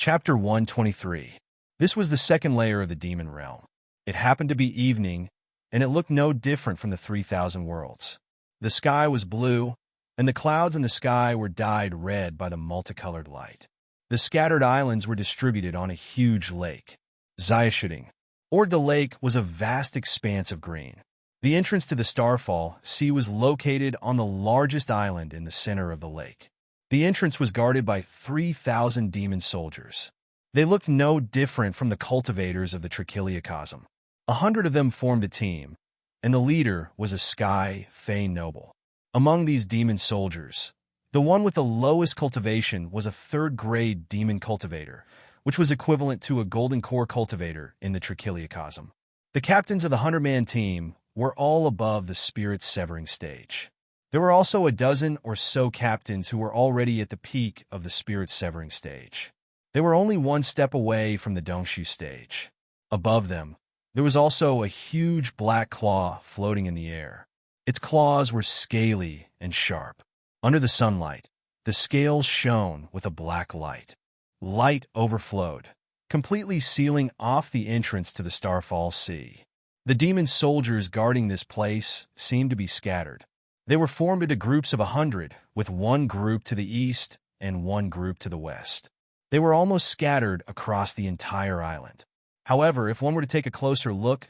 Chapter 123. This was the second layer of the demon realm. It happened to be evening, and it looked no different from the 3,000 worlds. The sky was blue, and the clouds in the sky were dyed red by the multicolored light. The scattered islands were distributed on a huge lake. Xiaoshuting, or the lake, was a vast expanse of green. The entrance to the Starfall Sea was located on the largest island in the center of the lake. The entrance was guarded by 3,000 demon soldiers. They looked no different from the cultivators of the Trichiliocosm. 100 of them formed a team, and the leader was a Sky Fae noble. Among these demon soldiers, the one with the lowest cultivation was a third-grade demon cultivator, which was equivalent to a golden core cultivator in the Trichiliocosm. The captains of the 100-man team were all above the spirit severing stage. There were also a dozen or so captains who were already at the peak of the spirit severing stage. They were only one step away from the Dongshu stage. Above them, there was also a huge black claw floating in the air. Its claws were scaly and sharp. Under the sunlight, the scales shone with a black light. Light overflowed, completely sealing off the entrance to the Starfall Sea. The demon soldiers guarding this place seemed to be scattered. They were formed into groups of 100, with one group to the east and one group to the west. They were almost scattered across the entire island. However, if one were to take a closer look,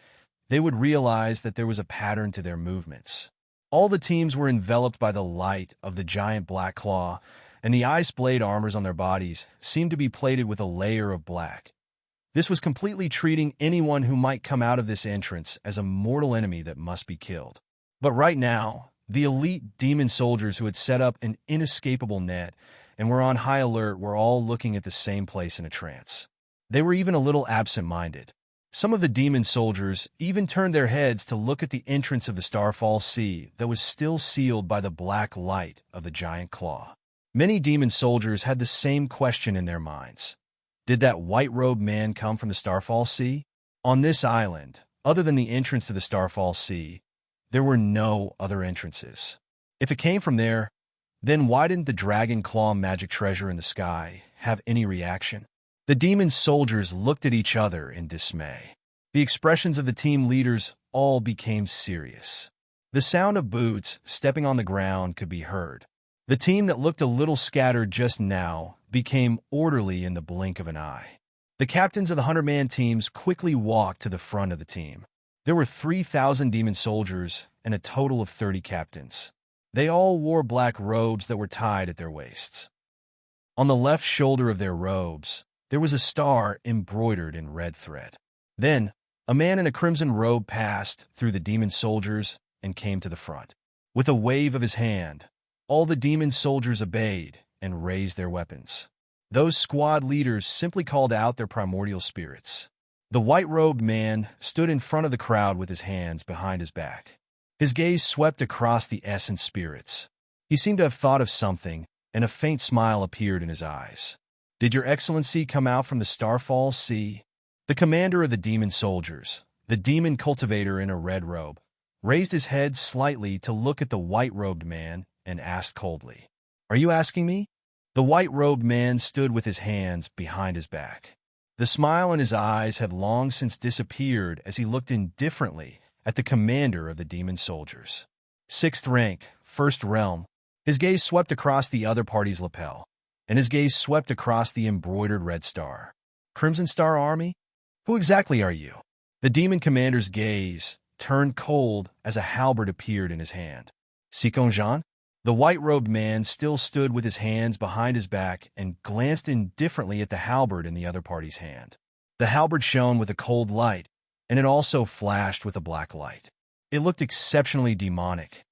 they would realize that there was a pattern to their movements. All the teams were enveloped by the light of the giant black claw, and the ice blade armors on their bodies seemed to be plated with a layer of black. This was completely treating anyone who might come out of this entrance as a mortal enemy that must be killed. But right now, the elite demon soldiers who had set up an inescapable net and were on high alert were all looking at the same place in a trance. They were even a little absent-minded. Some of the demon soldiers even turned their heads to look at the entrance of the Starfall Sea that was still sealed by the black light of the giant claw. Many demon soldiers had the same question in their minds. Did that white-robed man come from the Starfall Sea? On this island, other than the entrance to the Starfall Sea, there were no other entrances. If it came from there, then why didn't the dragon claw magic treasure in the sky have any reaction? The demon soldiers looked at each other in dismay. The expressions of the team leaders all became serious. The sound of boots stepping on the ground could be heard. The team that looked a little scattered just now became orderly in the blink of an eye. The captains of the 100-man teams quickly walked to the front of the team. There were 3,000 demon soldiers and a total of 30 captains. They all wore black robes that were tied at their waists. On the left shoulder of their robes, there was a star embroidered in red thread. Then, a man in a crimson robe passed through the demon soldiers and came to the front. With a wave of his hand, all the demon soldiers obeyed and raised their weapons. Those squad leaders simply called out their primordial spirits. The white-robed man stood in front of the crowd with his hands behind his back. His gaze swept across the essence spirits. He seemed to have thought of something, and a faint smile appeared in his eyes. "Did your excellency come out from the Starfall Sea?" The commander of the demon soldiers, the demon cultivator in a red robe, raised his head slightly to look at the white-robed man and asked coldly, "Are you asking me?" The white-robed man stood with his hands behind his back. The smile in his eyes had long since disappeared as he looked indifferently at the commander of the demon soldiers. 6th rank, 1st realm. His gaze swept across the other party's lapel, and his gaze swept across the embroidered red star. "Crimson Star Army? Who exactly are you?" The demon commander's gaze turned cold as a halberd appeared in his hand. "Sikong. The white-robed man still stood with his hands behind his back and glanced indifferently at the halberd in the other party's hand. The halberd shone with a cold light, and it also flashed with a black light. It looked exceptionally demonic.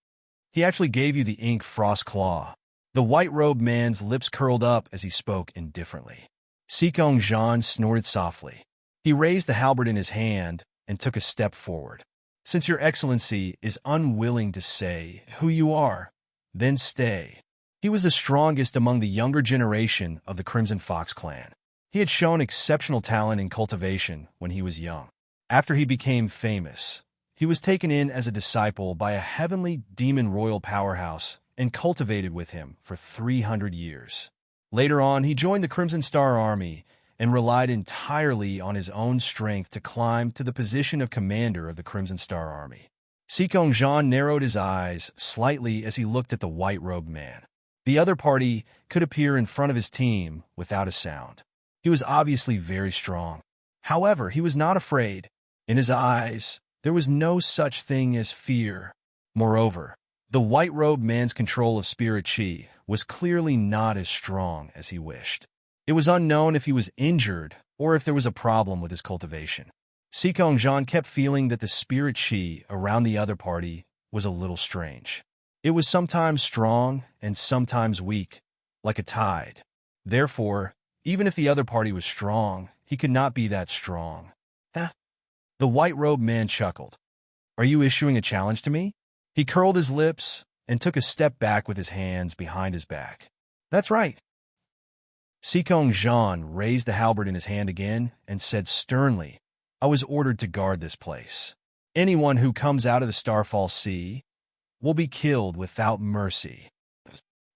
"He actually gave you the ink frost claw." The white-robed man's lips curled up as he spoke indifferently. Sikong snorted softly. He raised the halberd in his hand and took a step forward. "Since your excellency is unwilling to say who you are, then stay." He was the strongest among the younger generation of the Crimson Fox clan. He had shown exceptional talent in cultivation when he was young. After he became famous, he was taken in as a disciple by a heavenly demon royal powerhouse and cultivated with him for 300 years. Later on, he joined the Crimson Star Army and relied entirely on his own strength to climb to the position of commander of the Crimson Star Army. Sikong Jean narrowed his eyes slightly as he looked at the white-robed man. The other party could appear in front of his team without a sound. He was obviously very strong. However, he was not afraid. In his eyes, there was no such thing as fear. Moreover, the white-robed man's control of spirit chi was clearly not as strong as he wished. It was unknown if he was injured or if there was a problem with his cultivation. Sikong Jean kept feeling that the spirit chi around the other party was a little strange. It was sometimes strong and sometimes weak, like a tide. Therefore, even if the other party was strong, he could not be that strong. The white-robed man chuckled. "Are you issuing a challenge to me?" He curled his lips and took a step back with his hands behind his back. "That's right." Sikong Jean raised the halberd in his hand again and said sternly, "I was ordered to guard this place. Anyone who comes out of the Starfall Sea will be killed without mercy."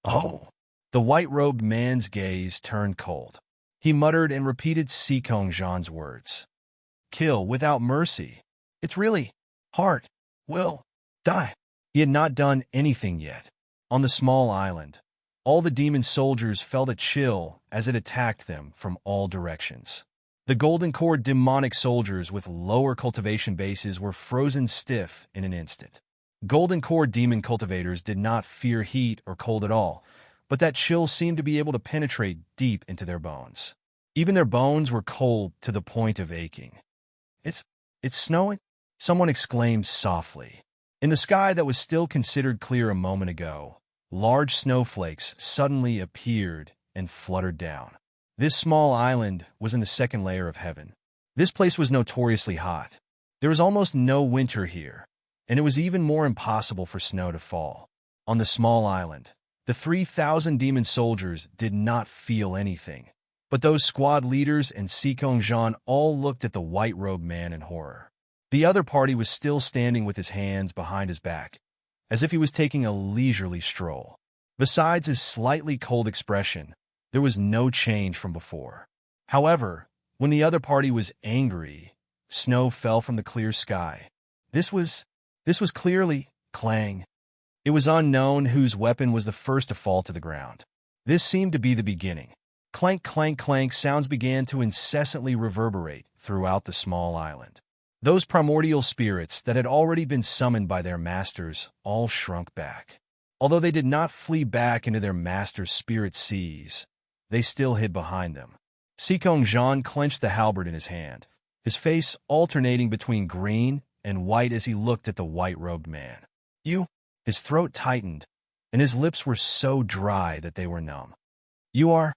"Oh." The white-robed man's gaze turned cold. He muttered and repeated Sikong Jean's words. "Kill without mercy. It's really hard. Will die." He had not done anything yet. On the small island, all the demon soldiers felt a chill as it attacked them from all directions. The Golden Core demonic soldiers with lower cultivation bases were frozen stiff in an instant. Golden Core demon cultivators did not fear heat or cold at all, but that chill seemed to be able to penetrate deep into their bones. Even their bones were cold to the point of aching. It's snowing?" someone exclaimed softly. In the sky that was still considered clear a moment ago, large snowflakes suddenly appeared and fluttered down. This small island was in the second layer of heaven. This place was notoriously hot. There was almost no winter here, and it was even more impossible for snow to fall. On the small island, the 3,000 demon soldiers did not feel anything, but those squad leaders and Sikong Jean all looked at the white-robed man in horror. The other party was still standing with his hands behind his back, as if he was taking a leisurely stroll. Besides his slightly cold expression, there was no change from before. However, when the other party was angry, snow fell from the clear sky. This was clearly Clang. It was unknown whose weapon was the first to fall to the ground. This seemed to be the beginning. Clank, clank, clank sounds began to incessantly reverberate throughout the small island. Those primordial spirits that had already been summoned by their masters all shrunk back. Although they did not flee back into their master's spirit seas, they still hid behind them. Sikong Jean clenched the halberd in his hand, his face alternating between green and white as he looked at the white-robed man. His throat tightened, and his lips were so dry that they were numb. Your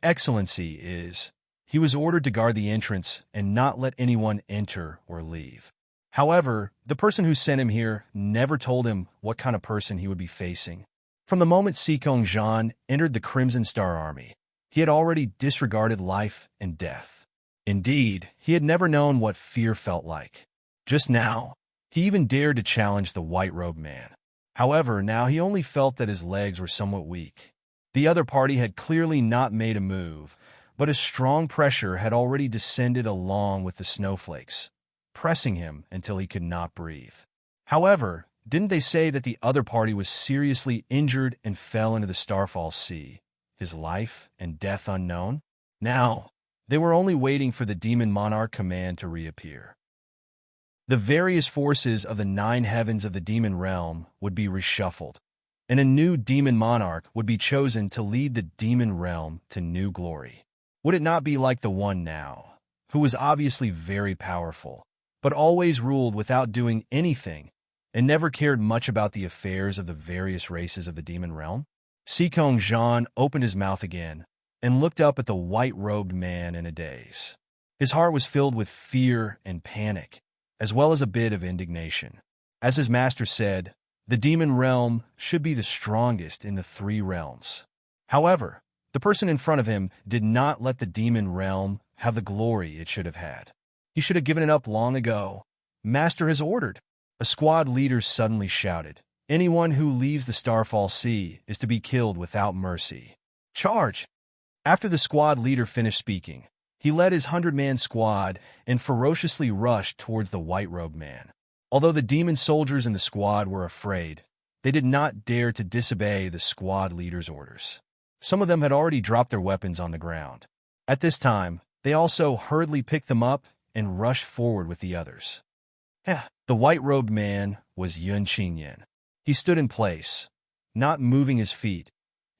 Excellency is... He was ordered to guard the entrance and not let anyone enter or leave. However, the person who sent him here never told him what kind of person he would be facing. From the moment Sikong Jean entered the Crimson Star Army, he had already disregarded life and death. Indeed, he had never known what fear felt like. Just now, he even dared to challenge the white-robed man. However, now he only felt that his legs were somewhat weak. The other party had clearly not made a move, but a strong pressure had already descended along with the snowflakes, pressing him until he could not breathe. However, didn't they say that the other party was seriously injured and fell into the Starfall Sea, his life and death unknown? Now, they were only waiting for the Demon Monarch command to reappear. The various forces of the 9 heavens of the demon realm would be reshuffled, and a new Demon Monarch would be chosen to lead the demon realm to new glory. Would it not be like the one now, who was obviously very powerful, but always ruled without doing anything and never cared much about the affairs of the various races of the demon realm? Sikong Jean opened his mouth again and looked up at the white-robed man in a daze. His heart was filled with fear and panic, as well as a bit of indignation. As his master said, the demon realm should be the strongest in the 3 realms. However, the person in front of him did not let the demon realm have the glory it should have had. He should have given it up long ago. "Master has ordered." A squad leader suddenly shouted, "Anyone who leaves the Starfall Sea is to be killed without mercy. Charge!" After the squad leader finished speaking, He led his 100-man squad and ferociously rushed towards the white-robed man. Although the demon soldiers in the squad were afraid, they did not dare to disobey the squad leader's orders. Some of them had already dropped their weapons on the ground. At this time, they also hurriedly picked them up and rushed forward with the others. The white-robed man was Yun Qingyan. He stood in place, not moving his feet,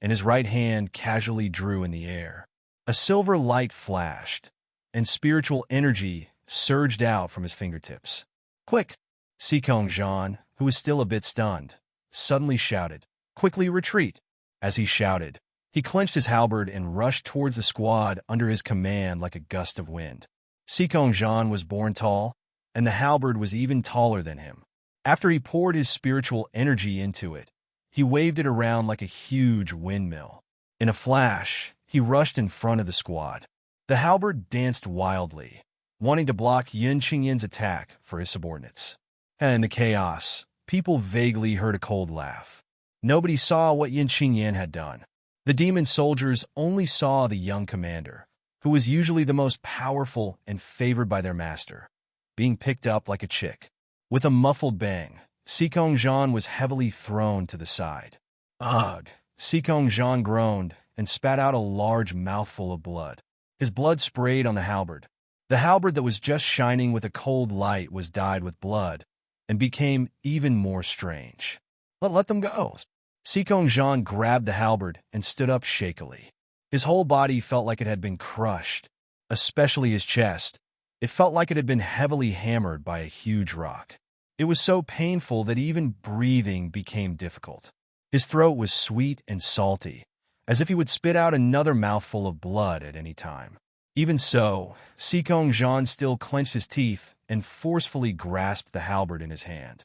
and his right hand casually drew in the air. A silver light flashed, and spiritual energy surged out from his fingertips. "Quick!" Sikong Zhan, who was still a bit stunned, suddenly shouted, "Quickly retreat!" As he shouted, he clenched his halberd and rushed towards the squad under his command like a gust of wind. Sikong Zhan was born tall, and the halberd was even taller than him. After he poured his spiritual energy into it, he waved it around like a huge windmill. In a flash, he rushed in front of the squad. The halberd danced wildly, wanting to block Yun Qingyan's attack for his subordinates. In the chaos, people vaguely heard a cold laugh. Nobody saw what Yun Qingyan had done. The demon soldiers only saw the young commander, who was usually the most powerful and favored by their master, being picked up like a chick. With a muffled bang, Sikong Zhan was heavily thrown to the side. Ugh! Sikong Zhan groaned and spat out a large mouthful of blood. His blood sprayed on the halberd. The halberd that was just shining with a cold light was dyed with blood and became even more strange. Let them go. Sikong Zhan grabbed the halberd and stood up shakily. His whole body felt like it had been crushed, especially his chest. It felt like it had been heavily hammered by a huge rock. It was so painful that even breathing became difficult. His throat was sweet and salty, as if he would spit out another mouthful of blood at any time. Even so, Sikong Zhan still clenched his teeth and forcefully grasped the halberd in his hand.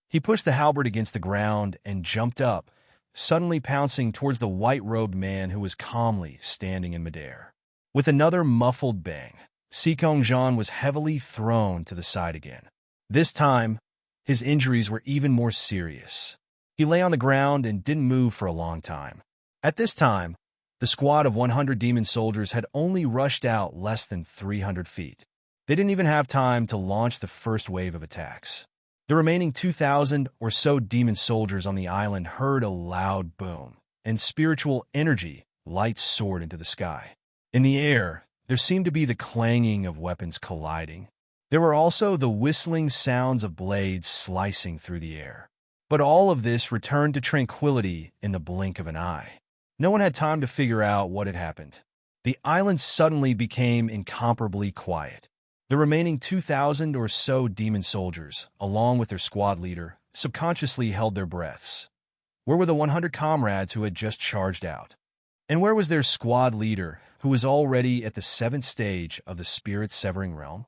He pushed the halberd against the ground and jumped up, suddenly pouncing towards the white-robed man who was calmly standing in midair. With another muffled bang, Sikong Zhan was heavily thrown to the side again. This time, his injuries were even more serious. He lay on the ground and didn't move for a long time. At this time, the squad of 100 demon soldiers had only rushed out less than 300 feet. They didn't even have time to launch the first wave of attacks. The remaining 2,000 or so demon soldiers on the island heard a loud boom, and spiritual energy lights soared into the sky. In the air, there seemed to be the clanging of weapons colliding. There were also the whistling sounds of blades slicing through the air. But all of this returned to tranquility in the blink of an eye. No one had time to figure out what had happened. The island suddenly became incomparably quiet. The remaining 2,000 or so demon soldiers, along with their squad leader, subconsciously held their breaths. Where were the 100 comrades who had just charged out? And where was their squad leader, who was already at the 7th stage of the spirit-severing realm?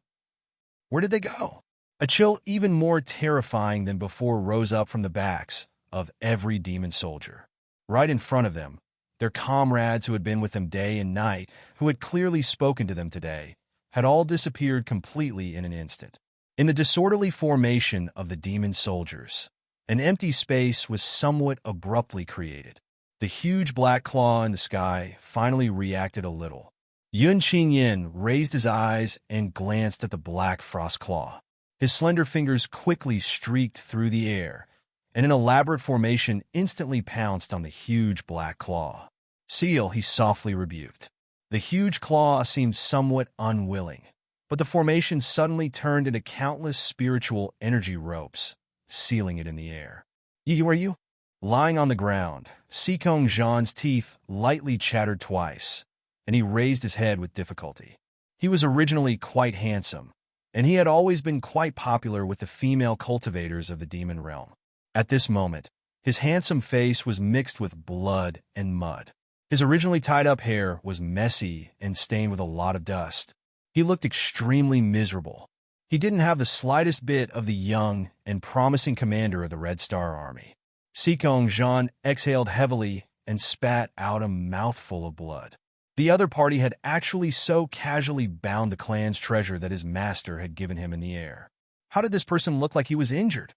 Where did they go? A chill even more terrifying than before rose up from the backs of every demon soldier. Right in front of them, their comrades who had been with them day and night, who had clearly spoken to them today, had all disappeared completely in an instant. In the disorderly formation of the demon soldiers, an empty space was somewhat abruptly created. The huge black claw in the sky finally reacted a little. Yun Qingyan raised his eyes and glanced at the black frost claw. His slender fingers quickly streaked through the air, and an elaborate formation instantly pounced on the huge black claw. "Seal," he softly rebuked. The huge claw seemed somewhat unwilling, but the formation suddenly turned into countless spiritual energy ropes, sealing it in the air. "You are you?" Lying on the ground, Sikong Zhan's teeth lightly chattered twice, and he raised his head with difficulty. He was originally quite handsome, and he had always been quite popular with the female cultivators of the demon realm. At this moment, his handsome face was mixed with blood and mud. His originally tied-up hair was messy and stained with a lot of dust. He looked extremely miserable. He didn't have the slightest bit of the young and promising commander of the Red Star Army. Sikong Zhan exhaled heavily and spat out a mouthful of blood. The other party had actually so casually bound the clan's treasure that his master had given him in the air. How did this person look like he was injured?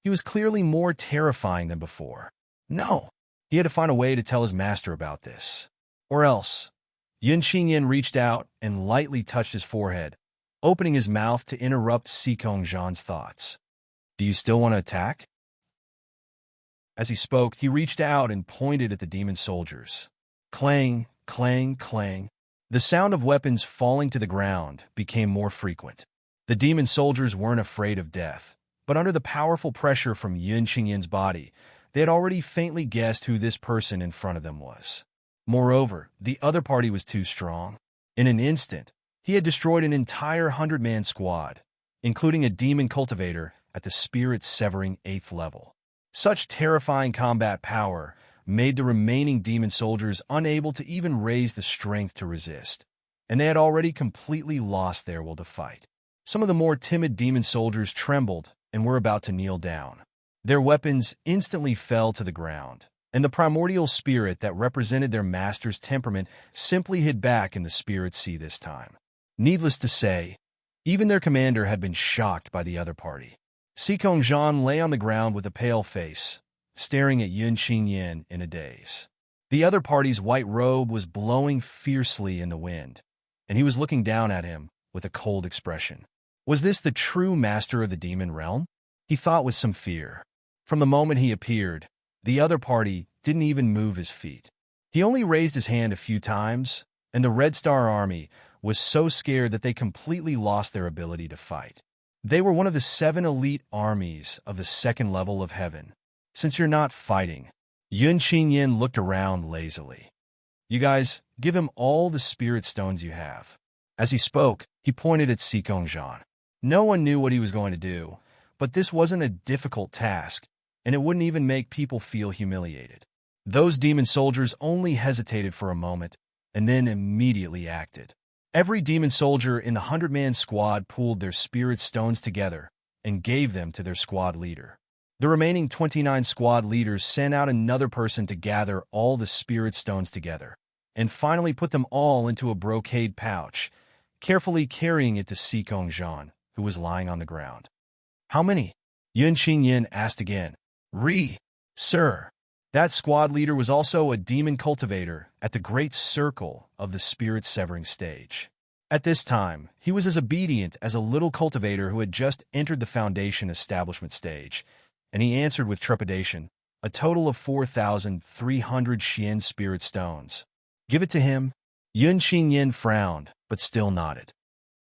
He was clearly more terrifying than before. No, he had to find a way to tell his master about this. Or else, Yun Qingyan reached out and lightly touched his forehead, opening his mouth to interrupt Sikong Zhan's thoughts. Do you still want to attack? As he spoke, he reached out and pointed at the demon soldiers. Clang, clang, clang. The sound of weapons falling to the ground became more frequent. The demon soldiers weren't afraid of death, but under the powerful pressure from Yun Qingyan's body, they had already faintly guessed who this person in front of them was. Moreover, the other party was too strong. In an instant, he had destroyed an entire 100-man squad, including a demon cultivator at the spirit-severing 8th level. Such terrifying combat power made the remaining demon soldiers unable to even raise the strength to resist, and they had already completely lost their will to fight. Some of the more timid demon soldiers trembled and were about to kneel down. Their weapons instantly fell to the ground, and the primordial spirit that represented their master's temperament simply hid back in the spirit sea this time. Needless to say, even their commander had been shocked by the other party. Sikong Zhan lay on the ground with a pale face, staring at Yun Qingyan in a daze. The other party's white robe was blowing fiercely in the wind, and he was looking down at him with a cold expression. Was this the true master of the demon realm? He thought with some fear. From the moment he appeared, the other party didn't even move his feet. He only raised his hand a few times, and the Red Star Army was so scared that they completely lost their ability to fight. They were one of the 7 elite armies of the 2nd level of heaven. Since you're not fighting, Yun Qingyan looked around lazily. You guys, give him all the spirit stones you have. As he spoke, he pointed at Sikong Zhan. No one knew what he was going to do, but this wasn't a difficult task, and it wouldn't even make people feel humiliated. Those demon soldiers only hesitated for a moment, and then immediately acted. Every demon soldier in the 100-man squad pooled their spirit stones together and gave them to their squad leader. The remaining 29 squad leaders sent out another person to gather all the spirit stones together, and finally put them all into a brocade pouch, carefully carrying it to Sikong Zhan, who was lying on the ground. How many? Yun Qingyan asked again. Sir. That squad leader was also a demon cultivator at the great circle of the spirit-severing stage. At this time, he was as obedient as a little cultivator who had just entered the foundation establishment stage, and he answered with trepidation, a total of 4,300 Xian spirit stones. Give it to him. Yun Qingyan frowned, but still nodded.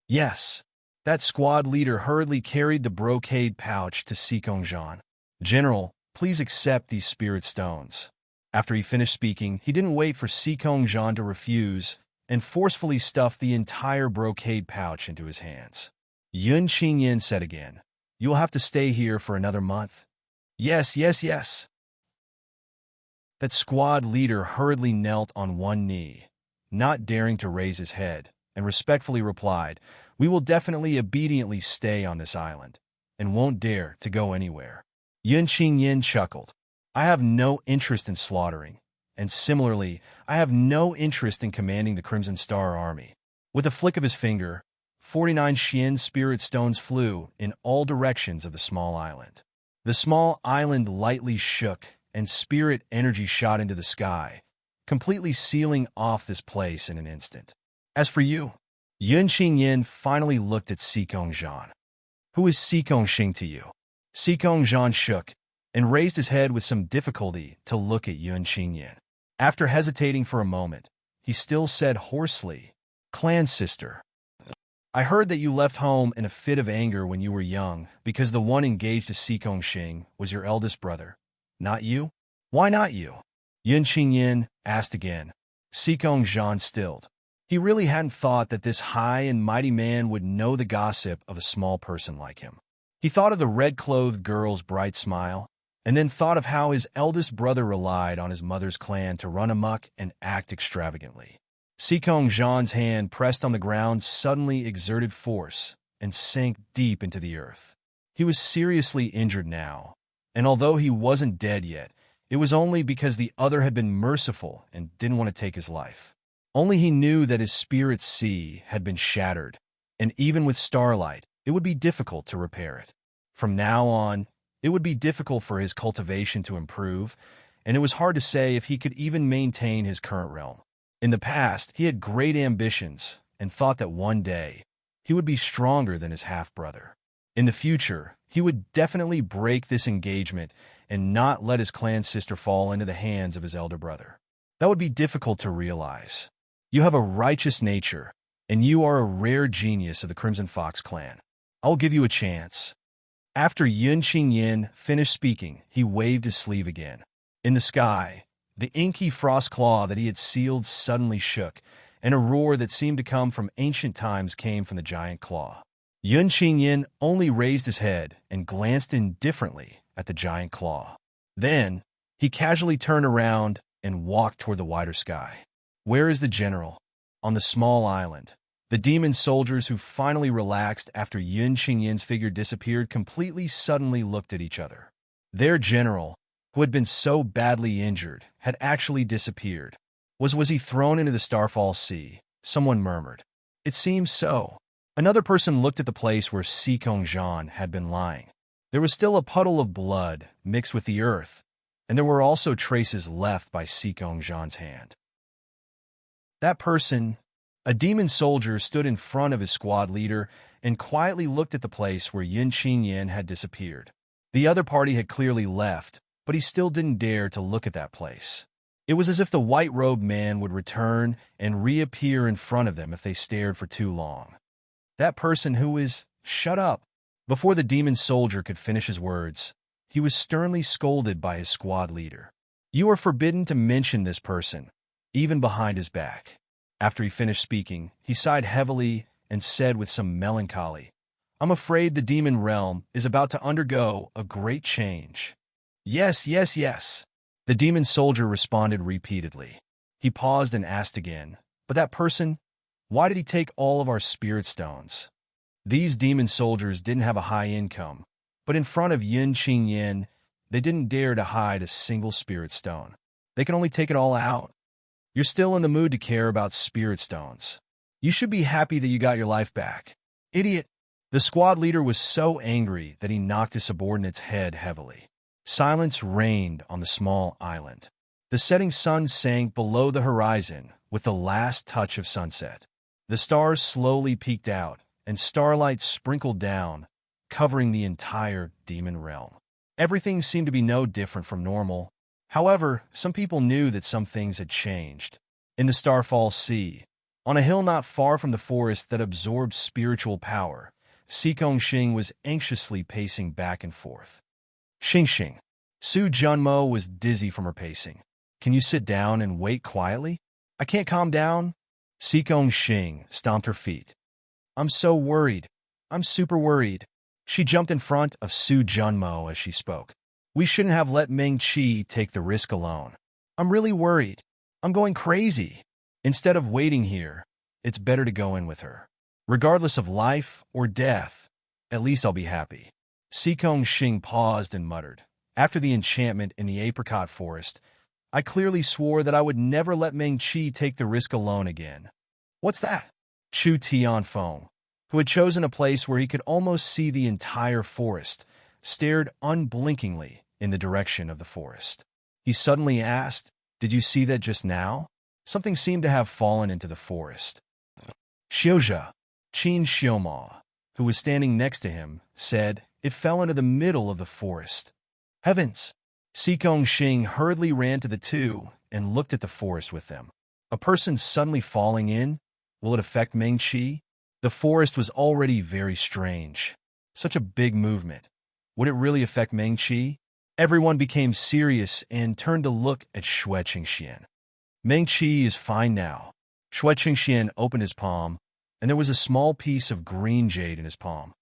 Yes. That squad leader hurriedly carried the brocade pouch to Sikong Zhan. General, please accept these spirit stones. After he finished speaking, he didn't wait for Sikong Zhan to refuse and forcefully stuffed the entire brocade pouch into his hands. Yun Qingyan said again, "You'll have to stay here for another month." Yes. That squad leader hurriedly knelt on one knee, not daring to raise his head, and respectfully replied, "We will definitely obediently stay on this island, and won't dare to go anywhere." Yun Qingyan chuckled. I have no interest in slaughtering, and similarly, I have no interest in commanding the Crimson Star Army. With a flick of his finger, 49 Xian spirit stones flew in all directions of the small island. The small island lightly shook, and spirit energy shot into the sky, completely sealing off this place in an instant. As for you, Yun Qingyan finally looked at Sikong Zhan. Who is Sikong Xing to you? Sikong Zhan shook and raised his head with some difficulty to look at Yun Qingyan. After hesitating for a moment, he still said hoarsely, "Clan sister. I heard that you left home in a fit of anger when you were young because the one engaged to Sikong Xing was your eldest brother. Not you? Why not you?" Yun Qingyan asked again. Sikong Zhan stilled. He really hadn't thought that this high and mighty man would know the gossip of a small person like him. He thought of the red-clothed girl's bright smile, and then thought of how his eldest brother relied on his mother's clan to run amok and act extravagantly. Sikong Zhan's hand pressed on the ground suddenly exerted force and sank deep into the earth. He was seriously injured now, and although he wasn't dead yet, it was only because the other had been merciful and didn't want to take his life. Only he knew that his spirit sea had been shattered, and even with starlight, it would be difficult to repair it. From now on, it would be difficult for his cultivation to improve, and it was hard to say if he could even maintain his current realm. In the past, he had great ambitions and thought that one day he would be stronger than his half-brother. In the future, he would definitely break this engagement and not let his clan sister fall into the hands of his elder brother. That would be difficult to realize. You have a righteous nature, and you are a rare genius of the Crimson Fox clan. I will give you a chance. After Yun Qingyan finished speaking, he waved his sleeve again. In the sky, the inky frost claw that he had sealed suddenly shook, and a roar that seemed to come from ancient times came from the giant claw. Yun Qingyan only raised his head and glanced indifferently at the giant claw. Then, he casually turned around and walked toward the wider sky. Where is the general? On the small island. The demon soldiers who finally relaxed after Yun Qingyan's figure disappeared completely suddenly looked at each other. Their general, who had been so badly injured, had actually disappeared. Was he thrown into the Starfall Sea? Someone murmured. It seems so. Another person looked at the place where Sikong Zhan had been lying. There was still a puddle of blood mixed with the earth, and there were also traces left by Sikong Zhan's hand. That person, a demon soldier, stood in front of his squad leader and quietly looked at the place where Yun Qingyan had disappeared. The other party had clearly left, but he still didn't dare to look at that place. It was as if the white-robed man would return and reappear in front of them if they stared for too long. That person who is, shut up. Before the demon soldier could finish his words, he was sternly scolded by his squad leader. You are forbidden to mention this person, even behind his back. After he finished speaking, he sighed heavily and said with some melancholy, I'm afraid the demon realm is about to undergo a great change. Yes, yes, yes. The demon soldier responded repeatedly. He paused and asked again, but that person, why did he take all of our spirit stones? These demon soldiers didn't have a high income, but in front of Yun Qingyan, they didn't dare to hide a single spirit stone. They can only take it all out. You're still in the mood to care about spirit stones. You should be happy that you got your life back. Idiot! The squad leader was so angry that he knocked his subordinate's head heavily. Silence reigned on the small island. The setting sun sank below the horizon with the last touch of sunset. The stars slowly peeked out, and starlight sprinkled down, covering the entire demon realm. Everything seemed to be no different from normal. However, some people knew that some things had changed. In the Starfall Sea, on a hill not far from the forest that absorbed spiritual power, Sikong Xing was anxiously pacing back and forth. Xing. Su Junmo was dizzy from her pacing. Can you sit down and wait quietly? I can't calm down. Sikong Xing stomped her feet. I'm so worried. I'm super worried. She jumped in front of Su Junmo as she spoke. We shouldn't have let Meng Qi take the risk alone. I'm really worried. I'm going crazy. Instead of waiting here, it's better to go in with her. Regardless of life or death, at least I'll be happy. Sikong Xing paused and muttered. After the enchantment in the apricot forest, I clearly swore that I would never let Meng Qi take the risk alone again. What's that? Chu Tianfeng, who had chosen a place where he could almost see the entire forest, stared unblinkingly in the direction of the forest. He suddenly asked, Did you see that just now? Something seemed to have fallen into the forest. Xiuzhe, Qin Xiuma, who was standing next to him, said, It fell into the middle of the forest. Heavens! Sikong Xing hurriedly ran to the two and looked at the forest with them. A person suddenly falling in? Will it affect Meng Qi? The forest was already very strange. Such a big movement. Would it really affect Meng Qi? Everyone became serious and turned to look at Xue Qingxian. Meng Qi is fine now. Xue Qingxian opened his palm, and there was a small piece of green jade in his palm.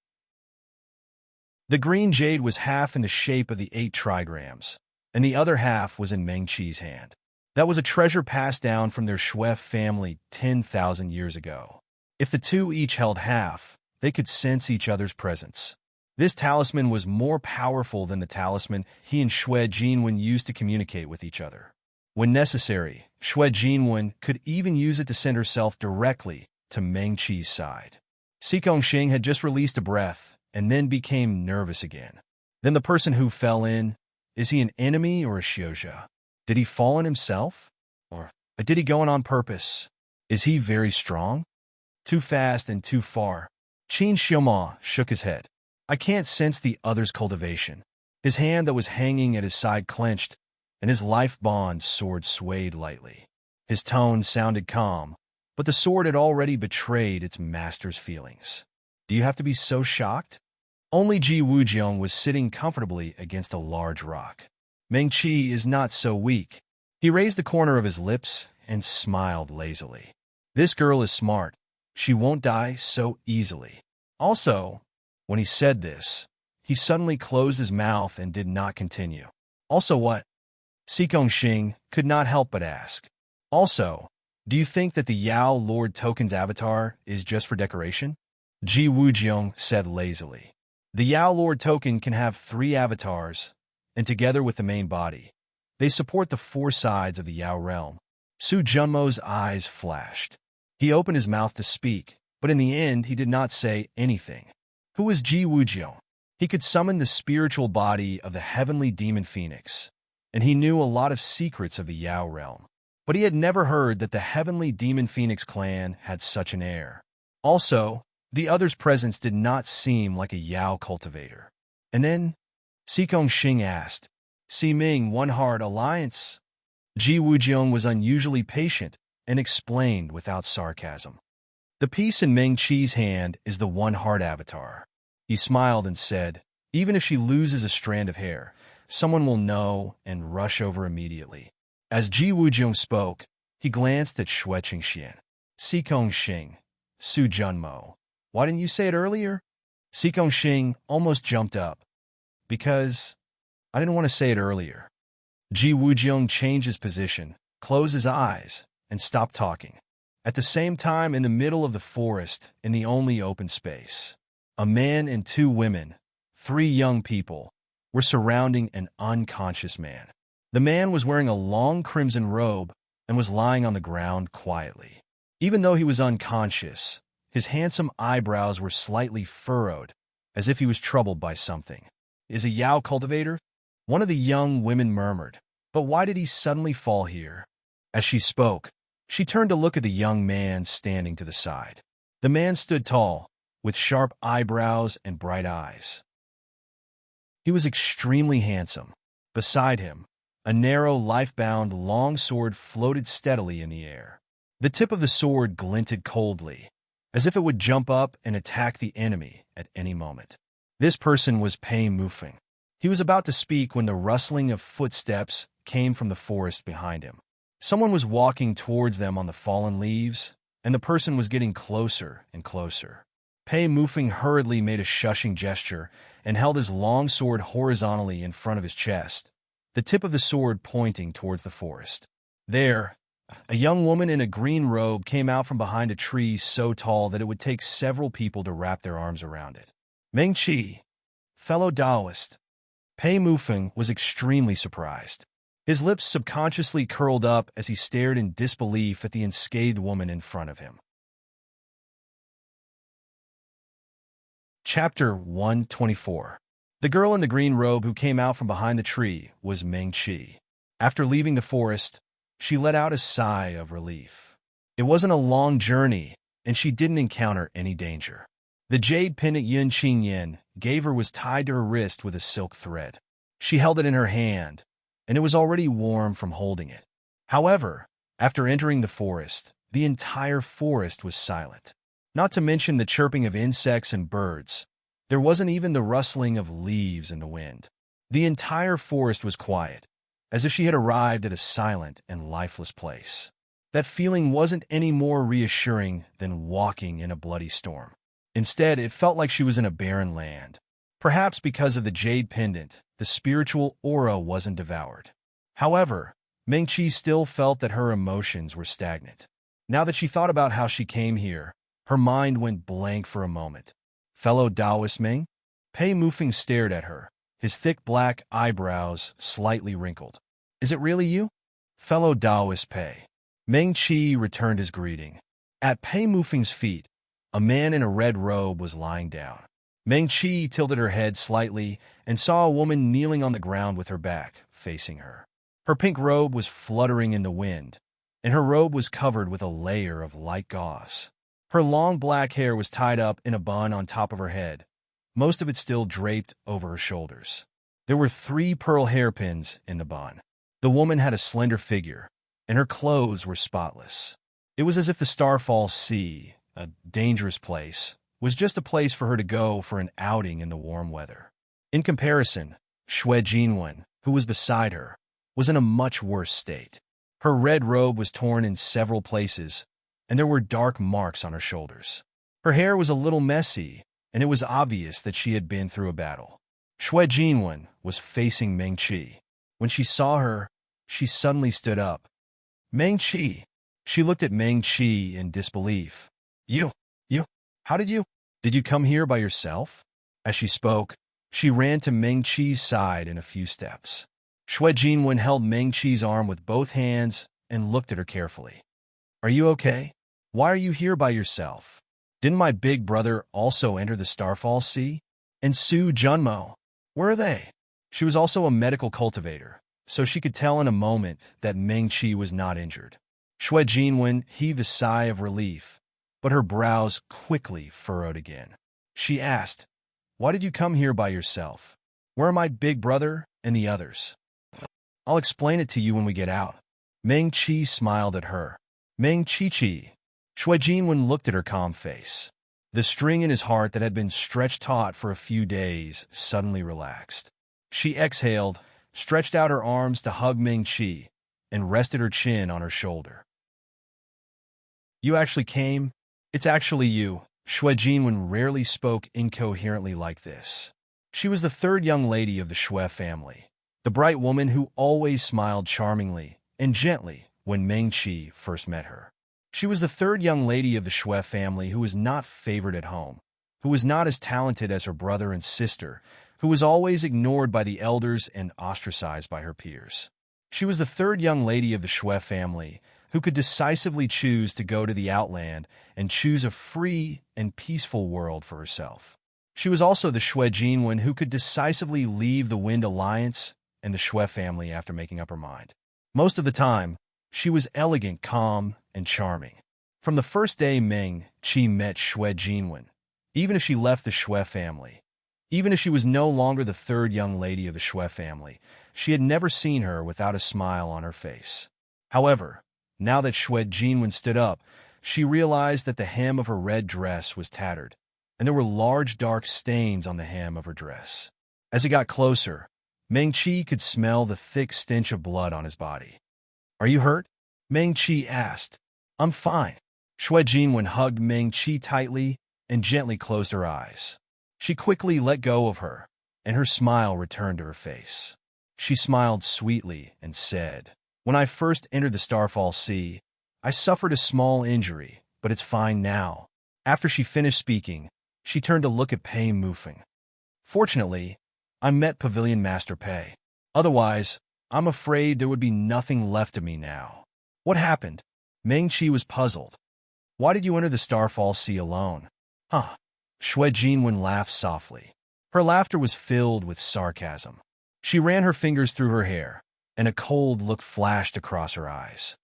The green jade was half in the shape of the 8 trigrams, and the other half was in Meng Qi's hand. That was a treasure passed down from their Xue family 10,000 years ago. If the two each held half, they could sense each other's presence. This talisman was more powerful than the talisman he and Xue Jinwen used to communicate with each other. When necessary, Xue Jinwen could even use it to send herself directly to Meng Qi's side. Sikong Xing had just released a breath and then became nervous again. Then the person who fell in, is he an enemy or a Xiuzhe? Did he fall in himself? Or Did he go in on purpose? Is he very strong? Too fast and too far. Qin Xiaoma shook his head. I can't sense the other's cultivation. His hand that was hanging at his side clenched, and his life-bond sword swayed lightly. His tone sounded calm, but the sword had already betrayed its master's feelings. Do you have to be so shocked? Only Ji Wujiang was sitting comfortably against a large rock. Meng Qi is not so weak. He raised the corner of his lips and smiled lazily. This girl is smart. She won't die so easily. Also, when he said this, he suddenly closed his mouth and did not continue. Also what? Sikong Xing could not help but ask. Also, do you think that the Yao Lord Token's avatar is just for decoration? Ji Wujiang said lazily. The Yao Lord Token can have 3 avatars, and together with the main body, they support the 4 sides of the Yao realm. Su Junmo's eyes flashed. He opened his mouth to speak, but in the end he did not say anything. Who was Ji Wujiang? He could summon the spiritual body of the heavenly demon phoenix, and he knew a lot of secrets of the Yao realm. But he had never heard that the heavenly demon phoenix clan had such an heir. Also, the other's presence did not seem like a Yao cultivator. And then, Sikong Xing asked, Si Ming, One Heart Alliance? Ji Wujiang was unusually patient and explained without sarcasm. The piece in Meng Qi's hand is the One Heart avatar. He smiled and said, even if she loses a strand of hair, someone will know and rush over immediately. As Ji Wujiang spoke, he glanced at Xue Qingxian. Sikong Xing, Su Junmo. Why didn't you say it earlier? Sikong Xing almost jumped up. Because I didn't want to say it earlier. Ji Wujiang changed his position, closed his eyes, and stopped talking. At the same time, in the middle of the forest, in the only open space, a man and 2 women, 3 young people, were surrounding an unconscious man. The man was wearing a long crimson robe and was lying on the ground quietly. Even though he was unconscious, his handsome eyebrows were slightly furrowed, as if he was troubled by something. Is a Yao cultivator? One of the young women murmured. But why did he suddenly fall here? As she spoke, she turned to look at the young man standing to the side. The man stood tall, with sharp eyebrows and bright eyes. He was extremely handsome. Beside him, a narrow, life-bound long sword floated steadily in the air. The tip of the sword glinted coldly, as if it would jump up and attack the enemy at any moment. This person was Pei Mufeng. He was about to speak when the rustling of footsteps came from the forest behind him. Someone was walking towards them on the fallen leaves, and the person was getting closer and closer. Pei Mufeng hurriedly made a shushing gesture and held his long sword horizontally in front of his chest, the tip of the sword pointing towards the forest. There, a young woman in a green robe came out from behind a tree so tall that it would take several people to wrap their arms around it. Meng Qi, fellow Taoist. Pei Mufeng was extremely surprised. His lips subconsciously curled up as he stared in disbelief at the unscathed woman in front of him. Chapter 124. The girl in the green robe who came out from behind the tree was Meng Qi. After leaving the forest, she let out a sigh of relief. It wasn't a long journey, and she didn't encounter any danger. The jade pendant Yun Qingyan gave her was tied to her wrist with a silk thread. She held it in her hand, and it was already warm from holding it. However, after entering the forest, the entire forest was silent. Not to mention the chirping of insects and birds. There wasn't even the rustling of leaves in the wind. The entire forest was quiet, as if she had arrived at a silent and lifeless place. That feeling wasn't any more reassuring than walking in a bloody storm. Instead, it felt like she was in a barren land. Perhaps because of the jade pendant, the spiritual aura wasn't devoured. However, Meng Qi still felt that her emotions were stagnant. Now that she thought about how she came here, her mind went blank for a moment. Fellow Taoist Meng? Pei Mufeng stared at her, his thick black eyebrows slightly wrinkled. Is it really you? Fellow Taoist Pei. Meng Qi returned his greeting. At Pei Mufeng's feet, a man in a red robe was lying down. Meng Qi tilted her head slightly and saw a woman kneeling on the ground with her back facing her. Her pink robe was fluttering in the wind, and her robe was covered with a layer of light gauze. Her long black hair was tied up in a bun on top of her head, most of it still draped over her shoulders. There were 3 pearl hairpins in the bun. The woman had a slender figure, and her clothes were spotless. It was as if the Starfall Sea, a dangerous place, was just a place for her to go for an outing in the warm weather. In comparison, Xue Jinwen, who was beside her, was in a much worse state. Her red robe was torn in several places, and there were dark marks on her shoulders. Her hair was a little messy, and it was obvious that she had been through a battle. Xue Jinwen was facing Meng Qi. When she saw her, she suddenly stood up. Meng Qi. She looked at Meng Qi in disbelief. You, how did you come here by yourself? As she spoke, she ran to Meng Qi's side in a few steps. Xue Jinwen held Meng Qi's arm with both hands and looked at her carefully. Are you okay? Why are you here by yourself? Didn't my big brother also enter the Starfall Sea? And Su Junmo, where are they? She was also a medical cultivator, so she could tell in a moment that Meng Qi was not injured. Xue Jinwen heaved a sigh of relief, but her brows quickly furrowed again. She asked, Why did you come here by yourself? Where are my big brother and the others? I'll explain it to you when we get out. Meng Qi smiled at her. Meng Qi. Xue Jinwen looked at her calm face. The string in his heart that had been stretched taut for a few days suddenly relaxed. She exhaled, stretched out her arms to hug Meng Qi, and rested her chin on her shoulder. You actually came? It's actually you. Xue Jinwen rarely spoke incoherently like this. She was the 3rd young lady of the Xue family, the bright woman who always smiled charmingly and gently when Meng Qi first met her. She was the 3rd young lady of the Xue family who was not favored at home, who was not as talented as her brother and sister, who was always ignored by the elders and ostracized by her peers. She was the 3rd young lady of the Xue family who could decisively choose to go to the Outland and choose a free and peaceful world for herself. She was also the Xue Jinwen who could decisively leave the Wind Alliance and the Xue family after making up her mind. Most of the time, she was elegant, calm, and charming. From the first day Meng Qi met Xue Jinwen, even if she left the Xue family, even if she was no longer the 3rd young lady of the Xue family, she had never seen her without a smile on her face. However, now that Xue Jinwen stood up, she realized that the hem of her red dress was tattered, and there were large dark stains on the hem of her dress. As he got closer, Meng Qi could smell the thick stench of blood on his body. Are you hurt? Meng Qi asked. I'm fine. Xue Jinwen hugged Meng Qi tightly and gently closed her eyes. She quickly let go of her, and her smile returned to her face. She smiled sweetly and said, When I first entered the Starfall Sea, I suffered a small injury, but it's fine now. After she finished speaking, she turned to look at Pei Mufeng. Fortunately, I met Pavilion Master Pei. Otherwise, I'm afraid there would be nothing left of me now. What happened? Meng Qi was puzzled. Why did you enter the Starfall Sea alone? Huh. Xue Jinwen laughed softly. Her laughter was filled with sarcasm. She ran her fingers through her hair, and a cold look flashed across her eyes.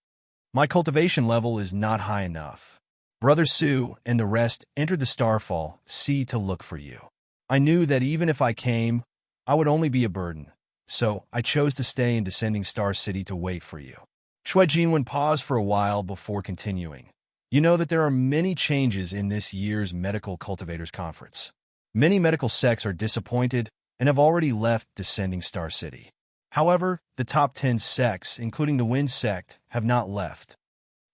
My cultivation level is not high enough. Brother Su and the rest entered the Starfall Sea to look for you. I knew that even if I came, I would only be a burden, so I chose to stay in Descending Star City to wait for you. Xue Jinwen paused for a while before continuing. You know that there are many changes in this year's Medical Cultivators Conference. Many medical sects are disappointed and have already left Descending Star City. However, the top 10 sects, including the Wind sect, have not left.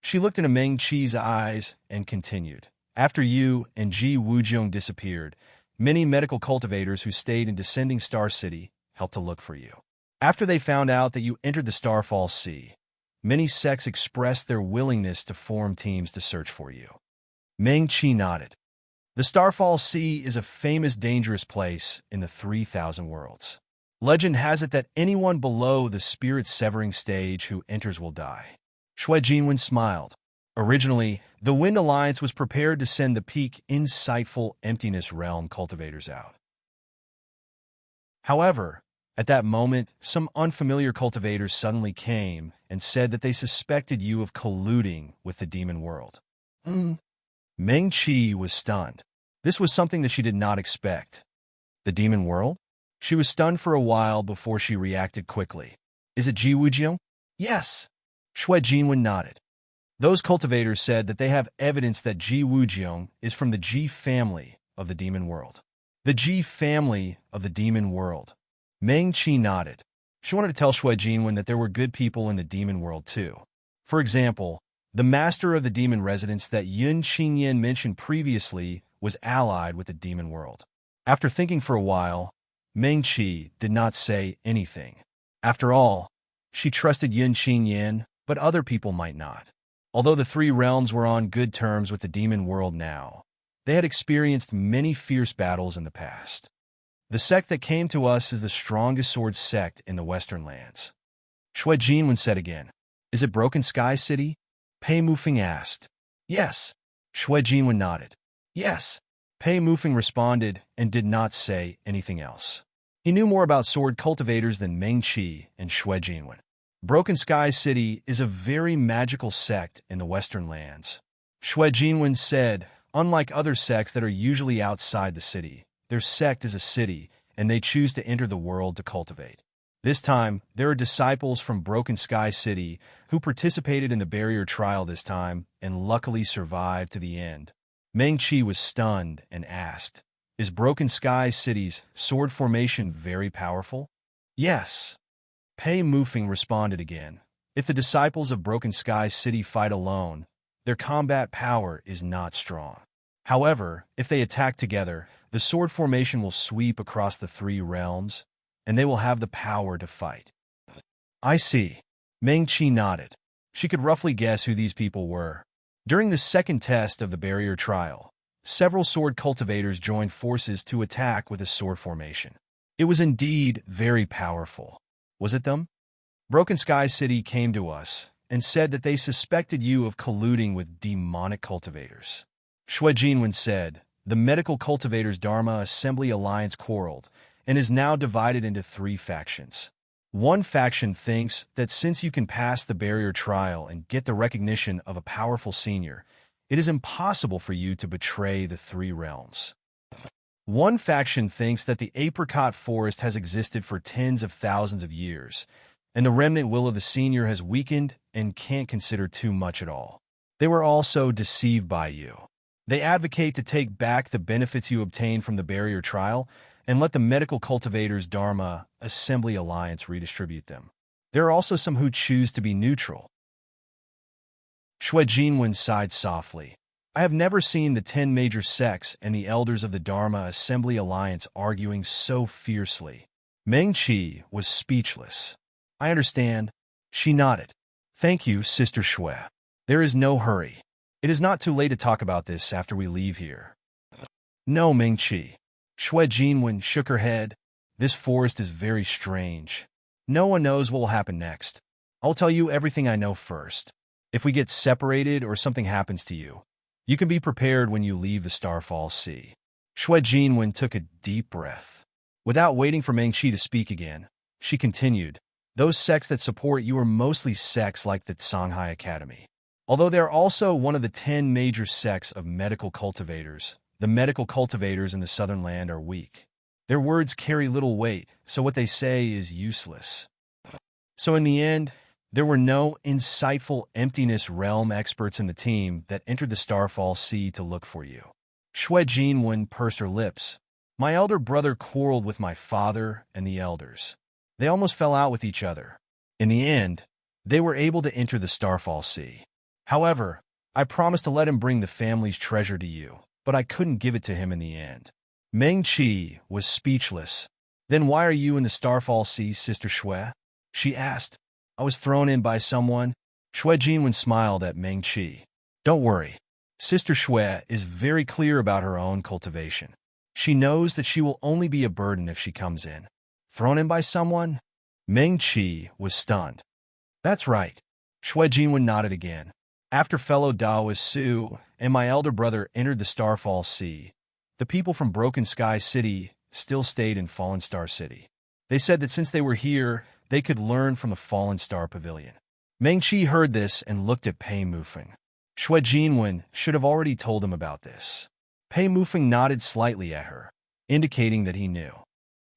She looked into Meng Qi's eyes and continued. After you and Ji Wujiong disappeared, many medical cultivators who stayed in Descending Star City helped to look for you. After they found out that you entered the Starfall Sea, many sects expressed their willingness to form teams to search for you. Meng Qi nodded. The Starfall Sea is a famous dangerous place in the 3,000 worlds. Legend has it that anyone below the spirit-severing stage who enters will die. Xue Jinwen smiled. Originally, the Wind Alliance was prepared to send the peak insightful Emptiness Realm cultivators out. However, At that moment, some unfamiliar cultivators suddenly came and said that they suspected you of colluding with the demon world. Meng Qi was stunned. This was something that she did not expect. The demon world? She was stunned for a while before she reacted quickly. Is it Ji Wujiang? Yes. Shui Jinwen nodded. Those cultivators said that they have evidence that Ji Wujiang is from the Ji family of the demon world. The Ji family of the demon world. Meng Qi nodded. She wanted to tell Shui Jinwen that there were good people in the demon world too. For example, the master of the demon residence that Yun Qingyan mentioned previously was allied with the demon world. After thinking for a while, Meng Qi did not say anything. After all, she trusted Yun Qingyan, but other people might not. Although the three realms were on good terms with the demon world now, they had experienced many fierce battles in the past. The sect that came to us is the strongest sword sect in the Western lands. Shui Jinwen said again. Is it Broken Sky City? Pei Mufeng asked. Yes. Shui Jinwen nodded. Yes. Pei Mufeng responded and did not say anything else. He knew more about sword cultivators than Meng Qi and Shui Jinwen. Broken Sky City is a very magical sect in the Western lands. Shui Jinwen said, unlike other sects that are usually outside the city, their sect is a city, and they choose to enter the world to cultivate. This time, there are disciples from Broken Sky City who participated in the barrier trial this time and luckily survived to the end. Meng Qi was stunned and asked, is Broken Sky City's sword formation very powerful? Yes. Pei Mufeng responded again. If the disciples of Broken Sky City fight alone, their combat power is not strong. However, if they attack together, the sword formation will sweep across the three realms, and they will have the power to fight. I see. Meng Qi nodded. She could roughly guess who these people were. During the second test of the barrier trial, several sword cultivators joined forces to attack with a sword formation. It was indeed very powerful. Was it them? Broken Sky City came to us and said that they suspected you of colluding with demonic cultivators. Shui Jinwen said, the Medical Cultivators Dharma Assembly Alliance quarreled and is now divided into three factions. One faction thinks that since you can pass the barrier trial and get the recognition of a powerful senior, it is impossible for you to betray the three realms. One faction thinks that the apricot forest has existed for tens of thousands of years, and the remnant will of the senior has weakened and can't consider too much at all. They were also deceived by you. They advocate to take back the benefits you obtained from the barrier trial and let the Medical Cultivators Dharma Assembly Alliance redistribute them. There are also some who choose to be neutral. Shui Jinwen sighed softly. I have never seen the 10 major sects and the elders of the Dharma Assembly Alliance arguing so fiercely. Meng Qi was speechless. I understand. She nodded. Thank you, Sister Shui. There is no hurry. It is not too late to talk about this after we leave here. No, Meng Qi. Shui Jinwen shook her head. This forest is very strange. No one knows what will happen next. I'll tell you everything I know first. If we get separated or something happens to you, you can be prepared when you leave the Starfall Sea. Shui Jinwen took a deep breath. Without waiting for Meng Qi to speak again, she continued, those sects that support you are mostly sects like the Songhai Academy. Although they are also one of the 10 major sects of medical cultivators, the medical cultivators in the southern land are weak. Their words carry little weight, so what they say is useless. So in the end, there were no insightful emptiness realm experts in the team that entered the Starfall Sea to look for you. Shui Jinwen pursed her lips. My elder brother quarreled with my father and the elders. They almost fell out with each other. In the end, they were able to enter the Starfall Sea. However, I promised to let him bring the family's treasure to you, but I couldn't give it to him in the end. Meng Qi was speechless. Then why are you in the Starfall Sea, Sister Shui? She asked. I was thrown in by someone. Shui Jinwen smiled at Meng Qi. Don't worry. Sister Shui is very clear about her own cultivation. She knows that she will only be a burden if she comes in. Thrown in by someone? Meng Qi was stunned. That's right. Shui Jinwen nodded again. After fellow Daoist Su and my elder brother entered the Starfall Sea, the people from Broken Sky City still stayed in Fallen Star City. They said that since they were here, they could learn from the Fallen Star Pavilion. Meng Qi heard this and looked at Pei Mufeng. Xue Jinwen should have already told him about this. Pei Mufeng nodded slightly at her, indicating that he knew.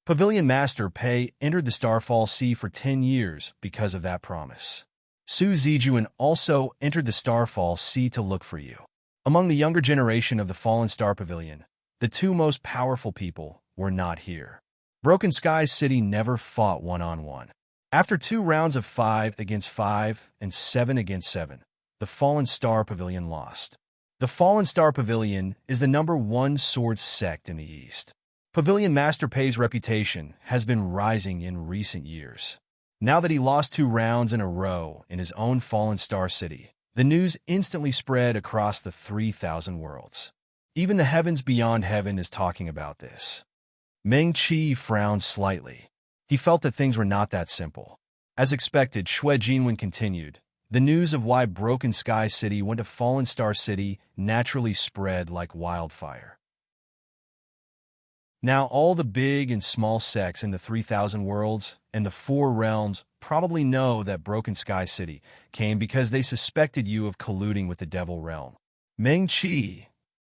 Pavilion Master Pei entered the Starfall Sea for 10 years because of that promise. Su Zijuan also entered the Starfall Sea to look for you. Among the younger generation of the Fallen Star Pavilion, the two most powerful people were not here. Broken Skies City never fought one-on-one. After 2 rounds of 5 against 5 and 7 against 7, the Fallen Star Pavilion lost. The Fallen Star Pavilion is the #1 sword sect in the East. Pavilion Master Pei's reputation has been rising in recent years. Now that he lost 2 rounds in a row in his own Fallen Star City, the news instantly spread across the 3,000 worlds. Even the heavens beyond heaven is talking about this. Meng Qi frowned slightly. He felt that things were not that simple. As expected, Xue Jinwen continued. The news of why Broken Sky City went to Fallen Star City naturally spread like wildfire. Now all the big and small sects in the 3,000 worlds and the 4 realms probably know that Broken Sky City came because they suspected you of colluding with the Devil Realm. Meng Qi,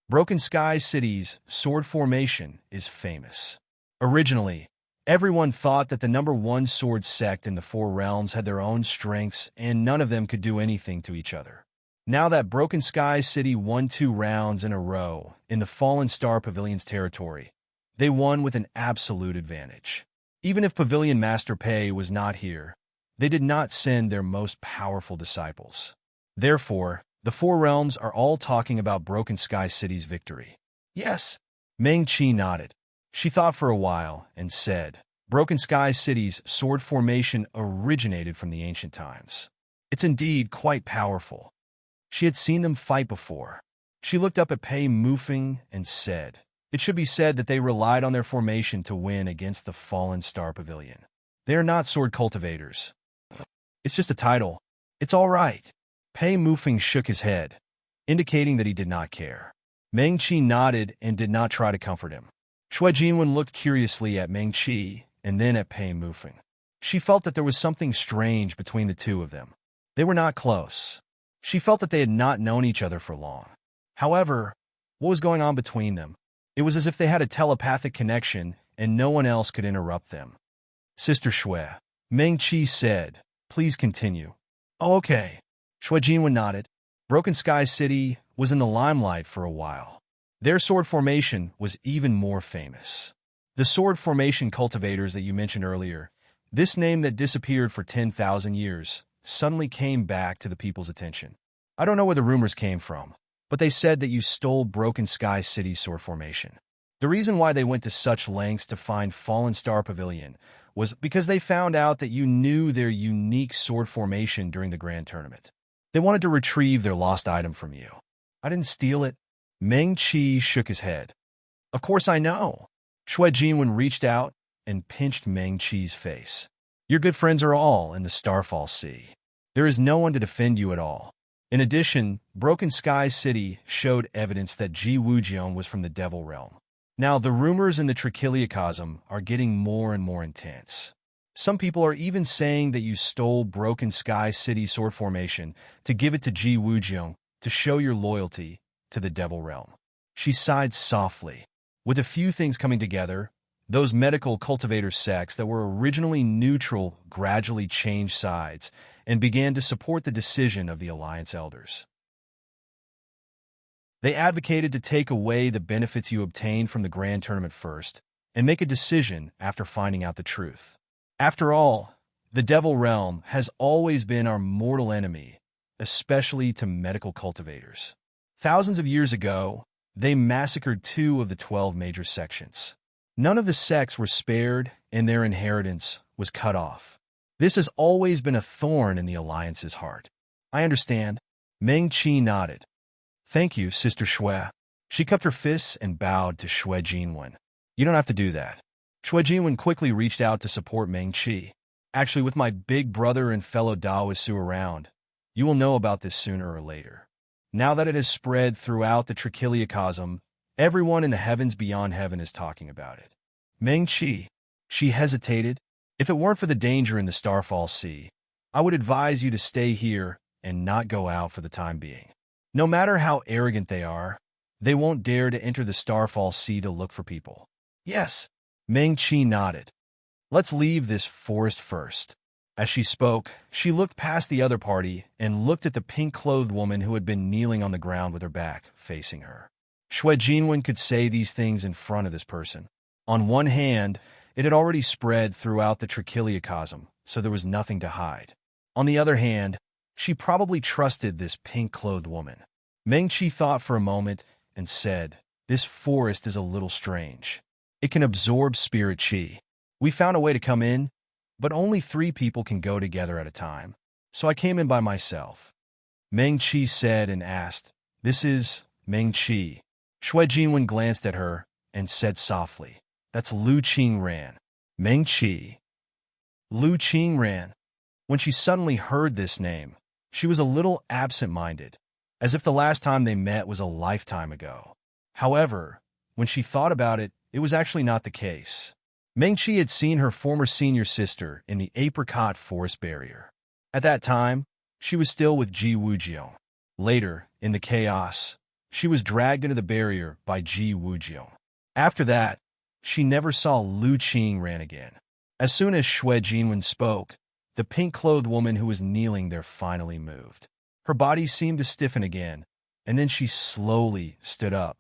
Broken Sky City's sword formation is famous. Originally, everyone thought that the #1 sword sect in the 4 realms had their own strengths and none of them could do anything to each other. Now that Broken Sky City won 2 rounds in a row in the Fallen Star Pavilion's territory, they won with an absolute advantage. Even if Pavilion Master Pei was not here, they did not send their most powerful disciples. Therefore, the 4 realms are all talking about Broken Sky City's victory. Yes, Meng Qi nodded. She thought for a while and said, Broken Sky City's sword formation originated from the ancient times. It's indeed quite powerful. She had seen them fight before. She looked up at Pei Mufeng and said, it should be said that they relied on their formation to win against the Fallen Star Pavilion. They are not sword cultivators. It's just a title. It's all right. Pei Mufeng shook his head, indicating that he did not care. Meng Qi nodded and did not try to comfort him. Xue Jinwen looked curiously at Meng Qi and then at Pei Mufeng. She felt that there was something strange between the two of them. They were not close. She felt that they had not known each other for long. However, what was going on between them? It was as if they had a telepathic connection and no one else could interrupt them. Sister Xue, Meng Qi said, please continue. Oh, okay. Xue Jinwen nodded. Broken Sky City was in the limelight for a while. Their sword formation was even more famous. The sword formation cultivators that you mentioned earlier, this name that disappeared for 10,000 years, suddenly came back to the people's attention. I don't know where the rumors came from, but they said that you stole Broken Sky City's sword formation. The reason why they went to such lengths to find Fallen Star Pavilion was because they found out that you knew their unique sword formation during the Grand Tournament. They wanted to retrieve their lost item from you. I didn't steal it. Meng Qi shook his head. Of course I know. Xue Jinwen reached out and pinched Meng Qi's face. Your good friends are all in the Starfall Sea. There is no one to defend you at all. In addition, Broken Sky City showed evidence that Ji Wujian was from the Devil Realm. Now, the rumors in the Trichiliacosm are getting more and more intense. Some people are even saying that you stole Broken Sky City sword formation to give it to Ji Wujian to show your loyalty to the Devil Realm. She sighed softly. With a few things coming together, those medical cultivator sects that were originally neutral gradually changed sides and began to support the decision of the Alliance elders. They advocated to take away the benefits you obtained from the Grand Tournament first and make a decision after finding out the truth. After all, the Devil Realm has always been our mortal enemy, especially to medical cultivators. Thousands of years ago, they massacred 2 of the 12 major sections. None of the sects were spared, and their inheritance was cut off. This has always been a thorn in the Alliance's heart. I understand. Meng Qi nodded. Thank you, Sister Xue. She cupped her fists and bowed to Xue Jinwen. You don't have to do that. Xue Jinwen quickly reached out to support Meng Qi. Actually, with my big brother and fellow Daoisu around, you will know about this sooner or later. Now that it has spread throughout the Trichiliacosm, everyone in the heavens beyond heaven is talking about it. Meng Qi. She hesitated, If it weren't for the danger in the Starfall Sea, I would advise you to stay here and not go out for the time being. No matter how arrogant they won't dare to enter the Starfall Sea to look for people. Yes, Meng Qi nodded. Let's leave this forest first. As she spoke, she looked past the other party and looked at the pink-clothed woman who had been kneeling on the ground with her back facing her. Xue Jinwen could say these things in front of this person. On one hand, it had already spread throughout the tracheocosm, so there was nothing to hide. On the other hand, she probably trusted this pink-clothed woman. Meng Qi thought for a moment and said, "This forest is a little strange. It can absorb spirit qi. We found a way to come in, but only 3 people can go together at a time, so I came in by myself." Meng Qi said and asked, "This is Meng Qi." Xue Jinwen glanced at her and said softly, "That's Lu Qingran." Meng Qi. Lu Qingran. When she suddenly heard this name, she was a little absent-minded, as if the last time they met was a lifetime ago. However, when she thought about it, it was actually not the case. Meng Qi had seen her former senior sister in the apricot forest barrier. At that time, she was still with Ji Wujiong. Later, in the chaos, she was dragged into the barrier by Ji Wujiong. After that, she never saw Lu Qingran again. As soon as Xue Jinwen spoke, the pink-clothed woman who was kneeling there finally moved. Her body seemed to stiffen again, and then she slowly stood up.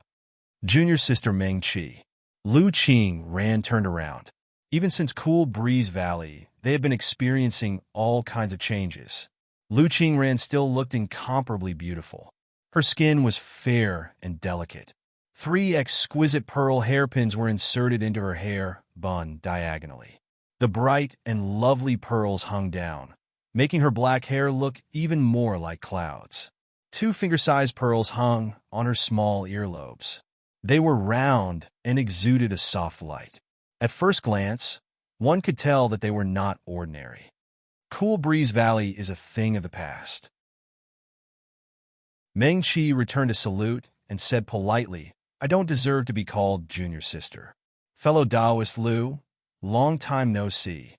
Junior sister Meng Qi. Lu Qingran turned around. Even since Cool Breeze Valley, they had been experiencing all kinds of changes. Lu Qingran still looked incomparably beautiful. Her skin was fair and delicate. 3 exquisite pearl hairpins were inserted into her hair, bun diagonally. The bright and lovely pearls hung down, making her black hair look even more like clouds. 2 finger-sized pearls hung on her small earlobes. They were round and exuded a soft light. At first glance, one could tell that they were not ordinary. Cool Breeze Valley is a thing of the past. Meng Qi returned a salute and said politely, "I don't deserve to be called junior sister. Fellow Taoist Lu, long time no see."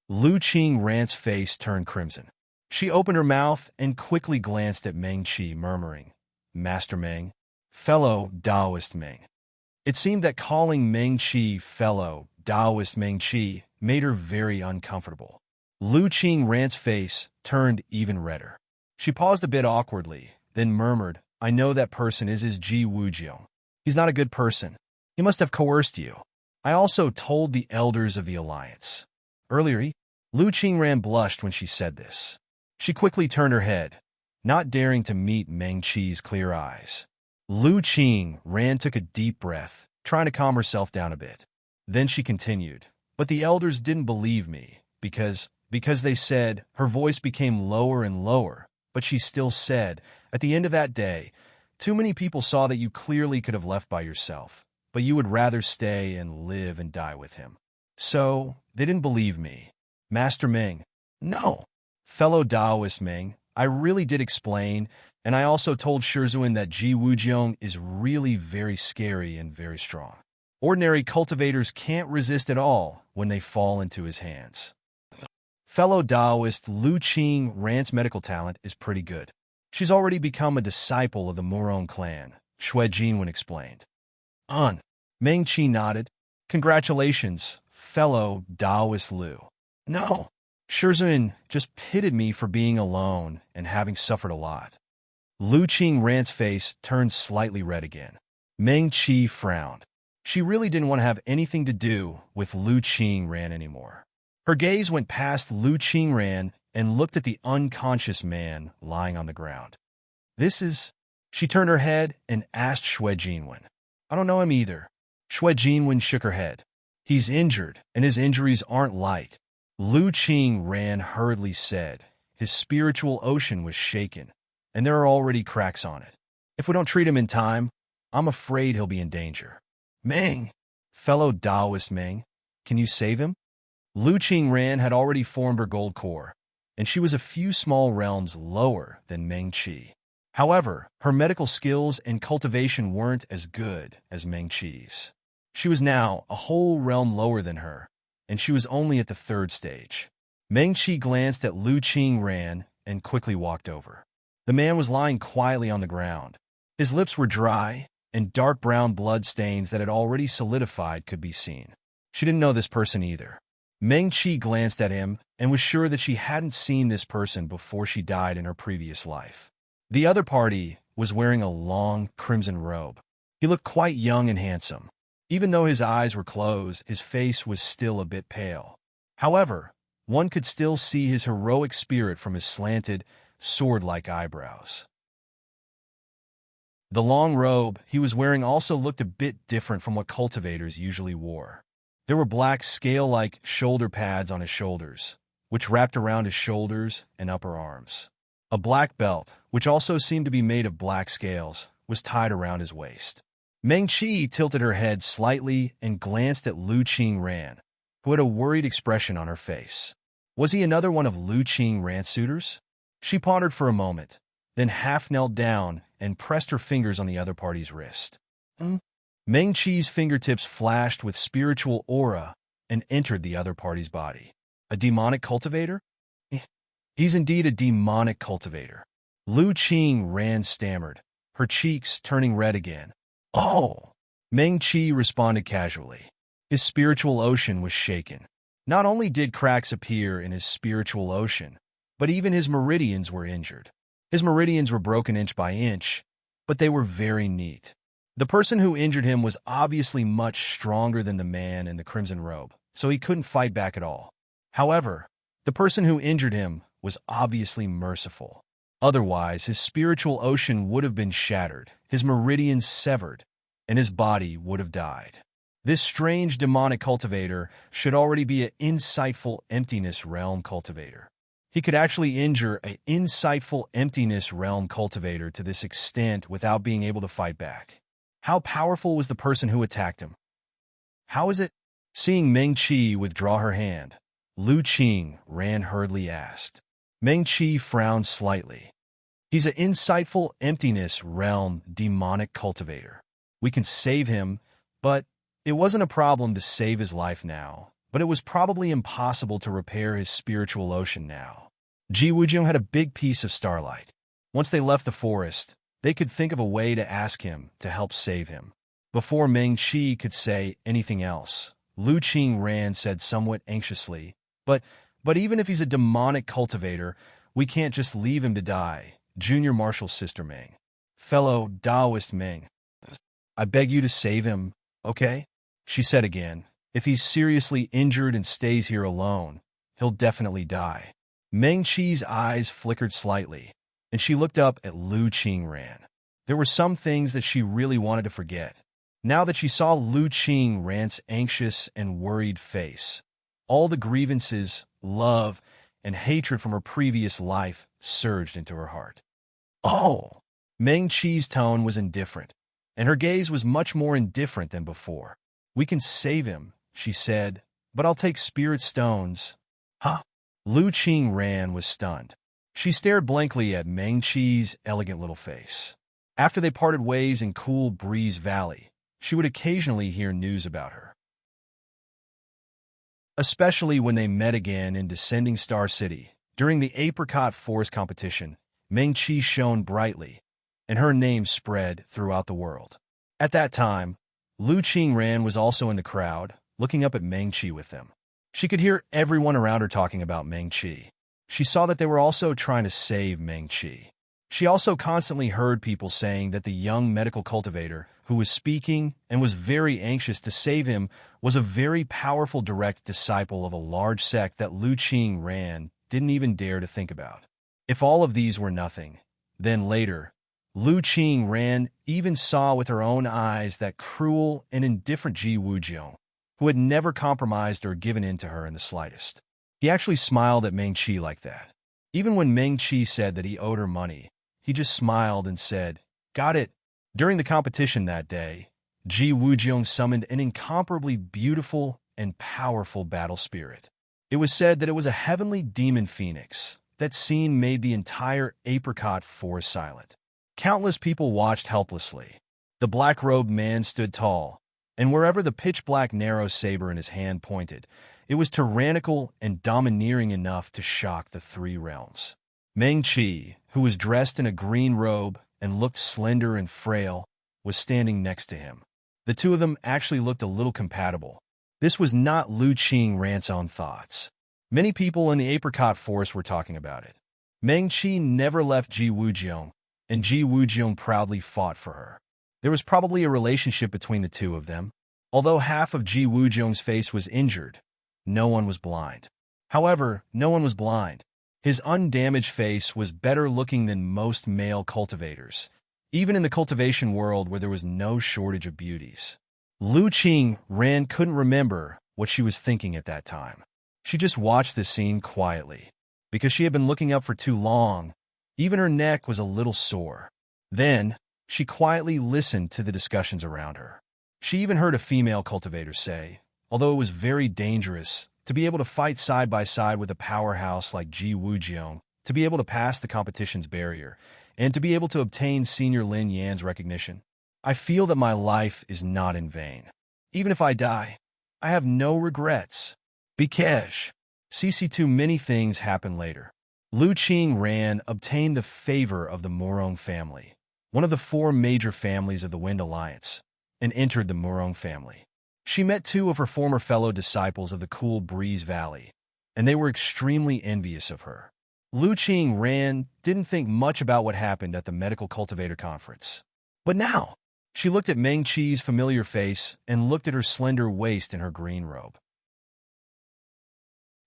Lu Qingran's face turned crimson. She opened her mouth and quickly glanced at Meng Qi, murmuring, "Master Meng, fellow Taoist Meng." It seemed that calling Meng Qi fellow Taoist Meng Qi made her very uncomfortable. Lu Qingran's face turned even redder. She paused a bit awkwardly, then murmured, "I know that person is Ji Wujiong. He's not a good person. He must have coerced you. I also told the elders of the Alliance." Earlier, Lu Qingran blushed when she said this. She quickly turned her head, not daring to meet Meng Qi's clear eyes. Lu Qingran took a deep breath, trying to calm herself down a bit. Then she continued, "But the elders didn't believe me, because they said," her voice became lower and lower, but she still said, "At the end of that day, too many people saw that you clearly could have left by yourself, but you would rather stay and live and die with him. So, they didn't believe me. Master Meng." "No. Fellow Taoist Meng, I really did explain, and I also told Shizuan that Ji Wujiong is really very scary and very strong. Ordinary cultivators can't resist at all when they fall into his hands." Fellow Taoist Lu Qingran's medical talent is pretty good. She's already become a disciple of the Murong clan, Xue Jinwen explained. Meng Qi nodded. "Congratulations, fellow Taoist Lu." "No. Shizuan just pitied me for being alone and having suffered a lot." Lu Qingran's face turned slightly red again. Meng Qi frowned. She really didn't want to have anything to do with Lu Qingran anymore. Her gaze went past Lu Qingran and looked at the unconscious man lying on the ground. "This is..." She turned her head and asked Xue Jinwen. "I don't know him either." Xue Jinwen shook her head. "He's injured, and his injuries aren't light." Lu Qingran hurriedly said. His spiritual ocean was shaken, and there are already cracks on it. "If we don't treat him in time, I'm afraid he'll be in danger." "Meng, fellow Taoist Meng, can you save him?" Lu Qingran had already formed her gold core, and she was a few small realms lower than Meng Qi. However, her medical skills and cultivation weren't as good as Meng Qi's. She was now a whole realm lower than her, and she was only at the third stage. Meng Qi glanced at Lu Qingran and quickly walked over. The man was lying quietly on the ground. His lips were dry, and dark brown blood stains that had already solidified could be seen. She didn't know this person either. Meng Qi glanced at him and was sure that she hadn't seen this person before she died in her previous life. The other party was wearing a long, crimson robe. He looked quite young and handsome. Even though his eyes were closed, his face was still a bit pale. However, one could still see his heroic spirit from his slanted, sword-like eyebrows. The long robe he was wearing also looked a bit different from what cultivators usually wore. There were black scale-like shoulder pads on his shoulders, which wrapped around his shoulders and upper arms. A black belt, which also seemed to be made of black scales, was tied around his waist. Meng Qi tilted her head slightly and glanced at Lu Qingran, who had a worried expression on her face. Was he another one of Lu Qingran's suitors? She pondered for a moment, then half knelt down and pressed her fingers on the other party's wrist. Meng Qi's fingertips flashed with spiritual aura and entered the other party's body. A demonic cultivator? He's indeed a demonic cultivator. Lu Qingran stammered, her cheeks turning red again. Oh! Meng Qi responded casually. His spiritual ocean was shaken. Not only did cracks appear in his spiritual ocean, but even his meridians were injured. His meridians were broken inch by inch, but they were very neat. The person who injured him was obviously much stronger than the man in the crimson robe, so he couldn't fight back at all. However, the person who injured him was obviously merciful. Otherwise, his spiritual ocean would have been shattered, his meridians severed, and his body would have died. This strange demonic cultivator should already be an insightful emptiness realm cultivator. He could actually injure an insightful emptiness realm cultivator to this extent without being able to fight back. How powerful was the person who attacked him? How is it? Seeing Meng Qi withdraw her hand, Lu Qingran hurriedly asked. Meng Qi frowned slightly. He's an insightful emptiness realm demonic cultivator. We can save him, but it wasn't a problem to save his life now, but it was probably impossible to repair his spiritual ocean now. Ji Wujiang had a big piece of starlight. Once they left the forest, they could think of a way to ask him to help save him. Before Meng Qi could say anything else, Lu Qingran said somewhat anxiously, But even if he's a demonic cultivator, we can't just leave him to die. Junior Marshal Sister Meng. Fellow Taoist Meng. I beg you to save him, okay? She said again. If he's seriously injured and stays here alone, he'll definitely die. Meng Qi's eyes flickered slightly, and she looked up at Lu Qingran. There were some things that she really wanted to forget. Now that she saw Lu Qingran's anxious and worried face, all the grievances, love, and hatred from her previous life surged into her heart. Oh! Meng Qi's tone was indifferent, and her gaze was much more indifferent than before. We can save him, she said, but I'll take spirit stones. Huh? Lu Qingran was stunned. She stared blankly at Meng Qi's elegant little face. After they parted ways in Cool Breeze Valley, she would occasionally hear news about her. Especially when they met again in Descending Star City. During the Apricot Forest competition, Meng Qi shone brightly, and her name spread throughout the world. At that time, Lu Qingran was also in the crowd, looking up at Meng Qi with them. She could hear everyone around her talking about Meng Qi. She saw that they were also trying to save Meng Qi. She also constantly heard people saying that the young medical cultivator who was speaking and was very anxious to save him was a very powerful direct disciple of a large sect that Lu Qingran didn't even dare to think about. If all of these were nothing, then later, Lu Qingran even saw with her own eyes that cruel and indifferent Ji Wujiang, who had never compromised or given in to her in the slightest. He actually smiled at Meng Qi like that. Even when Meng Qi said that he owed her money, he just smiled and said, "Got it." During the competition that day, Ji Wujiang summoned an incomparably beautiful and powerful battle spirit. It was said that it was a heavenly demon phoenix. That scene made the entire Apricot Forest silent. Countless people watched helplessly. The black-robed man stood tall, and wherever the pitch-black narrow saber in his hand pointed, It was tyrannical and domineering enough to shock the three realms. Meng Qi, who was dressed in a green robe and looked slender and frail, was standing next to him. The two of them actually looked a little compatible. This was not Lu Qingran's own thoughts. Many people in the apricot forest were talking about it. Meng Qi never left Ji Wujiang, and Ji Wujiang proudly fought for her. There was probably a relationship between the two of them. Although half of Ji Wujiang's face was injured, no one was blind. However, no one was blind. His undamaged face was better looking than most male cultivators, even in the cultivation world where there was no shortage of beauties. Lu Qingran couldn't remember what she was thinking at that time. She just watched the scene quietly. Because she had been looking up for too long, even her neck was a little sore. Then, she quietly listened to the discussions around her. She even heard a female cultivator say, although it was very dangerous, to be able to fight side by side with a powerhouse like Ji Wujiang, to be able to pass the competition's barrier, and to be able to obtain Senior Lin Yan's recognition. I feel that my life is not in vain. Even if I die, I have no regrets. Because CC2 many things happen later. Lu Qingran obtained the favor of the Murong family, one of the four major families of the Wind Alliance, and entered the Murong family. She met two of her former fellow disciples of the Cool Breeze Valley, and they were extremely envious of her. Lu Qingran didn't think much about what happened at the Medical Cultivator Conference. But now, she looked at Meng Qi's familiar face and looked at her slender waist in her green robe.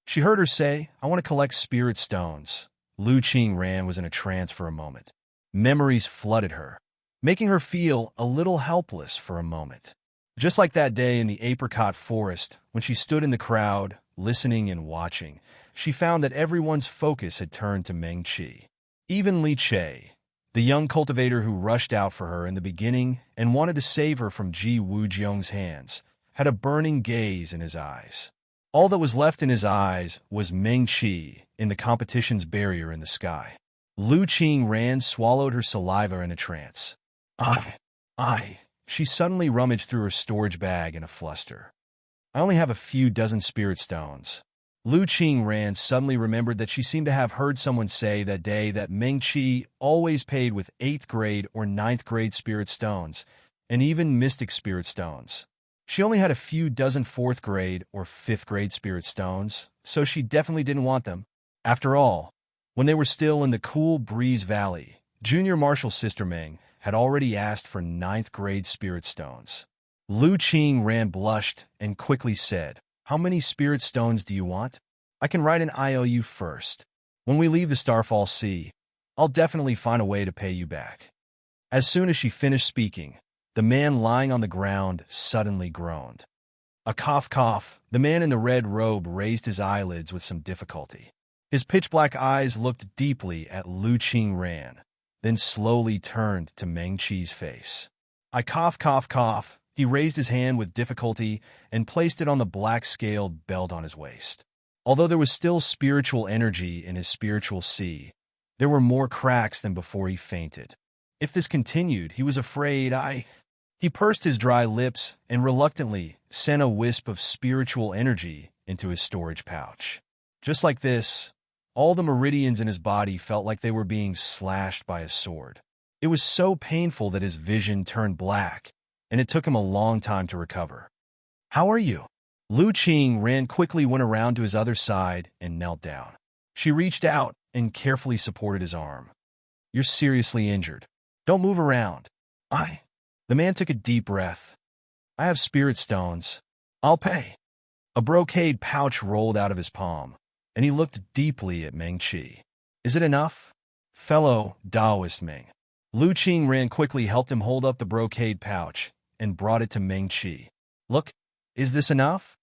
She heard her say, "I want to collect spirit stones." Lu Qingran was in a trance for a moment. Memories flooded her, making her feel a little helpless for a moment. Just like that day in the apricot forest, when she stood in the crowd, listening and watching, she found that everyone's focus had turned to Meng Qi. Even Li Che, the young cultivator who rushed out for her in the beginning and wanted to save her from Ji Wujiang's hands, had a burning gaze in his eyes. All that was left in his eyes was Meng Qi in the competition's barrier in the sky. Lu Qingran swallowed her saliva in a trance. She suddenly rummaged through her storage bag in a fluster. "I only have a few dozen spirit stones." Lu Qingran suddenly remembered that she seemed to have heard someone say that day that Meng Qi always paid with 8th grade or 9th grade spirit stones, and even mystic spirit stones. She only had a few dozen 4th grade or 5th grade spirit stones, so she definitely didn't want them. After all, when they were still in the Cool Breeze Valley, Junior Marshal Sister Meng had already asked for 9th grade spirit stones. Lu Qingran blushed and quickly said, "How many spirit stones do you want? I can write an IOU first. When we leave the Starfall Sea, I'll definitely find a way to pay you back." As soon as she finished speaking, the man lying on the ground suddenly groaned. A cough. The man in the red robe raised his eyelids with some difficulty. His pitch-black eyes looked deeply at Lu Qingran, then slowly turned to Meng Qi's face. I cough. He raised his hand with difficulty and placed it on the black-scaled belt on his waist. Although there was still spiritual energy in his spiritual sea, there were more cracks than before he fainted. If this continued, he was afraid He pursed his dry lips and reluctantly sent a wisp of spiritual energy into his storage pouch. Just like this, all the meridians in his body felt like they were being slashed by a sword. It was so painful that his vision turned black, and it took him a long time to recover. "How are you?" Lu Qingran quickly went around to his other side and knelt down. She reached out and carefully supported his arm. "You're seriously injured. Don't move around." The man took a deep breath. "I have spirit stones. I'll pay." A brocade pouch rolled out of his palm, and he looked deeply at Meng Qi. "Is it enough?" "Fellow Taoist Meng." Lu Qingran quickly helped him hold up the brocade pouch and brought it to Meng Qi. "Look, is this enough?"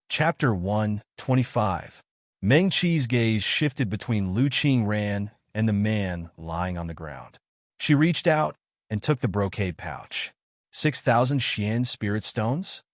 Chapter 125. Meng Qi's gaze shifted between Lu Qingran and the man lying on the ground. She reached out and took the brocade pouch. 6,000 Xian spirit stones?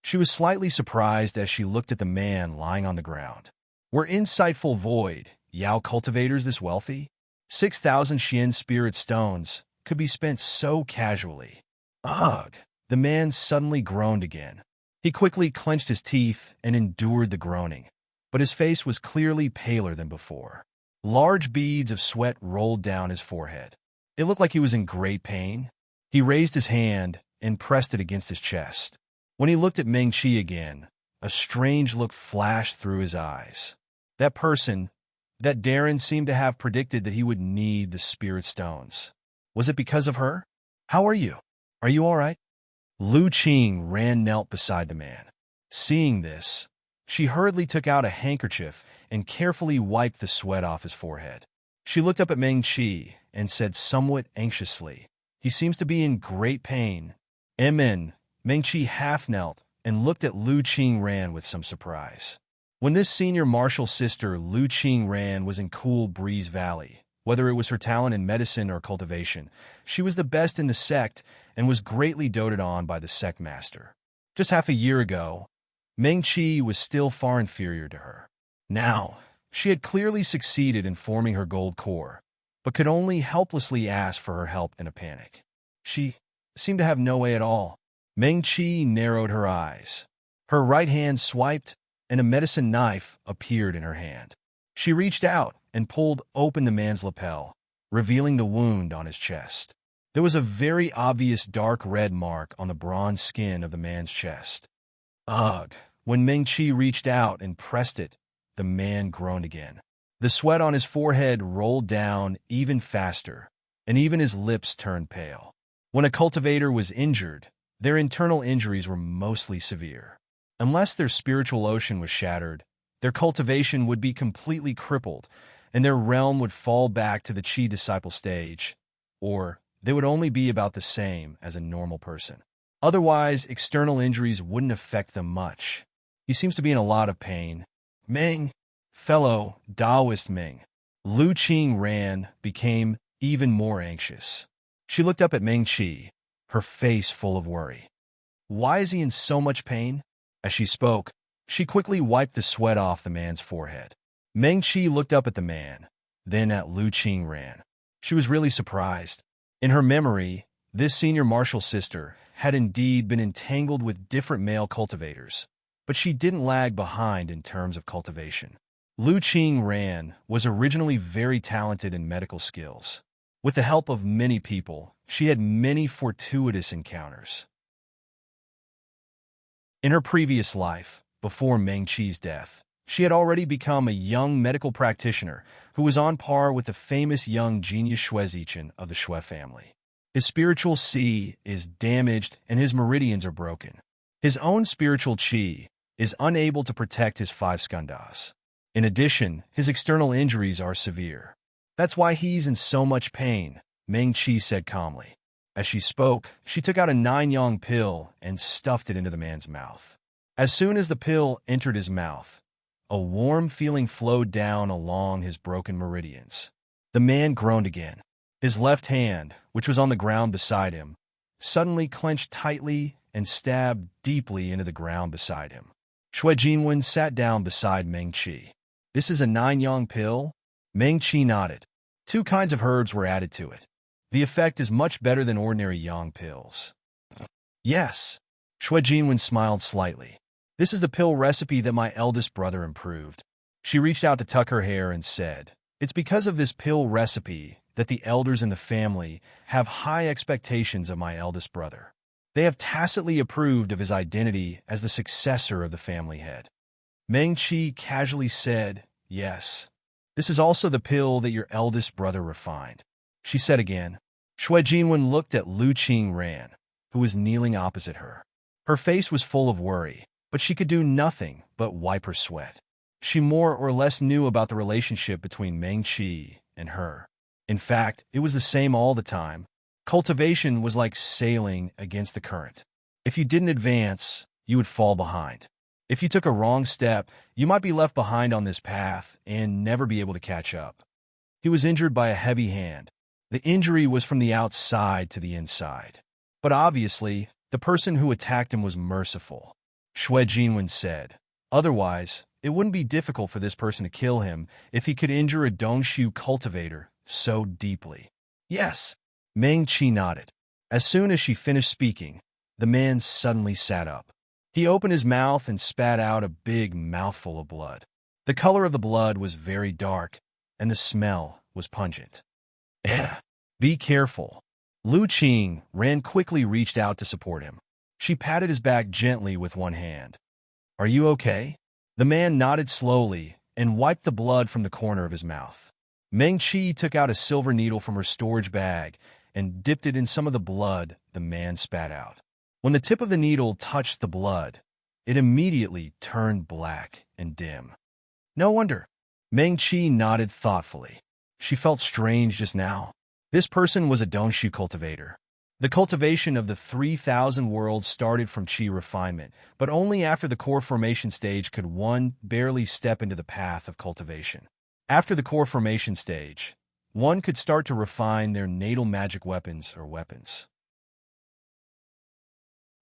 She was slightly surprised as she looked at the man lying on the ground. Were insightful void Yao cultivators this wealthy? 6,000 Xian spirit stones could be spent so casually. Ugh! The man suddenly groaned again. He quickly clenched his teeth and endured the groaning, but his face was clearly paler than before. Large beads of sweat rolled down his forehead. It looked like he was in great pain. He raised his hand and pressed it against his chest. When he looked at Meng-Chi again, a strange look flashed through his eyes. That Darren seemed to have predicted that he would need the spirit stones. Was it because of her? How are you? Are you all right? Lu Qing knelt beside the man. Seeing this, she hurriedly took out a handkerchief and carefully wiped the sweat off his forehead. She looked up at Meng-Chi and said somewhat anxiously, "He seems to be in great pain." Amen. Meng-Chi half knelt and looked at Lu Qing with some surprise. When this senior martial sister, Lu Qing, was in Cool Breeze Valley, whether it was her talent in medicine or cultivation, she was the best in the sect and was greatly doted on by the sect master. Just half a year ago, Meng-Chi was still far inferior to her. Now, she had clearly succeeded in forming her gold core, but could only helplessly ask for her help in a panic. She seemed to have no way at all. Meng-Chi narrowed her eyes. Her right hand swiped, and a medicine knife appeared in her hand. She reached out and pulled open the man's lapel, revealing the wound on his chest. There was a very obvious dark red mark on the bronze skin of the man's chest. Ugh! When Meng-Chi reached out and pressed it, the man groaned again. The sweat on his forehead rolled down even faster, and even his lips turned pale. When a cultivator was injured, their internal injuries were mostly severe. Unless their spiritual ocean was shattered, their cultivation would be completely crippled, and their realm would fall back to the Chi disciple stage, or they would only be about the same as a normal person. Otherwise, external injuries wouldn't affect them much. He seems to be in a lot of pain. Meng, fellow Taoist Meng. Lu Qing became even more anxious. She looked up at Meng-Chi, her face full of worry. Why is he in so much pain? As she spoke, she quickly wiped the sweat off the man's forehead. Meng-Chi looked up at the man, then at Lu Qing. She was really surprised. In her memory, this senior martial sister had indeed been entangled with different male cultivators, but she didn't lag behind in terms of cultivation. Lu Qing was originally very talented in medical skills. With the help of many people, she had many fortuitous encounters. In her previous life, before Meng-Chi's death, she had already become a young medical practitioner who was on par with the famous young genius Xue Zichen of the Xue family. His spiritual Qi is damaged and his meridians are broken. His own spiritual Qi is unable to protect his 5 skandhas. In addition, his external injuries are severe. That's why he's in so much pain, Meng-Chi said calmly. As she spoke, she took out a 9-yang pill and stuffed it into the man's mouth. As soon as the pill entered his mouth, a warm feeling flowed down along his broken meridians. The man groaned again. His left hand, which was on the ground beside him, suddenly clenched tightly and stabbed deeply into the ground beside him. Xue Jinwen sat down beside Meng-Chi. This is a 9-yang pill? Meng-Chi nodded. 2 kinds of herbs were added to it. The effect is much better than ordinary yang pills. Yes. Xue Jinwen smiled slightly. This is the pill recipe that my eldest brother improved. She reached out to tuck her hair and said, "It's because of this pill recipe that the elders in the family have high expectations of my eldest brother. They have tacitly approved of his identity as the successor of the family head." Meng-Chi casually said, "Yes. This is also the pill that your eldest brother refined." She said again. Xue Jinwen looked at Lu Qing, who was kneeling opposite her. Her face was full of worry, but she could do nothing but wipe her sweat. She more or less knew about the relationship between Meng-Chi and her. In fact, it was the same all the time. Cultivation was like sailing against the current. If you didn't advance, you would fall behind. If you took a wrong step, you might be left behind on this path and never be able to catch up. He was injured by a heavy hand. The injury was from the outside to the inside. But obviously, the person who attacked him was merciful. Xue Jinwen said. Otherwise, it wouldn't be difficult for this person to kill him if he could injure a Dongshu cultivator so deeply. Yes. Meng-Chi nodded. As soon as she finished speaking, the man suddenly sat up. He opened his mouth and spat out a big mouthful of blood. The color of the blood was very dark, and the smell was pungent. Be careful. Lu Qing quickly reached out to support him. She patted his back gently with one hand. Are you okay? The man nodded slowly and wiped the blood from the corner of his mouth. Meng Qi took out a silver needle from her storage bag and dipped it in some of the blood the man spat out. When the tip of the needle touched the blood, it immediately turned black and dim. No wonder. Meng Qi nodded thoughtfully. She felt strange just now. This person was a Dongshu cultivator. The cultivation of the 3,000 worlds started from qi refinement, but only after the core formation stage could one barely step into the path of cultivation. After the core formation stage, one could start to refine their natal magic weapons or weapons.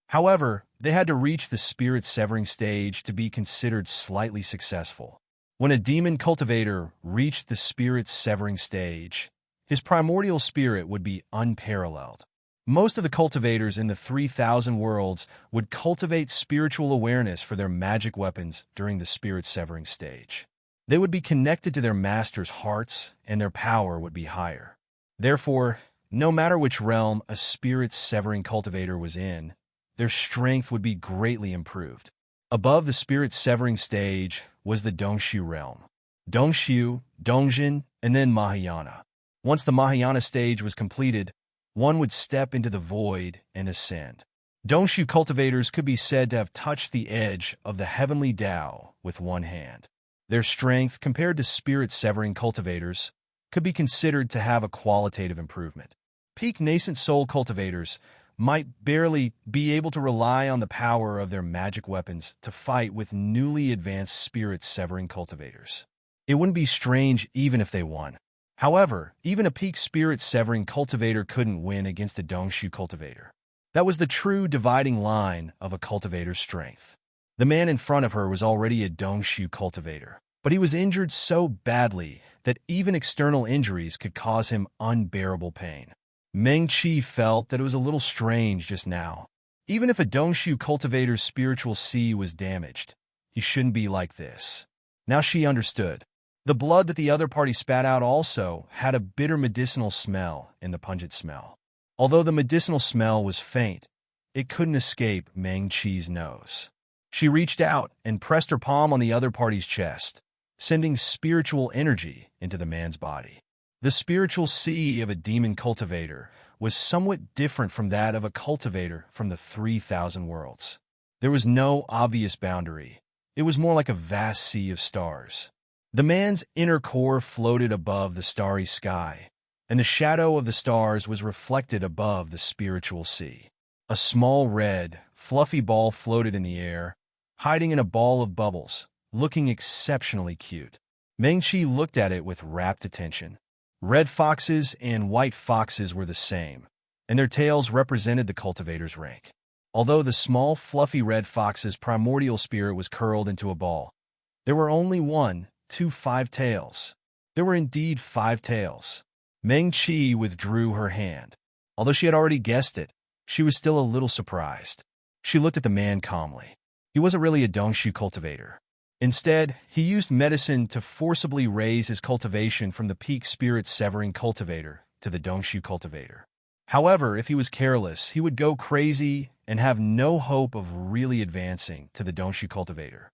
However, they had to reach the spirit severing stage to be considered slightly successful. When a demon cultivator reached the spirit severing stage, his primordial spirit would be unparalleled. Most of the cultivators in the 3,000 worlds would cultivate spiritual awareness for their magic weapons during the spirit severing stage. They would be connected to their master's hearts, and their power would be higher. Therefore, no matter which realm a spirit severing cultivator was in, their strength would be greatly improved. Above the spirit severing stage was the Dongshu realm. Dongshu, Dongjin, and then Mahayana. Once the Mahayana stage was completed, one would step into the void and ascend. Dongshu cultivators could be said to have touched the edge of the heavenly Tao with one hand. Their strength, compared to spirit-severing cultivators, could be considered to have a qualitative improvement. Peak nascent soul cultivators might barely be able to rely on the power of their magic weapons to fight with newly advanced spirit-severing cultivators. It wouldn't be strange even if they won. However, even a peak spirit-severing cultivator couldn't win against a Dongshu cultivator. That was the true dividing line of a cultivator's strength. The man in front of her was already a Dongshu cultivator, but he was injured so badly that even external injuries could cause him unbearable pain. Meng Qi felt that it was a little strange just now. Even if a Dongshu cultivator's spiritual sea was damaged, he shouldn't be like this. Now she understood. The blood that the other party spat out also had a bitter medicinal smell in the pungent smell. Although the medicinal smell was faint, it couldn't escape Meng Qi's nose. She reached out and pressed her palm on the other party's chest, sending spiritual energy into the man's body. The spiritual sea of a demon cultivator was somewhat different from that of a cultivator from the 3,000 worlds. There was no obvious boundary. It was more like a vast sea of stars. The man's inner core floated above the starry sky, and the shadow of the stars was reflected above the spiritual sea. A small red, fluffy ball floated in the air, hiding in a ball of bubbles, looking exceptionally cute. Meng Qi looked at it with rapt attention. Red foxes and white foxes were the same, and their tails represented the cultivator's rank. Although the small, fluffy red fox's primordial spirit was curled into a ball, there were only 5 tails. There were indeed 5 tails. Meng Qi withdrew her hand. Although she had already guessed it, she was still a little surprised. She looked at the man calmly. He wasn't really a Dongshu cultivator. Instead, he used medicine to forcibly raise his cultivation from the peak spirit-severing cultivator to the Dongshu cultivator. However, if he was careless, he would go crazy and have no hope of really advancing to the Dongshu cultivator.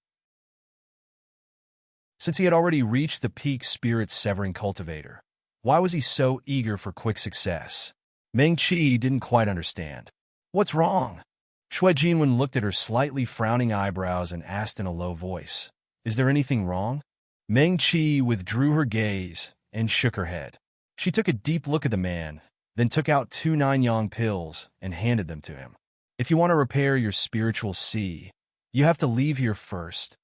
Since he had already reached the peak spirit-severing cultivator, why was he so eager for quick success? Meng Qi didn't quite understand. What's wrong? Shui Jinwen looked at her slightly frowning eyebrows and asked in a low voice, Is there anything wrong? Meng Qi withdrew her gaze and shook her head. She took a deep look at the man, then took out 2 9-yang pills and handed them to him. If you want to repair your spiritual sea, you have to leave here first.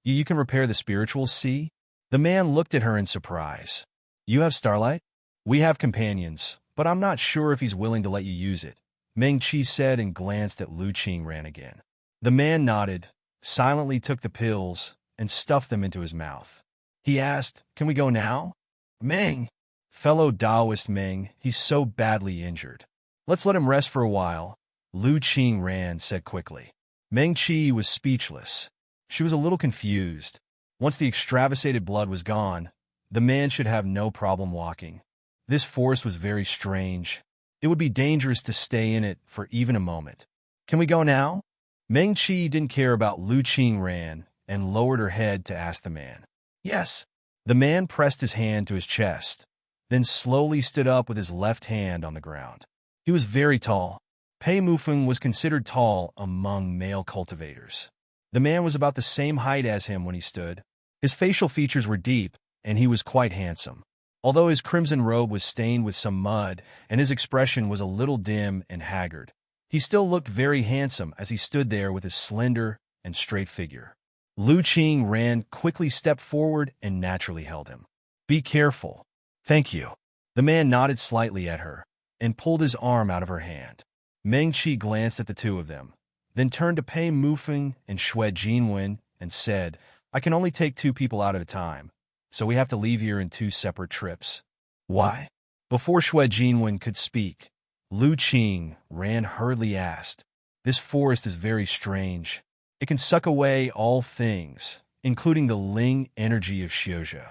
You can repair the spiritual sea? The man looked at her in surprise. You have starlight? We have companions, but I'm not sure if he's willing to let you use it, Meng Qi said and glanced at Lu Qingran again. The man nodded, silently took the pills, and stuffed them into his mouth. He asked, Can we go now? Meng, fellow Taoist Meng, he's so badly injured. Let's let him rest for a while. Lu Qingran said quickly. Meng Qi was speechless. She was a little confused. Once the extravasated blood was gone, the man should have no problem walking. This forest was very strange. It would be dangerous to stay in it for even a moment. Can we go now? Meng Qi didn't care about Lu Qingran and lowered her head to ask the man. Yes. The man pressed his hand to his chest, then slowly stood up with his left hand on the ground. He was very tall. Pei Mufeng was considered tall among male cultivators. The man was about the same height as him when he stood. His facial features were deep, and he was quite handsome. Although his crimson robe was stained with some mud and his expression was a little dim and haggard, he still looked very handsome as he stood there with his slender and straight figure. Lu Qingran quickly stepped forward and naturally held him. Be careful. Thank you. The man nodded slightly at her and pulled his arm out of her hand. Meng Qi glanced at the two of them, then turned to Pei Mufeng and Xue Jinwen and said, I can only take 2 people out at a time, so we have to leave here in 2 separate trips. Why? Before Xue Jinwen could speak, Lu Qingran hurriedly asked, This forest is very strange. It can suck away all things, including the Ling energy of Xiuzhe.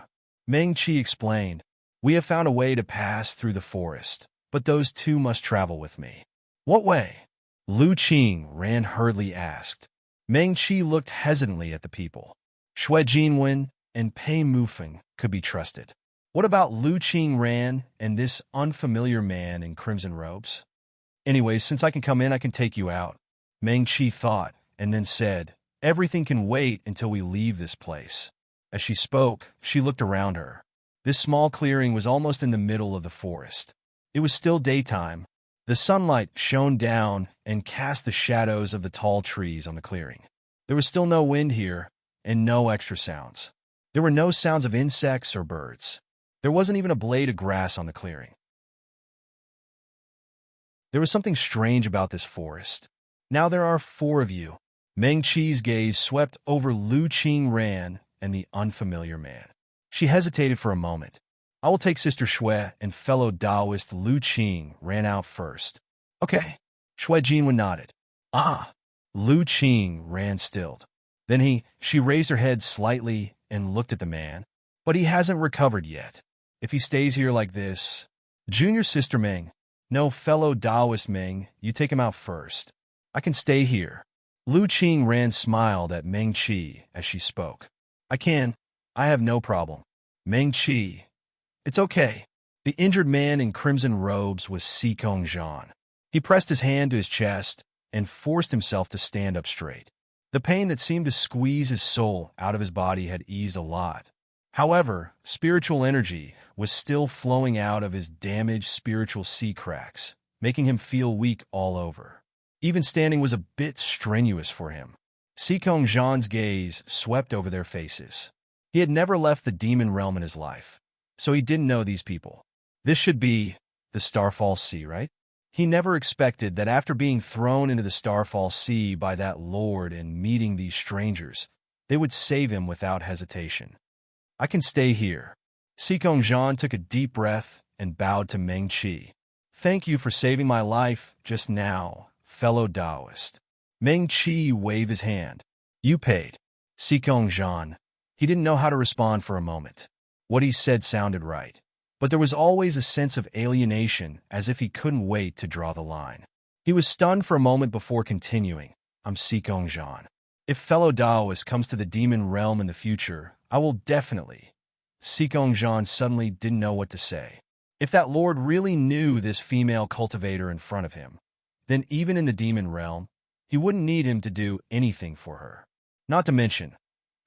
Meng Qi explained, We have found a way to pass through the forest, but those 2 must travel with me. What way? Lu Qingran hurriedly asked. Meng Qi looked hesitantly at the people. Xue Jinwen and Pei Mufeng could be trusted. What about Lu Qingran and this unfamiliar man in crimson robes? Anyway, since I can come in, I can take you out. Meng Qi thought, and then said, Everything can wait until we leave this place. As she spoke, she looked around her. This small clearing was almost in the middle of the forest. It was still daytime. The sunlight shone down and cast the shadows of the tall trees on the clearing. There was still no wind here, and no extra sounds. There were no sounds of insects or birds. There wasn't even a blade of grass on the clearing. There was something strange about this forest. Now there are 4 of you. Meng Qi's gaze swept over Lu Qingran and the unfamiliar man. She hesitated for a moment. I will take Sister Xue and fellow Taoist Lu Qingran out first. Okay. Xue Jinwen nodded. Ah. Lu Qingran stilled. Then she raised her head slightly and looked at the man. But he hasn't recovered yet. If he stays here like this... Junior Sister Meng. No, fellow Taoist Meng, you take him out first. I can stay here. Lu Qingran smiled at Meng Qi as she spoke. I can. I have no problem. Meng Qi. It's okay. The injured man in crimson robes was Sikong Zhan. He pressed his hand to his chest and forced himself to stand up straight. The pain that seemed to squeeze his soul out of his body had eased a lot. However, spiritual energy was still flowing out of his damaged spiritual sea cracks, making him feel weak all over. Even standing was a bit strenuous for him. Sikong Zhan's gaze swept over their faces. He had never left the demon realm in his life, so he didn't know these people. This should be the Starfall Sea, right? He never expected that after being thrown into the Starfall Sea by that lord and meeting these strangers, they would save him without hesitation. I can stay here. Sikong Zhan took a deep breath and bowed to Meng Qi. Thank you for saving my life just now, fellow Taoist. Meng Qi waved his hand. You paid. Sikong Zhan. He didn't know how to respond for a moment. What he said sounded right, but there was always a sense of alienation as if he couldn't wait to draw the line. He was stunned for a moment before continuing. I'm Sikong Zhan. If fellow Taoist comes to the demon realm in the future, I will definitely. Sikong Zhan suddenly didn't know what to say. If that lord really knew this female cultivator in front of him, then even in the demon realm, he wouldn't need him to do anything for her. Not to mention,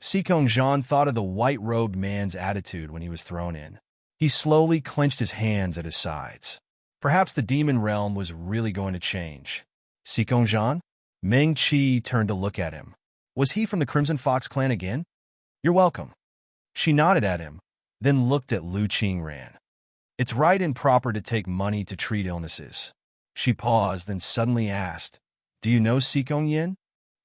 Sikong Zhan thought of the white-robed man's attitude when he was thrown in. He slowly clenched his hands at his sides. Perhaps the demon realm was really going to change. Sikong Zhan? Meng Qi turned to look at him. Was he from the Crimson Fox clan again? You're welcome. She nodded at him, then looked at Lu Qingran. It's right and proper to take money to treat illnesses. She paused, then suddenly asked, Do you know Sikong Yin?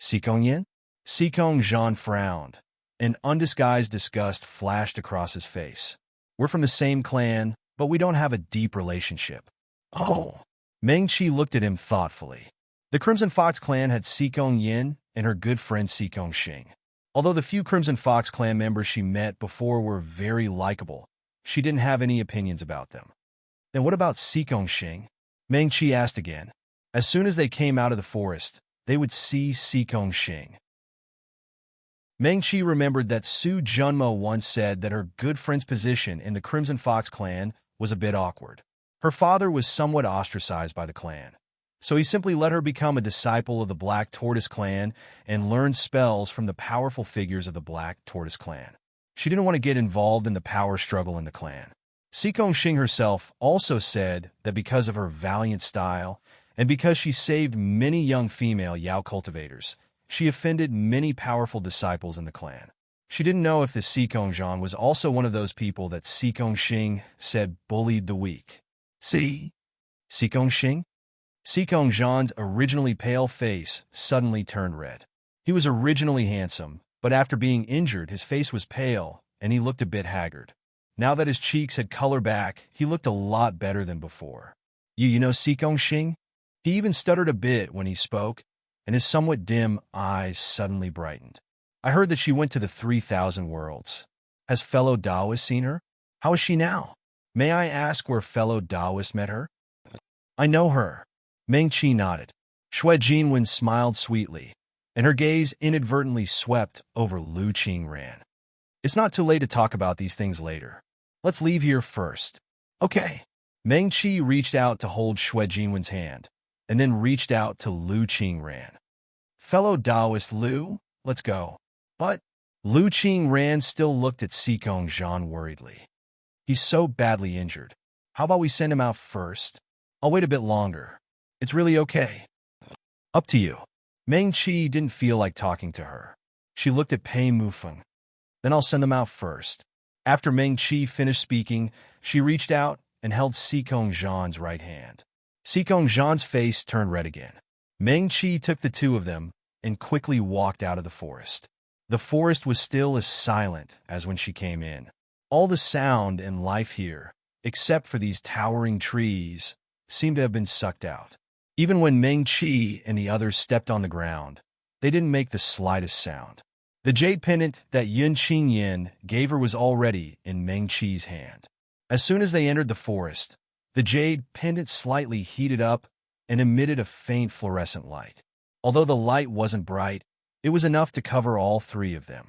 Sikong Yin? Sikong Zhan frowned. An undisguised disgust flashed across his face. We're from the same clan, but we don't have a deep relationship. Oh. Meng Qi looked at him thoughtfully. The Crimson Fox clan had Sikong Yin and her good friend Sikong Xing. Although the few Crimson Fox clan members she met before were very likable, she didn't have any opinions about them. Then what about Sikong Xing? Meng Qi asked again. As soon as they came out of the forest, they would see Sikong Xing. Meng Qi remembered that Su Junmo once said that her good friend's position in the Crimson Fox clan was a bit awkward. Her father was somewhat ostracized by the clan, so he simply let her become a disciple of the Black Tortoise clan and learn spells from the powerful figures of the Black Tortoise clan. She didn't want to get involved in the power struggle in the clan. Sikong Xing herself also said that because of her valiant style and because she saved many young female Yao cultivators, she offended many powerful disciples in the clan. She didn't know if the Sikong Zhan was also one of those people that Sikong Xing said bullied the weak. See? Sikong Xing? Sikong Zhan's originally pale face suddenly turned red. He was originally handsome, but after being injured, his face was pale, and he looked a bit haggard. Now that his cheeks had color back, he looked a lot better than before. You know Sikong Xing? He even stuttered a bit when he spoke, and his somewhat dim eyes suddenly brightened. I heard that she went to the 3,000 worlds. Has fellow Taoist seen her? How is she now? May I ask where fellow Taoist met her? I know her. Meng Qi nodded. Xue Jinwen smiled sweetly, and her gaze inadvertently swept over Lu Qingran. It's not too late to talk about these things later. Let's leave here first. Okay. Meng Qi reached out to hold Xue Jinwen's hand, and then reached out to Lu Qingran. Fellow Taoist Lu, let's go. But Lu Qingran still looked at Sikong Zhan worriedly. He's so badly injured. How about we send him out first? I'll wait a bit longer. It's really okay. Up to you. Meng Qi didn't feel like talking to her. She looked at Pei Mufeng. Then I'll send them out first. After Meng Qi finished speaking, she reached out and held Sikong Zhan's right hand. Sikong Zhan's face turned red again. Meng Qi took the two of them and quickly walked out of the forest. The forest was still as silent as when she came in. All the sound and life here, except for these towering trees, seemed to have been sucked out. Even when Meng Qi and the others stepped on the ground, they didn't make the slightest sound. The jade pendant that Yun Qingyin gave her was already in Meng Qi's hand. As soon as they entered the forest, the jade pendant slightly heated up and emitted a faint fluorescent light. Although the light wasn't bright, it was enough to cover all three of them.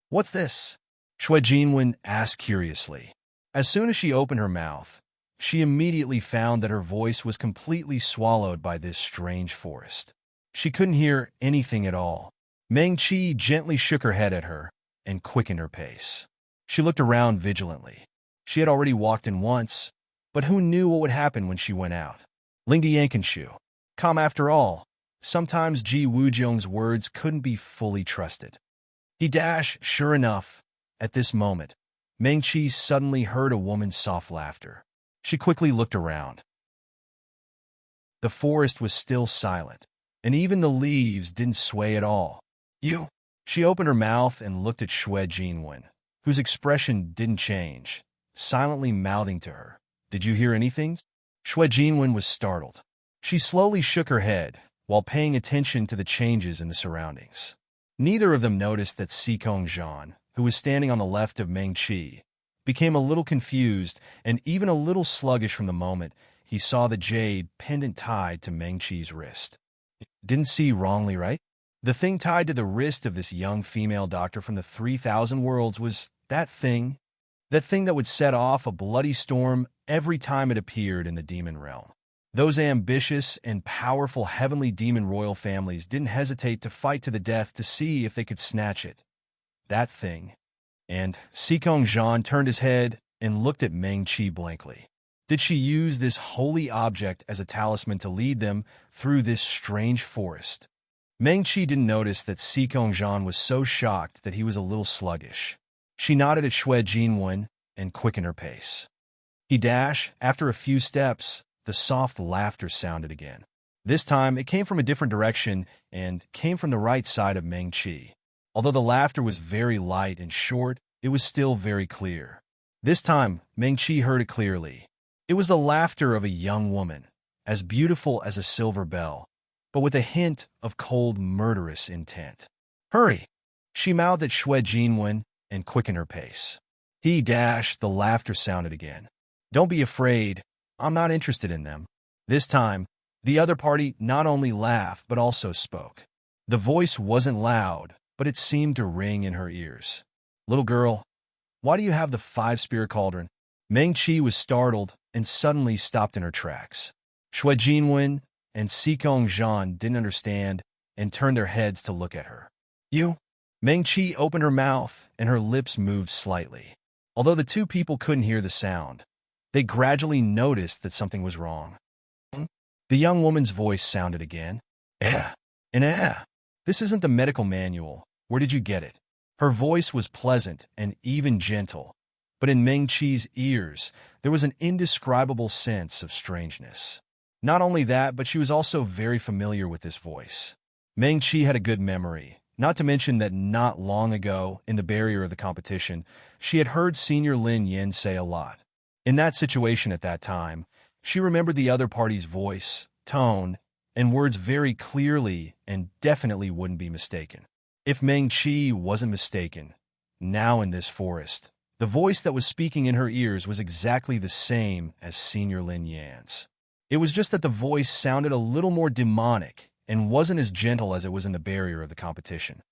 What's this? Xue Jinwen asked curiously. As soon as she opened her mouth, she immediately found that her voice was completely swallowed by this strange forest. She couldn't hear anything at all. Meng Qi gently shook her head at her and quickened her pace. She looked around vigilantly. She had already walked in once, but who knew what would happen when she went out? Lingdi Yankenshu. Come after all. Sometimes Ji Wujiong's words couldn't be fully trusted. Sure enough, at this moment, Meng Qi suddenly heard a woman's soft laughter. She quickly looked around. The forest was still silent, and even the leaves didn't sway at all. You? She opened her mouth and looked at Xue Jinwen, whose expression didn't change, silently mouthing to her. Did you hear anything? Xue Jinwen was startled. She slowly shook her head, while paying attention to the changes in the surroundings. Neither of them noticed that Sikong Zhan, who was standing on the left of Meng Qi, became a little confused and even a little sluggish from the moment he saw the jade pendant tied to Meng Qi's wrist. Didn't see wrongly, right? The thing tied to the wrist of this young female doctor from the 3,000 worlds was that thing that would set off a bloody storm every time it appeared in the demon realm. Those ambitious and powerful heavenly demon royal families didn't hesitate to fight to the death to see if they could snatch it. That thing. And Sikong Zhan turned his head and looked at Meng Qi blankly. Did she use this holy object as a talisman to lead them through this strange forest? Meng Qi didn't notice that Sikong Zhan was so shocked that he was a little sluggish. She nodded at Xue Jinwen and quickened her pace. After a few steps, the soft laughter sounded again. This time, it came from a different direction and came from the right side of Meng Qi. Although the laughter was very light and short, it was still very clear. This time, Meng Qi heard it clearly. It was the laughter of a young woman, as beautiful as a silver bell, but with a hint of cold, murderous intent. "Hurry!" she mouthed at Xue Jinwen and quickened her pace. He dashed, the laughter sounded again. "Don't be afraid. I'm not interested in them." This time, the other party not only laughed but also spoke. The voice wasn't loud, but it seemed to ring in her ears. "Little girl, why do you have the 5-spirit cauldron?" Meng Qi was startled and suddenly stopped in her tracks. Xue Jinwen and Xikong Zhan didn't understand and turned their heads to look at her. "You?" Meng Qi opened her mouth and her lips moved slightly. Although the two people couldn't hear the sound, they gradually noticed that something was wrong. The young woman's voice sounded again. This isn't the medical manual. Where did you get it?" Her voice was pleasant and even gentle, but in Meng Qi's ears, there was an indescribable sense of strangeness. Not only that, but she was also very familiar with this voice. Meng Qi had a good memory, not to mention that not long ago, in the barrier of the competition, she had heard Senior Lin Yen say a lot. In that situation at that time, she remembered the other party's voice, tone, and words very clearly and definitely wouldn't be mistaken. If Meng Qi wasn't mistaken, now in this forest, the voice that was speaking in her ears was exactly the same as Senior Lin Yan's. It was just that the voice sounded a little more demonic and wasn't as gentle as it was in the barrier of the competition.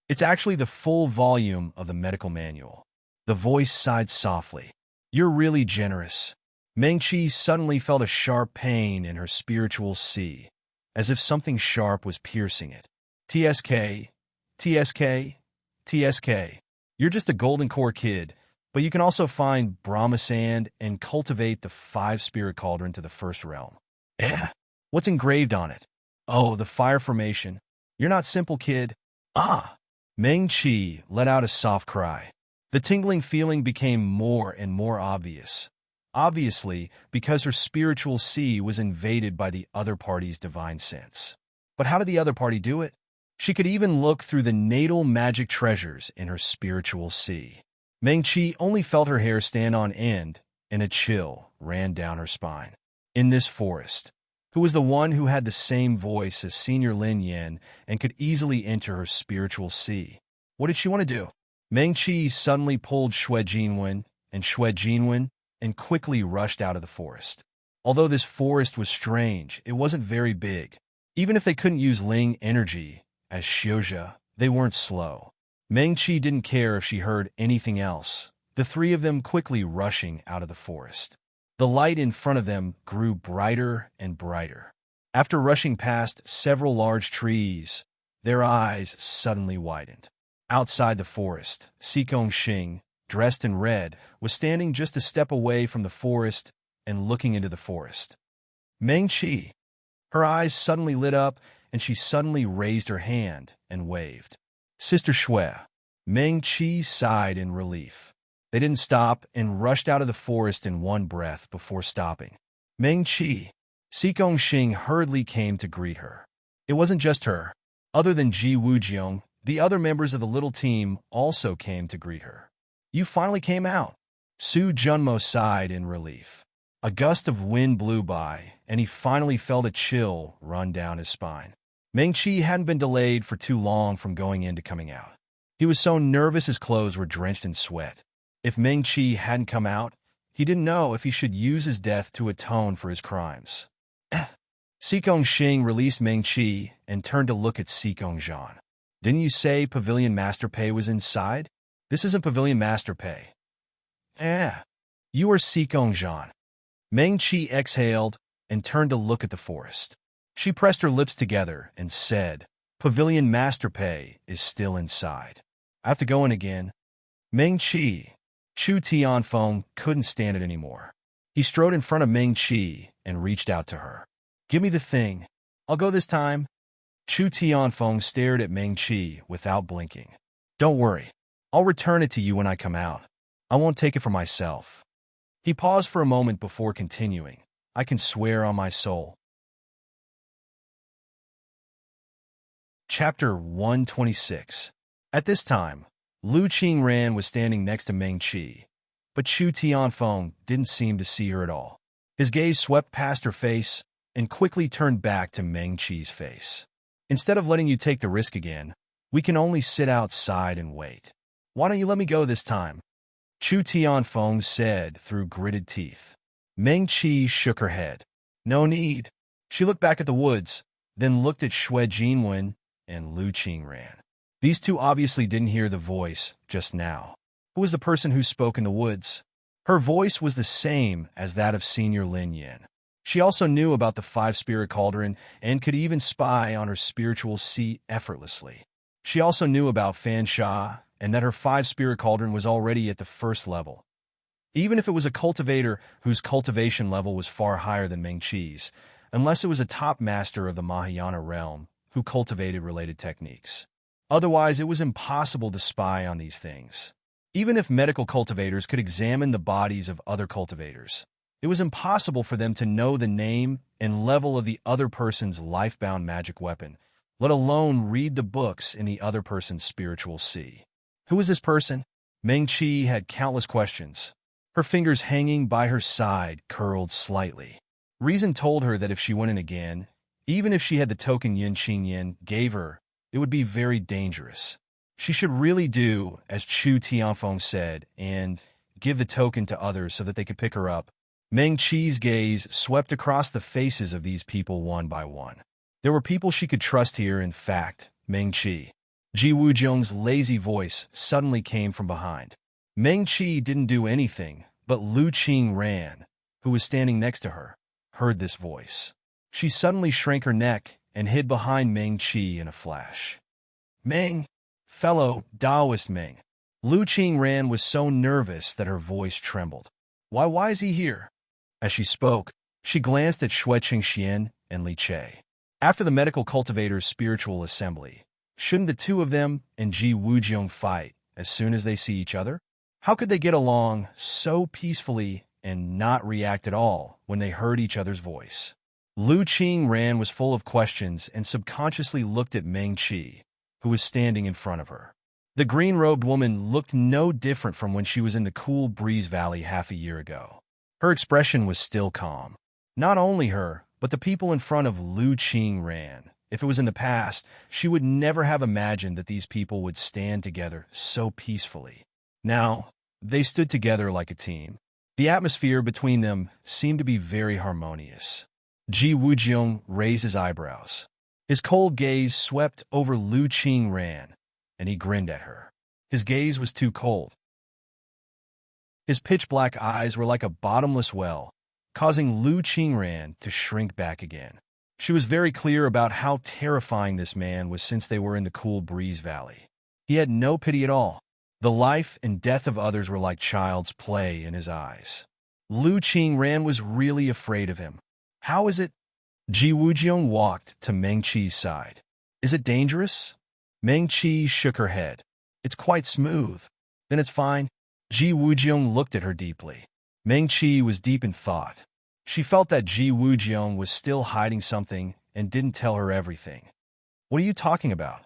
It's actually the full volume of the medical manual. The voice sighed softly. "You're really generous." Meng Qi suddenly felt a sharp pain in her spiritual sea, as if something sharp was piercing it. TSK, TSK, TSK. You're just a golden core kid, but you can also find Brahma sand and cultivate the 5-spirit cauldron to the first realm. What's engraved on it? Oh, the fire formation. You're not simple, kid. Ah! Meng Qi let out a soft cry. The tingling feeling became more and more obvious. Obviously, because her spiritual sea was invaded by the other party's divine sense. But how did the other party do it? She could even look through the natal magic treasures in her spiritual sea. Meng Qi only felt her hair stand on end, and a chill ran down her spine. In this forest, who was the one who had the same voice as Senior Lin Yen and could easily enter her spiritual sea? What did she want to do? Meng Qi suddenly pulled Xue Jinwen and quickly rushed out of the forest. Although this forest was strange, it wasn't very big. Even if they couldn't use Ling energy as Xiuzhe, they weren't slow. Meng Qi didn't care if she heard anything else, the three of them quickly rushing out of the forest. The light in front of them grew brighter and brighter. After rushing past several large trees, their eyes suddenly widened. Outside the forest, Xikong Xing, dressed in red, was standing just a step away from the forest and looking into the forest. Meng Qi. Her eyes suddenly lit up, and she suddenly raised her hand and waved. "Sister Xue." Meng Qi sighed in relief. They didn't stop and rushed out of the forest in one breath before stopping. "Meng Qi." Xikong Xing hurriedly came to greet her. It wasn't just her. Other than Ji Wujiong, the other members of the little team also came to greet her. "You finally came out." Su Junmo sighed in relief. A gust of wind blew by, and he finally felt a chill run down his spine. Meng Qi hadn't been delayed for too long from going in to coming out. He was so nervous his clothes were drenched in sweat. If Meng Qi hadn't come out, he didn't know if he should use his death to atone for his crimes. Xikong Xing released Meng Qi and turned to look at Xikong Zhan. "Didn't you say Pavilion Master Pei was inside?" "This isn't Pavilion Master Pei." You are Xikong Zhan." Meng Qi exhaled and turned to look at the forest. She pressed her lips together and said, "Pavilion Master Pei is still inside. I have to go in again." Meng Qi. Chu Tianfeng couldn't stand it anymore. He strode in front of Meng Qi and reached out to her. "Give me the thing. I'll go this time." Chu Tianfeng stared at Meng Qi without blinking. "Don't worry. I'll return it to you when I come out. I won't take it for myself." He paused for a moment before continuing. "I can swear on my soul." Chapter 126. At this time, Lu Qingran was standing next to Meng Qi, but Chu Tianfeng didn't seem to see her at all. His gaze swept past her face and quickly turned back to Meng Qi's face. "Instead of letting you take the risk again, we can only sit outside and wait. Why don't you let me go this time?" Chu Tianfeng said through gritted teeth. Meng Qi shook her head. "No need." She looked back at the woods, then looked at Xue Jinwen and Lu Qingran. These two obviously didn't hear the voice just now. Who was the person who spoke in the woods? Her voice was the same as that of Senior Lin Yin. She also knew about the five-spirit cauldron and could even spy on her spiritual seat effortlessly. She also knew about Fan Sha and that her five-spirit cauldron was already at the first level. Even if it was a cultivator whose cultivation level was far higher than Meng Qi's, unless it was a top master of the Mahayana realm who cultivated related techniques. Otherwise, it was impossible to spy on these things. Even if medical cultivators could examine the bodies of other cultivators, it was impossible for them to know the name and level of the other person's life-bound magic weapon, let alone read the books in the other person's spiritual sea. Who was this person? Meng Qi had countless questions. Her fingers hanging by her side curled slightly. Reason told her that if she went in again, even if she had the token Yin Qingyan gave her, it would be very dangerous. She should really do as Chu Tianfeng said and give the token to others so that they could pick her up. Meng Qi's gaze swept across the faces of these people one by one. There were people she could trust here, in fact, Meng Qi. Ji Wuzhong's lazy voice suddenly came from behind. Meng Qi didn't do anything, but Lu Qingran, who was standing next to her, heard this voice. She suddenly shrank her neck and hid behind Meng Qi in a flash. "Meng, fellow Taoist Meng." Lu Qingran was so nervous that her voice trembled. Why is he here?" As she spoke, she glanced at Xue Qingxian and Li Che. After the medical cultivator's spiritual assembly, shouldn't the two of them and Ji Wuzhong fight as soon as they see each other? How could they get along so peacefully and not react at all when they heard each other's voice? Lu Qingran was full of questions and subconsciously looked at Meng Qi, who was standing in front of her. The green-robed woman looked no different from when she was in the cool breeze valley half a year ago. Her expression was still calm. Not only her, but the people in front of Lu Qingran. If it was in the past, she would never have imagined that these people would stand together so peacefully. Now, they stood together like a team. The atmosphere between them seemed to be very harmonious. Ji Wuzhong raised his eyebrows. His cold gaze swept over Lu Qingran, and he grinned at her. His gaze was too cold. His pitch-black eyes were like a bottomless well, causing Lu Qingran to shrink back again. She was very clear about how terrifying this man was since they were in the cool breeze valley. He had no pity at all. The life and death of others were like child's play in his eyes. Lu Qingran was really afraid of him. "How is it?" Ji Wuzhong walked to Meng Qi's side. "Is it dangerous?" Meng Qi shook her head. "It's quite smooth." "Then it's fine." Ji Wuzhong looked at her deeply. Meng Qi was deep in thought. She felt that Ji Wuzhong was still hiding something and didn't tell her everything. "What are you talking about?"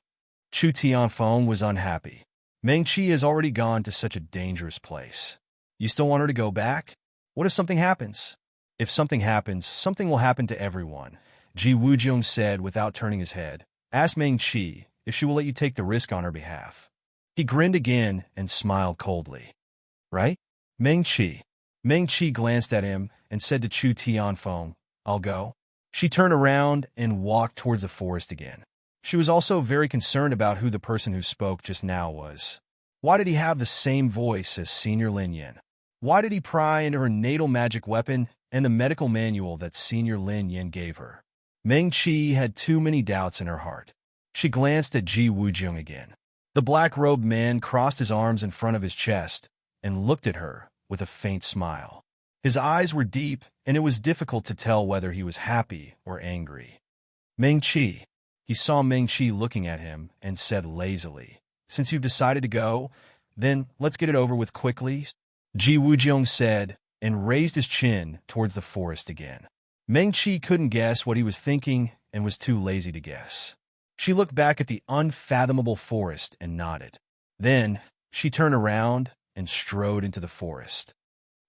Chu Tianfeng was unhappy. Meng Qi has already gone to such a dangerous place. You still want her to go back? What if something happens? If something happens, something will happen to everyone, Ji Wuzhong said without turning his head. Ask Meng Qi if she will let you take the risk on her behalf. He grinned again and smiled coldly. Right? Meng Qi. Meng Qi glanced at him and said to Chu Tianfeng, I'll go. She turned around and walked towards the forest again. She was also very concerned about who the person who spoke just now was. Why did he have the same voice as Senior Lin Yin? Why did he pry into her natal magic weapon and the medical manual that Senior Lin Yin gave her? Meng Qi had too many doubts in her heart. She glanced at Ji Wuzhong again. The black-robed man crossed his arms in front of his chest and looked at her with a faint smile. His eyes were deep, and it was difficult to tell whether he was happy or angry. Meng Qi. He saw Meng Qi looking at him and said lazily, Since you've decided to go, then let's get it over with quickly, Ji Wuzhong said, and raised his chin towards the forest again. Meng Qi couldn't guess what he was thinking and was too lazy to guess. She looked back at the unfathomable forest and nodded. Then she turned around and strode into the forest.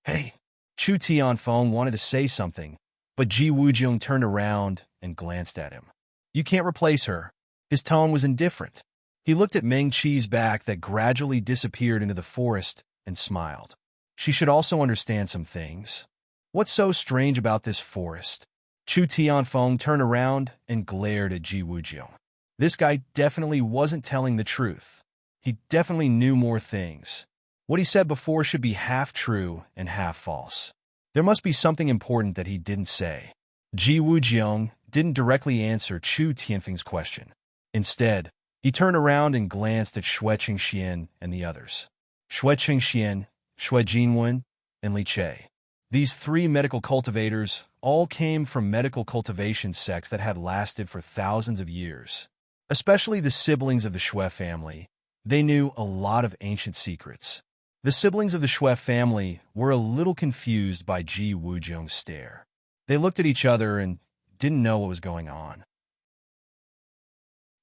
Hey, Chu Tianfeng wanted to say something, But Ji Wujiang turned around and glanced at him. You can't replace her. His tone was indifferent. He looked at Meng Qi's back that gradually disappeared into the forest and smiled. She should also understand some things. What's so strange about this forest? Chu Tianfeng turned around and glared at Ji Wujiang. This guy definitely wasn't telling the truth. He definitely knew more things. What he said before should be half true and half false. There must be something important that he didn't say. Ji Wujiang didn't directly answer Chu Tianfeng's question. Instead, he turned around and glanced at Xue Qingxian and the others. Xue Qingxian, Xue Jinwen, and Li Che. These three medical cultivators all came from medical cultivation sects that had lasted for thousands of years. Especially the siblings of the Xue family, they knew a lot of ancient secrets. The siblings of the Xue family were a little confused by Ji Wujiang's stare. They looked at each other and didn't know what was going on.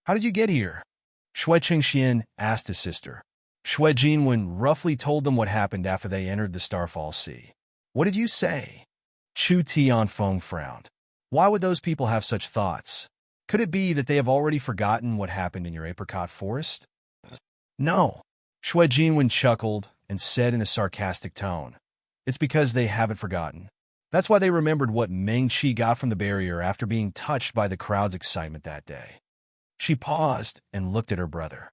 How did you get here? Xue Qingxian asked his sister. Xue Jinwen roughly told them what happened after they entered the Starfall Sea. What did you say? Chu Tianfeng frowned. Why would those people have such thoughts? Could it be that they have already forgotten what happened in your apricot forest? No. Xue Jinwen chuckled and said in a sarcastic tone. It's because they haven't forgotten. That's why they remembered what Meng Qi got from the barrier after being touched by the crowd's excitement that day. She paused and looked at her brother.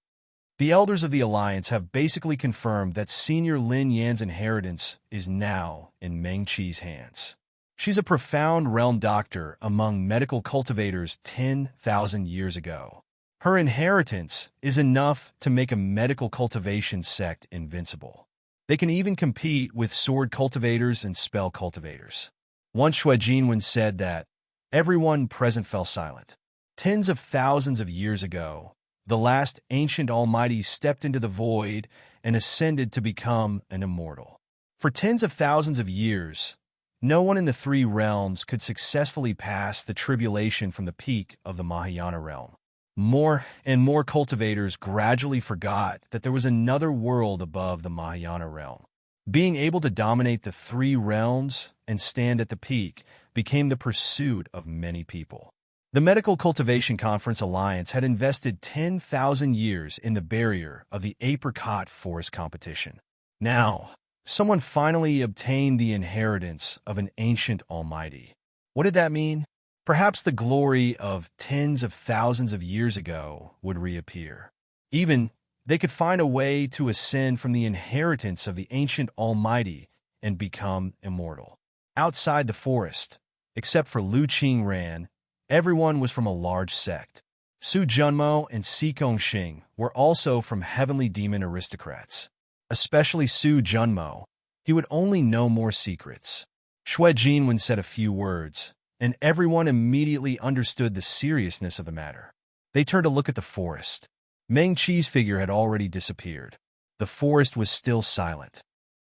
The elders of the Alliance have basically confirmed that Senior Lin Yan's inheritance is now in Meng Qi's hands. She's a profound realm doctor among medical cultivators 10,000 years ago. Her inheritance is enough to make a medical cultivation sect invincible. They can even compete with sword cultivators and spell cultivators. Once Xue Jinwen said that, everyone present fell silent. Tens of thousands of years ago, the last ancient almighty stepped into the void and ascended to become an immortal. For tens of thousands of years, no one in the three realms could successfully pass the tribulation from the peak of the Mahayana realm. More and more cultivators gradually forgot that there was another world above the Mahayana realm. Being able to dominate the three realms and stand at the peak became the pursuit of many people. The Medical Cultivation Conference Alliance had invested 10,000 years in the barrier of the apricot forest competition. Now, someone finally obtained the inheritance of an ancient almighty. What did that mean? Perhaps the glory of tens of thousands of years ago would reappear. Even they could find a way to ascend from the inheritance of the ancient almighty and become immortal. Outside the forest, except for Lu Qingran, everyone was from a large sect. Su Junmo and Si Gongxing were also from heavenly demon aristocrats. Especially Su Junmo, he would only know more secrets. Xue Jinwen said a few words, and everyone immediately understood the seriousness of the matter. They turned to look at the forest. Meng Qi's figure had already disappeared. The forest was still silent.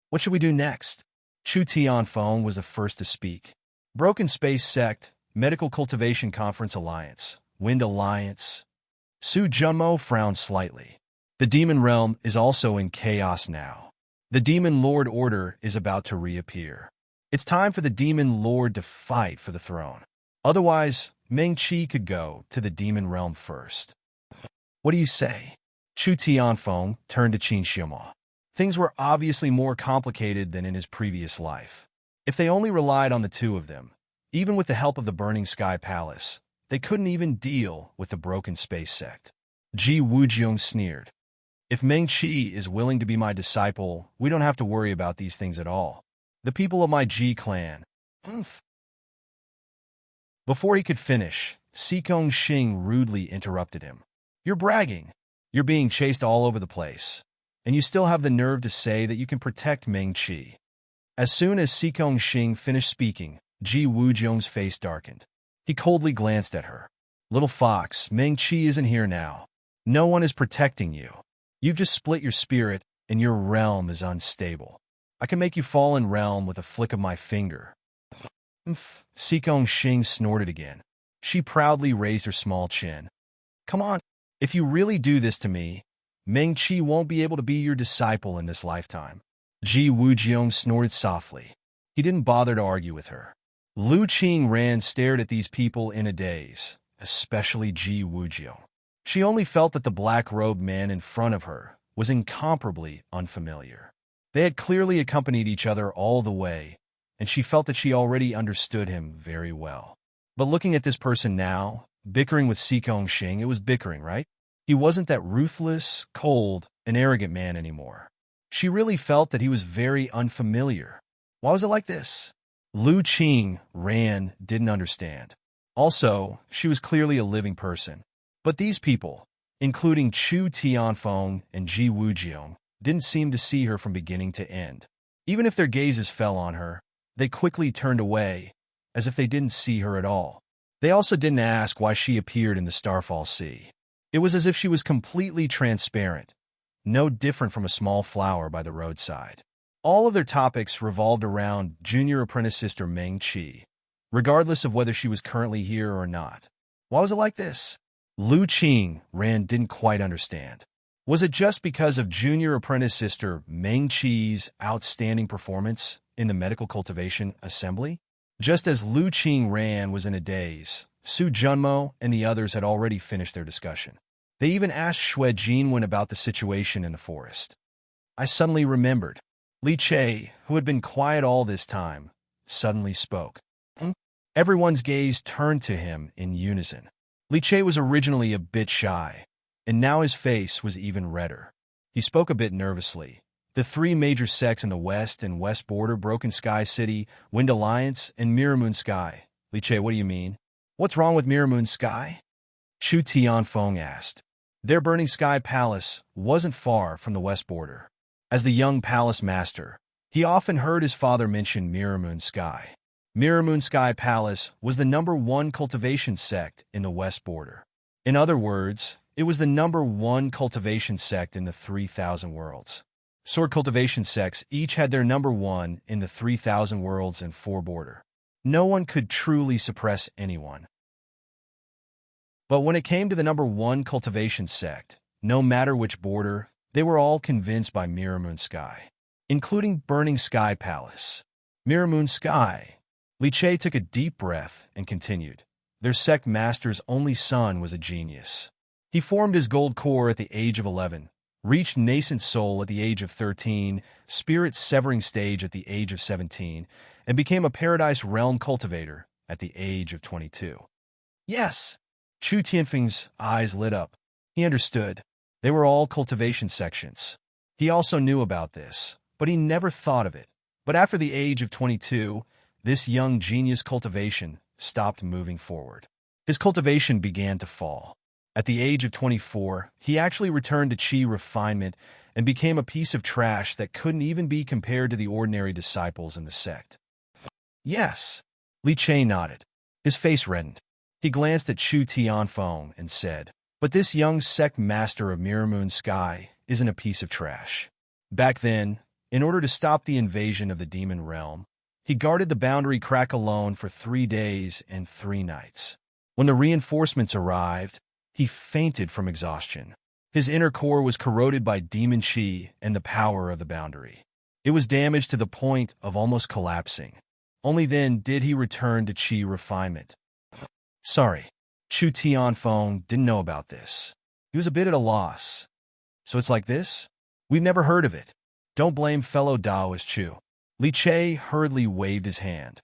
What should we do next? Chu Tianfeng was the first to speak. Broken Space Sect, Medical Cultivation Conference Alliance, Wind Alliance. Su Junmo frowned slightly. The Demon Realm is also in chaos now. The Demon Lord Order is about to reappear. It's time for the Demon Lord to fight for the throne. Otherwise, Meng Qi could go to the Demon Realm first. What do you say? Chu Tianfeng turned to Qin Shima. Things were obviously more complicated than in his previous life. If they only relied on the two of them, even with the help of the Burning Sky Palace, they couldn't even deal with the Broken Space Sect. Ji Wujiang sneered. If Meng Qi is willing to be my disciple, we don't have to worry about these things at all. The people of my Ji clan. Before he could finish, Si Gongxing rudely interrupted him. You're bragging. You're being chased all over the place. And you still have the nerve to say that you can protect Meng Qi. As soon as Si Gongxing finished speaking, Ji Wujiang's face darkened. He coldly glanced at her. Little fox, Meng Qi isn't here now. No one is protecting you. You've just split your spirit, and your realm is unstable. I can make you fall in realm with a flick of my finger. Si Gongxing snorted again. She proudly raised her small chin. Come on, if you really do this to me, Meng Qi won't be able to be your disciple in this lifetime. Ji Wujiang snorted softly. He didn't bother to argue with her. Lu Qingran stared at these people in a daze, especially Ji Wujiu. She only felt that the black-robed man in front of her was incomparably unfamiliar. They had clearly accompanied each other all the way, and she felt that she already understood him very well. But looking at this person now, bickering with Sikong Xing, it was bickering, right? He wasn't that ruthless, cold, and arrogant man anymore. She really felt that he was very unfamiliar. Why was it like this? Lu Qingran didn't understand. Also, she was clearly a living person. But these people, including Chu Tianfeng and Ji Wujiu, didn't seem to see her from beginning to end. Even if their gazes fell on her, they quickly turned away, as if they didn't see her at all. They also didn't ask why she appeared in the Starfall Sea. It was as if she was completely transparent, no different from a small flower by the roadside. All of their topics revolved around junior apprentice sister Meng Qi, regardless of whether she was currently here or not. Why was it like this? Lu Qingran didn't quite understand. Was it just because of junior apprentice sister Meng Qi's outstanding performance in the medical cultivation assembly? Just as Lu Qingran was in a daze, Su Junmo and the others had already finished their discussion. They even asked Xue Jinwen about the situation in the forest. I suddenly remembered. Li Che, who had been quiet all this time, suddenly spoke. Everyone's gaze turned to him in unison. Li Che was originally a bit shy, and now his face was even redder. He spoke a bit nervously. The three major sects in the west and west border, Broken Sky City, Wind Alliance, and Mirror Moon Sky. Li Che, what do you mean? What's wrong with Mirror Moon Sky? Chu Tianfeng asked. Their Burning Sky Palace wasn't far from the west border. As the young palace master, he often heard his father mention Mirror Moon Sky. Mirror Moon Sky Palace was the #1 cultivation sect in the west border. In other words, it was the #1 cultivation sect in the 3,000 worlds. Sword cultivation sects each had their #1 in the 3,000 worlds and 4 border. No one could truly suppress anyone. But when it came to the #1 cultivation sect, no matter which border, they were all convinced by Mirror Moon Sky, including Burning Sky Palace. Mirror Moon Sky. Li Che took a deep breath and continued. Their sect master's only son was a genius. He formed his gold core at the age of 11, reached nascent soul at the age of 13, spirit severing stage at the age of 17, and became a paradise realm cultivator at the age of 22. Yes! Chu Tianfeng's eyes lit up. He understood. They were all cultivation sections. He also knew about this, but he never thought of it. But after the age of 22, this young genius cultivation stopped moving forward. His cultivation began to fall. At the age of 24, he actually returned to Qi refinement and became a piece of trash that couldn't even be compared to the ordinary disciples in the sect. Yes. Li Che nodded. His face reddened. He glanced at Chu Tianfeng and said, but this young sect master of Mirror Moon Sky isn't a piece of trash. Back then, in order to stop the invasion of the demon realm, he guarded the boundary crack alone for 3 days and 3 nights. When the reinforcements arrived, he fainted from exhaustion. His inner core was corroded by demon qi and the power of the boundary. It was damaged to the point of almost collapsing. Only then did he return to qi refinement. Sorry, Chu Tianfeng didn't know about this. He was a bit at a loss. So it's like this? We've never heard of it. Don't blame fellow Daoist Chu. Li Che hurriedly waved his hand.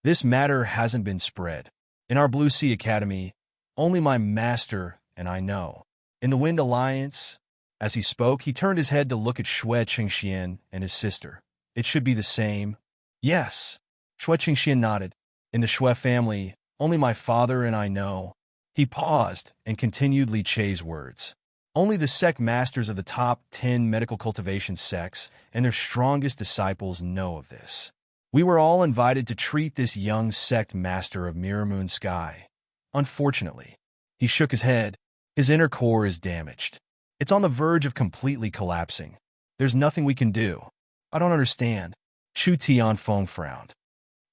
This matter hasn't been spread. In our Blue Sea Academy, only my master and I know. In the Wind Alliance, as he spoke, he turned his head to look at Xue Qingxian and his sister. It should be the same. Yes. Xue Qingxian nodded. In the Xue family, only my father and I know. He paused and continued Li Che's words. Only the sect masters of the top 10 medical cultivation sects and their strongest disciples know of this. We were all invited to treat this young sect master of Mirror Moon Sky. Unfortunately, he shook his head. His inner core is damaged. It's on the verge of completely collapsing. There's nothing we can do. I don't understand. Chu Tianfeng frowned.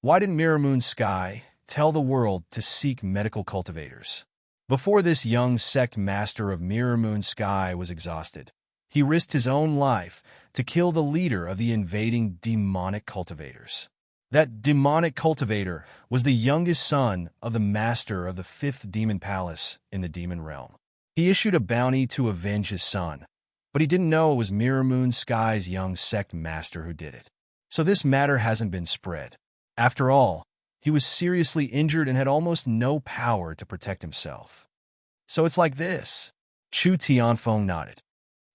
Why didn't Mirror Moon Sky tell the world to seek medical cultivators? Before this young sect master of Mirror Moon Sky was exhausted, he risked his own life to kill the leader of the invading demonic cultivators. That demonic cultivator was the youngest son of the master of the fifth demon palace in the demon realm. He issued a bounty to avenge his son, but he didn't know it was Mirror Moon Sky's young sect master who did it. So this matter hasn't been spread. After all, he was seriously injured and had almost no power to protect himself. So it's like this. Chu Tianfeng nodded.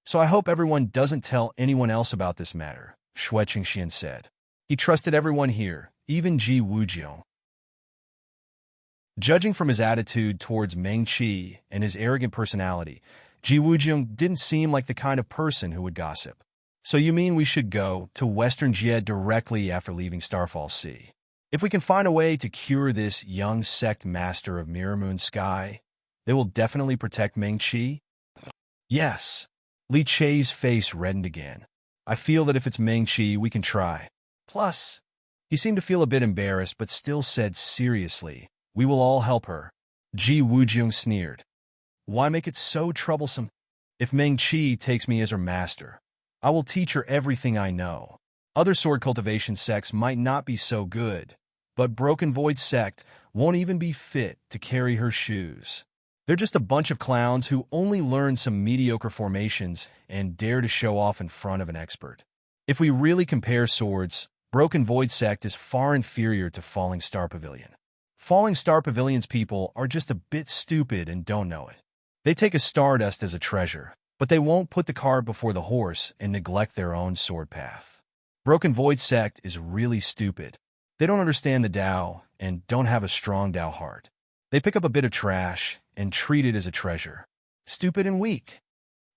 So I hope everyone doesn't tell anyone else about this matter, Shui Qingxian said. He trusted everyone here, even Ji Wujiong. Judging from his attitude towards Meng Qi and his arrogant personality, Ji Wujiong didn't seem like the kind of person who would gossip. So you mean we should go to Western Jie directly after leaving Starfall Sea? If we can find a way to cure this young sect master of Mirror Moon Sky, they will definitely protect Meng Qi? Yes. Li Chei's face reddened again. I feel that if it's Meng Qi, we can try. Plus, he seemed to feel a bit embarrassed but still said seriously, we will all help her. Ji Wujiong sneered. Why make it so troublesome? If Meng Qi takes me as her master, I will teach her everything I know. Other sword cultivation sects might not be so good, but Broken Void sect won't even be fit to carry her shoes. They're just a bunch of clowns who only learn some mediocre formations and dare to show off in front of an expert. If we really compare swords, Broken Void sect is far inferior to Falling Star Pavilion. Falling Star Pavilion's people are just a bit stupid and don't know it. They take a Stardust as a treasure, but they won't put the cart before the horse and neglect their own sword path. Broken Void sect is really stupid. They don't understand the Tao and don't have a strong Tao heart. They pick up a bit of trash and treat it as a treasure. Stupid and weak.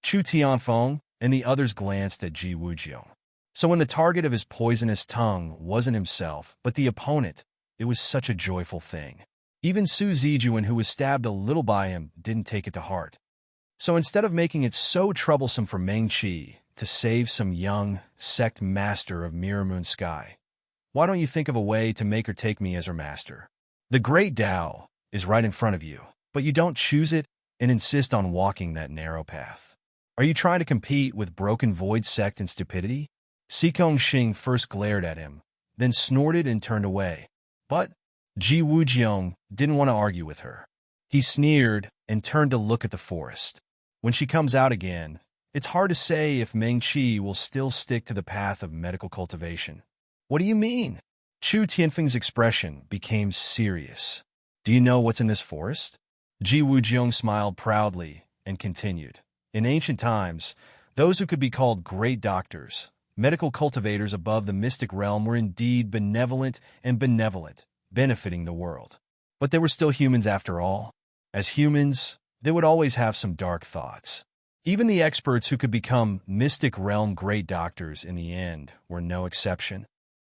Chu Tianfeng and the others glanced at Ji Wujiong. So when the target of his poisonous tongue wasn't himself, but the opponent, it was such a joyful thing. Even Su Zijuan, who was stabbed a little by him, didn't take it to heart. So instead of making it so troublesome for Meng Qi to save some young sect master of Mirror Moon Sky, why don't you think of a way to make her take me as her master? The great Tao is right in front of you, but you don't choose it and insist on walking that narrow path. Are you trying to compete with Broken Void sect in stupidity? Sikong Xing first glared at him, then snorted and turned away. But Ji Wujiong didn't want to argue with her. He sneered and turned to look at the forest. When she comes out again, it's hard to say if Meng Qi will still stick to the path of medical cultivation. What do you mean? Chu Tianfeng's expression became serious. Do you know what's in this forest? Ji Wujiong smiled proudly and continued. In ancient times, those who could be called great doctors, medical cultivators above the mystic realm, were indeed benevolent, benefiting the world. But they were still humans after all. As humans, they would always have some dark thoughts. Even the experts who could become mystic realm great doctors in the end were no exception.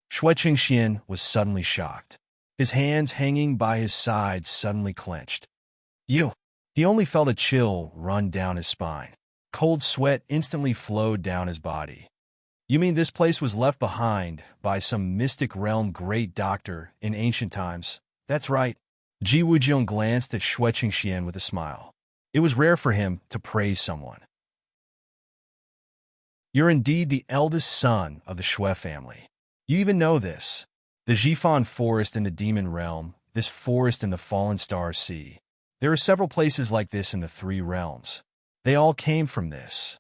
Shui Qingxian was suddenly shocked. His hands hanging by his sides suddenly clenched. He only felt a chill run down his spine. Cold sweat instantly flowed down his body. You mean this place was left behind by some mystic realm great doctor in ancient times? That's right. Ji Wujiong glanced at Shui Qingxian with a smile. It was rare for him to praise someone. You're indeed the eldest son of the Shui family. You even know this. The Jifan Forest in the Demon Realm, this forest in the Fallen Star Sea. There are several places like this in the three realms. They all came from this.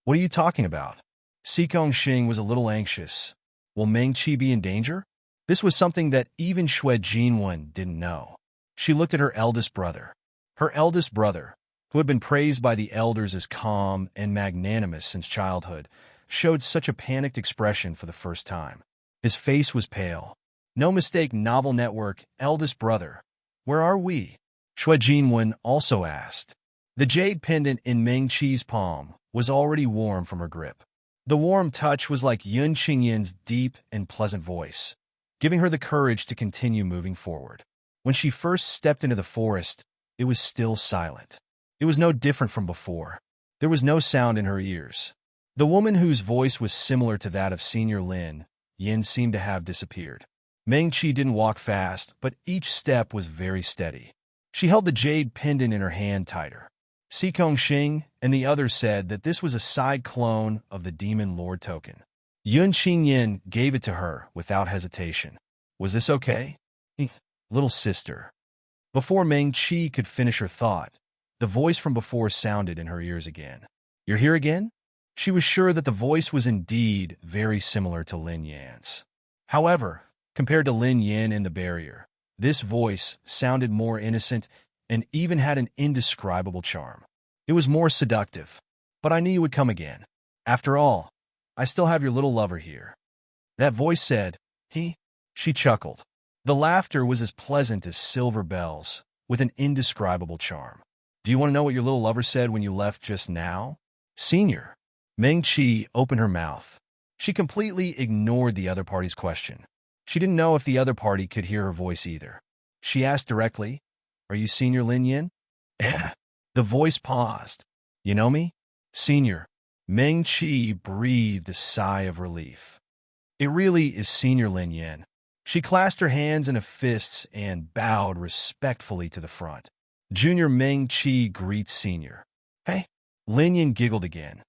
What are you talking about? Sikong Xing was a little anxious. Will Meng Qi be in danger? This was something that even Shui Jinwen didn't know. She looked at her eldest brother. Her eldest brother, who had been praised by the elders as calm and magnanimous since childhood, showed such a panicked expression for the first time. His face was pale. No mistake, novel network, eldest brother. Where are we? Shui Jinwen also asked. The jade pendant in Meng Qi's palm was already warm from her grip. The warm touch was like Yun Qingyan's deep and pleasant voice, giving her the courage to continue moving forward. When she first stepped into the forest, it was still silent. It was no different from before. There was no sound in her ears. The woman whose voice was similar to that of Senior Lin, Yin, seemed to have disappeared. Meng Qi didn't walk fast, but each step was very steady. She held the jade pendant in her hand tighter. Sikong Xing and the others said that this was a side clone of the Demon Lord token. Yun Qingyan gave it to her without hesitation. Was this okay? Little sister. Before Meng Qi could finish her thought, the voice from before sounded in her ears again. You're here again? She was sure that the voice was indeed very similar to Lin Yan's. However, compared to Lin Yan in the barrier, this voice sounded more innocent and even had an indescribable charm. It was more seductive. But I knew you would come again. After all, I still have your little lover here. That voice said, he. She chuckled. The laughter was as pleasant as silver bells, with an indescribable charm. Do you want to know what your little lover said when you left just now? Senior. Meng Qi opened her mouth. She completely ignored the other party's question. She didn't know if the other party could hear her voice either. She asked directly, Are you Senior Lin Yin? The voice paused. You know me? Senior. Meng Qi breathed a sigh of relief. It really is Senior Lin Yin. She clasped her hands in fists and bowed respectfully to the front. Junior Meng Qi greets Senior. Hey. Lin Yin giggled again.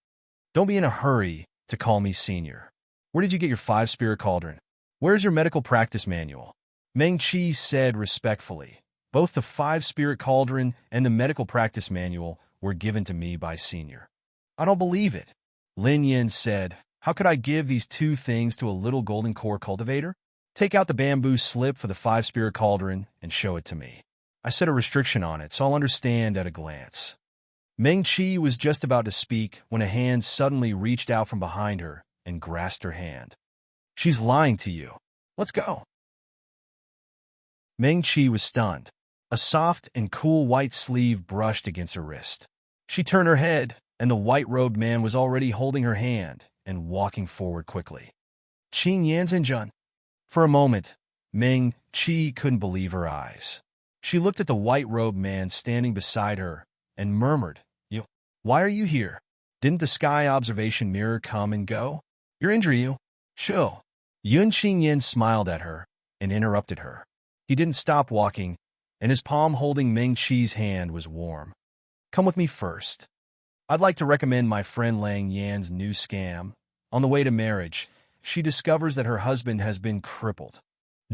Don't be in a hurry to call me Senior. Where did you get your 5-spirit cauldron? Where's your medical practice manual? Meng Qi said respectfully. Both the 5-spirit cauldron and the medical practice manual were given to me by Senior. I don't believe it. Lin Yin said, How could I give these two things to a little golden core cultivator? Take out the bamboo slip for the 5-spirit cauldron and show it to me. I set a restriction on it, so I'll understand at a glance. Meng Qi was just about to speak when a hand suddenly reached out from behind her and grasped her hand. She's lying to you. Let's go. Meng Qi was stunned. A soft and cool white sleeve brushed against her wrist. She turned her head, and the white-robed man was already holding her hand and walking forward quickly. Qing Yanzhenjun. For a moment, Meng Qi couldn't believe her eyes. She looked at the white-robed man standing beside her and murmured, Why are you here? Didn't the sky observation mirror come and go? Your injury, you. Sure. Yun Qingyan smiled at her and interrupted her. He didn't stop walking, and his palm holding Meng Qi's hand was warm. Come with me first. I'd like to recommend my friend Lang Yan's new scam. On the way to marriage, she discovers that her husband has been crippled.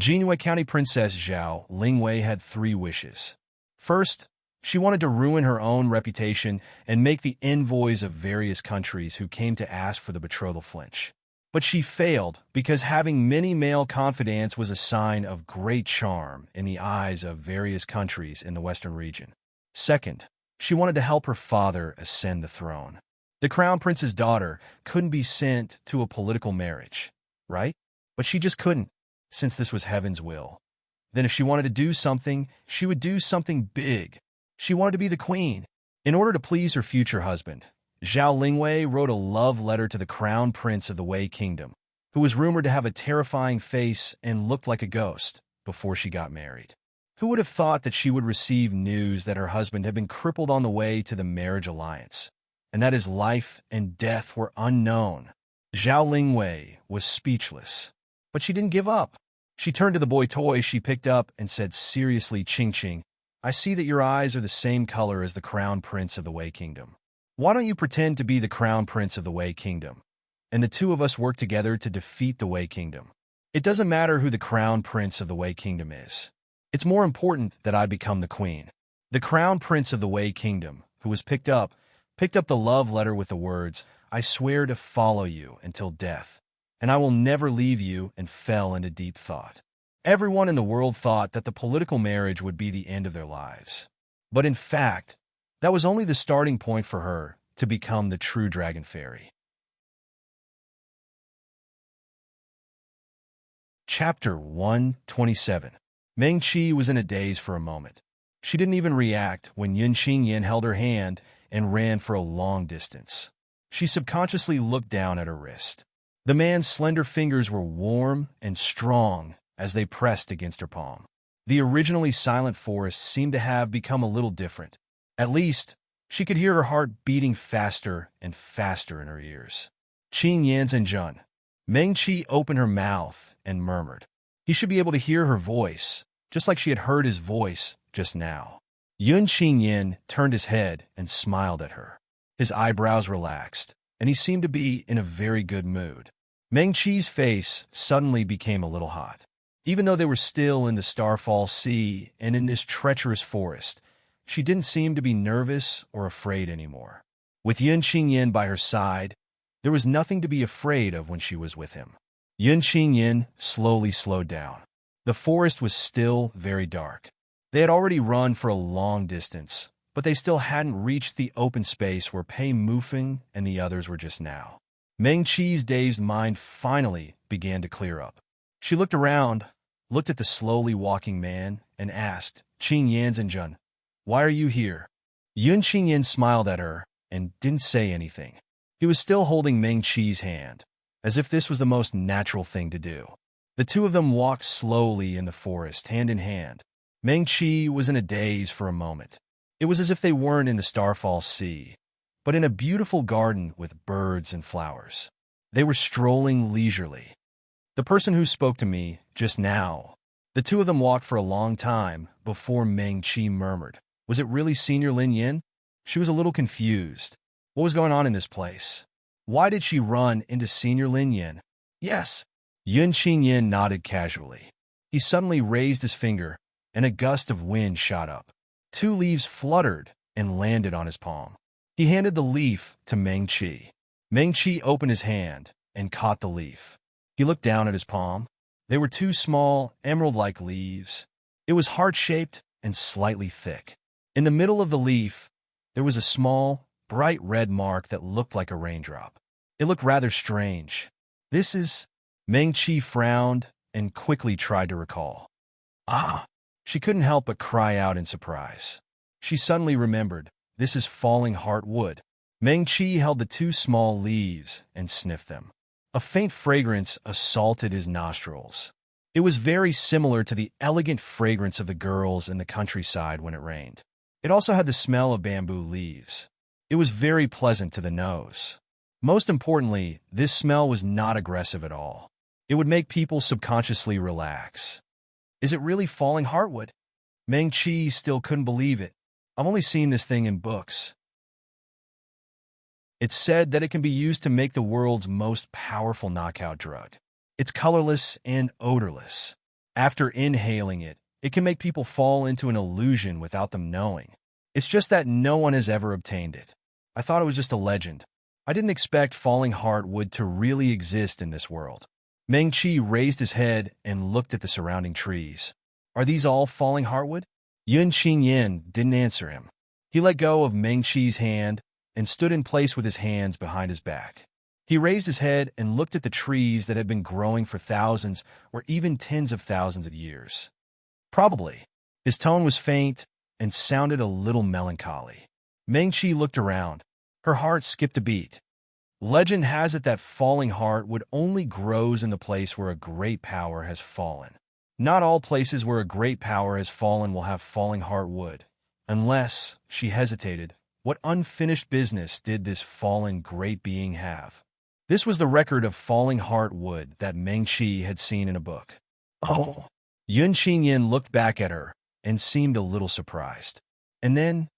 Jinhua County Princess Zhao Lingwei had 3 wishes. First, she wanted to ruin her own reputation and make the envoys of various countries who came to ask for the betrothal flinch. But she failed because having many male confidants was a sign of great charm in the eyes of various countries in the Western region. Second, she wanted to help her father ascend the throne. The crown prince's daughter couldn't be sent to a political marriage, right? But she just couldn't, since this was heaven's will. Then if she wanted to do something, she would do something big. She wanted to be the queen. In order to please her future husband, Zhao Lingwei wrote a love letter to the crown prince of the Wei Kingdom, who was rumored to have a terrifying face and looked like a ghost before she got married. Who would have thought that she would receive news that her husband had been crippled on the way to the marriage alliance, and that his life and death were unknown? Zhao Lingwei was speechless, but she didn't give up. She turned to the boy toy she picked up and said seriously, Ching Ching, I see that your eyes are the same color as the crown prince of the Wei Kingdom. Why don't you pretend to be the crown prince of the Wei Kingdom, and the two of us work together to defeat the Wei Kingdom? It doesn't matter who the crown prince of the Wei Kingdom is. It's more important that I become the queen. The crown prince of the Wei Kingdom, who was picked up the love letter with the words, I swear to follow you until death, and I will never leave you, and fell into deep thought. Everyone in the world thought that the political marriage would be the end of their lives. But in fact, that was only the starting point for her to become the true dragon fairy. Chapter 127. Meng Qi was in a daze for a moment. She didn't even react when Yun Qingyan held her hand and ran for a long distance. She subconsciously looked down at her wrist. The man's slender fingers were warm and strong as they pressed against her palm. The originally silent forest seemed to have become a little different. At least, she could hear her heart beating faster and faster in her ears. Qing Yanzhenjun. Meng Qi opened her mouth and murmured. He should be able to hear her voice, just like she had heard his voice just now. Yun Qingyan turned his head and smiled at her. His eyebrows relaxed, and he seemed to be in a very good mood. Meng Qi's face suddenly became a little hot. Even though they were still in the Starfall Sea and in this treacherous forest, she didn't seem to be nervous or afraid anymore. With Yun Qingyan by her side, there was nothing to be afraid of when she was with him. Yun Qingyan slowly slowed down. The forest was still very dark. They had already run for a long distance, but they still hadn't reached the open space where Pei Mufeng and the others were just now. Meng Qi's dazed mind finally began to clear up. She looked around, looked at the slowly walking man, and asked, "Qing Yanzhenjun, why are you here?" Yun Qingyan smiled at her and didn't say anything. He was still holding Meng Qi's hand, as if this was the most natural thing to do. The two of them walked slowly in the forest, hand in hand. Meng Qi was in a daze for a moment. It was as if they weren't in the Starfall Sea, but in a beautiful garden with birds and flowers. They were strolling leisurely. "The person who spoke to me just now." The two of them walked for a long time before Meng Qi murmured, "Was it really Senior Lin Yin?" She was a little confused. What was going on in this place? Why did she run into Senior Lin Yin? "Yes." Yun Qingyan nodded casually. He suddenly raised his finger, and a gust of wind shot up. 2 leaves fluttered and landed on his palm. He handed the leaf to Meng Qi. Meng Qi opened his hand and caught the leaf. He looked down at his palm. They were 2 small, emerald-like leaves. It was heart-shaped and slightly thick. In the middle of the leaf, there was a small, bright red mark that looked like a raindrop. It looked rather strange. "This is..." Meng Qi frowned and quickly tried to recall. "Ah!" She couldn't help but cry out in surprise. She suddenly remembered, "This is falling heart wood." Meng Qi held the 2 small leaves and sniffed them. A faint fragrance assaulted his nostrils. It was very similar to the elegant fragrance of the girls in the countryside when it rained. It also had the smell of bamboo leaves. It was very pleasant to the nose. Most importantly, this smell was not aggressive at all. It would make people subconsciously relax. "Is it really falling heartwood?" Meng Qi still couldn't believe it. "I've only seen this thing in books." It's said that it can be used to make the world's most powerful knockout drug. It's colorless and odorless. After inhaling it, it can make people fall into an illusion without them knowing. It's just that no one has ever obtained it. I thought it was just a legend. I didn't expect falling heartwood to really exist in this world. Meng Qi raised his head and looked at the surrounding trees. "Are these all falling heartwood?" Yun Qingyan didn't answer him. He let go of Meng Qi's hand and stood in place with his hands behind his back. He raised his head and looked at the trees that had been growing for thousands or even tens of thousands of years. "Probably." His tone was faint and sounded a little melancholy. Meng Qi looked around. Her heart skipped a beat. Legend has it that falling heartwood only grows in the place where a great power has fallen. Not all places where a great power has fallen will have falling heartwood. Unless, she hesitated, what unfinished business did this fallen great being have? This was the record of falling heartwood that Meng Qi had seen in a book. "Oh." Yun Qingyan looked back at her and seemed a little surprised. And then,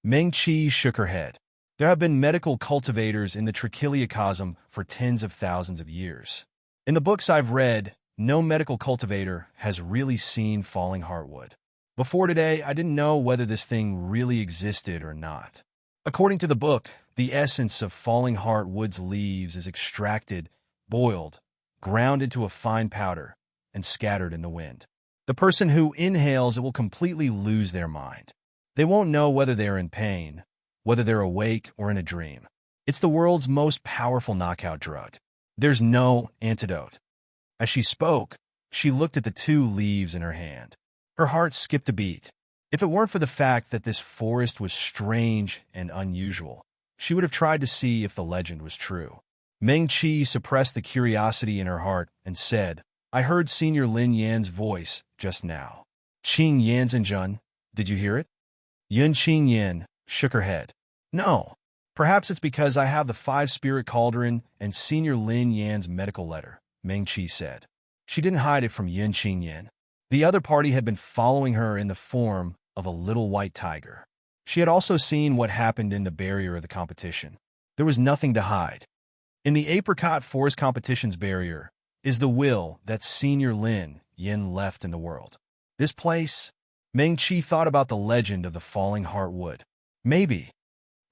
Meng Qi shook her head. "There have been medical cultivators in the Trichiliacosm for tens of thousands of years. In the books I've read, no medical cultivator has really seen falling heartwood. Before today, I didn't know whether this thing really existed or not. According to the book, the essence of falling heartwood's leaves is extracted, boiled, ground into a fine powder, and scattered in the wind. The person who inhales it will completely lose their mind. They won't know whether they're in pain, whether they're awake or in a dream. It's the world's most powerful knockout drug. There's no antidote." As she spoke, she looked at the 2 leaves in her hand. Her heart skipped a beat. If it weren't for the fact that this forest was strange and unusual, she would have tried to see if the legend was true. Meng Qi suppressed the curiosity in her heart and said, "I heard Senior Lin Yan's voice just now." "Qing Yanzhenjun, did you hear it?" Yun Qingyan shook her head. "No. Perhaps it's because I have the 5-spirit cauldron and Senior Lin Yan's medical letter," Meng Qi said. She didn't hide it from Yun Qingyan. The other party had been following her in the form of a little white tiger. She had also seen what happened in the barrier of the competition. There was nothing to hide. In the apricot forest competition's barrier is the will that Senior Lin Yin left in the world. This place, Meng Qi thought about the legend of the falling heart wood. Maybe.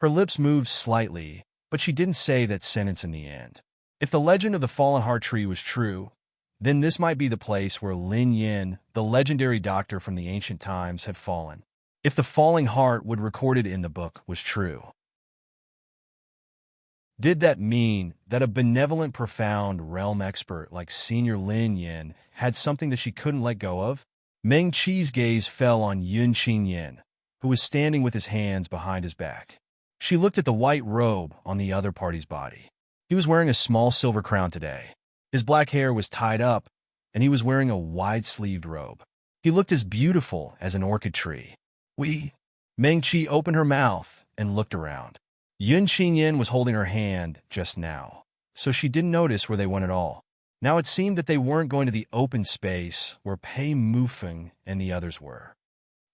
Her lips moved slightly, but she didn't say that sentence in the end. If the legend of the fallen heart tree was true, then this might be the place where Lin Yin, the legendary doctor from the ancient times, had fallen. If the falling heart wood recorded in the book was true, did that mean that a benevolent, profound realm expert like Senior Lin Yin had something that she couldn't let go of? Meng Qi's gaze fell on Yun Qing Yin, who was standing with his hands behind his back. She looked at the white robe on the other party's body. He was wearing a small silver crown today. His black hair was tied up, and he was wearing a wide-sleeved robe. He looked as beautiful as an orchid tree. Meng Qi opened her mouth and looked around. Yun Qingyin was holding her hand just now, so she didn't notice where they went at all. Now it seemed that they weren't going to the open space where Pei Mufeng and the others were.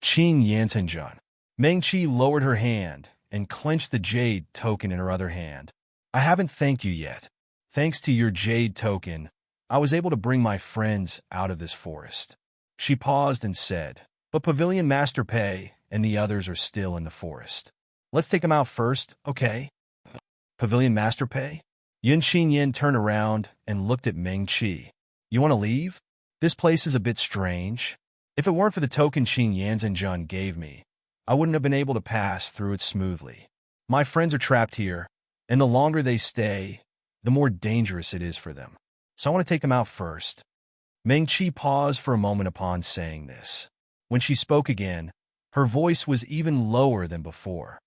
Qing Yanzhenjun. Meng Qi lowered her hand and clenched the jade token in her other hand. I haven't thanked you yet. Thanks to your jade token, I was able to bring my friends out of this forest. She paused and said, but Pavilion Master Pei and the others are still in the forest. Let's take them out first, okay? Pavilion Master Pei? Yun Qingyin turned around and looked at Meng Qi. You want to leave? This place is a bit strange. If it weren't for the token Qing Yanzhenjun gave me, I wouldn't have been able to pass through it smoothly. My friends are trapped here, and the longer they stay, the more dangerous it is for them. So I want to take them out first. Meng Qi paused for a moment upon saying this. When she spoke again, her voice was even lower than before.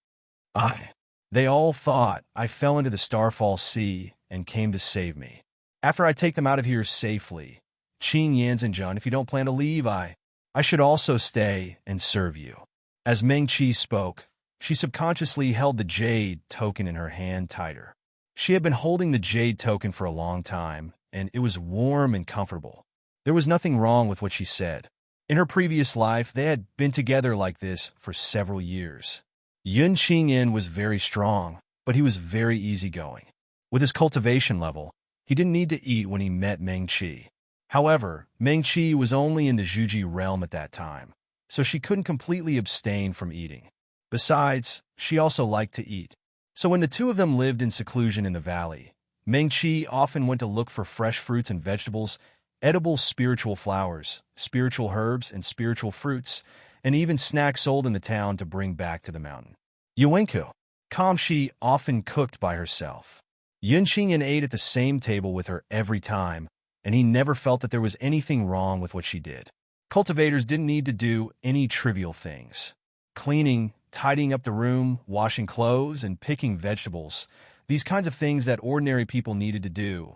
They all thought I fell into the Starfall Sea and came to save me. After I take them out of here safely, Qing Yanzhenjun, if you don't plan to leave, I should also stay and serve you. As Meng Qi spoke, she subconsciously held the jade token in her hand tighter. She had been holding the jade token for a long time, and it was warm and comfortable. There was nothing wrong with what she said. In her previous life, they had been together like this for several years. Yun Qingyin was very strong, but he was very easygoing. With his cultivation level, he didn't need to eat when he met Meng Qi. However, Meng Qi was only in the Zhuji realm at that time, so she couldn't completely abstain from eating. Besides, she also liked to eat. So when the two of them lived in seclusion in the valley, Meng Qi often went to look for fresh fruits and vegetables, edible spiritual flowers, spiritual herbs, and spiritual fruits, and even snacks sold in the town to bring back to the mountain. Yuenku, Kamshi often cooked by herself. Yun Qingyan ate at the same table with her every time, and he never felt that there was anything wrong with what she did. Cultivators didn't need to do any trivial things. Cleaning, tidying up the room, washing clothes, and picking vegetables, these kinds of things that ordinary people needed to do,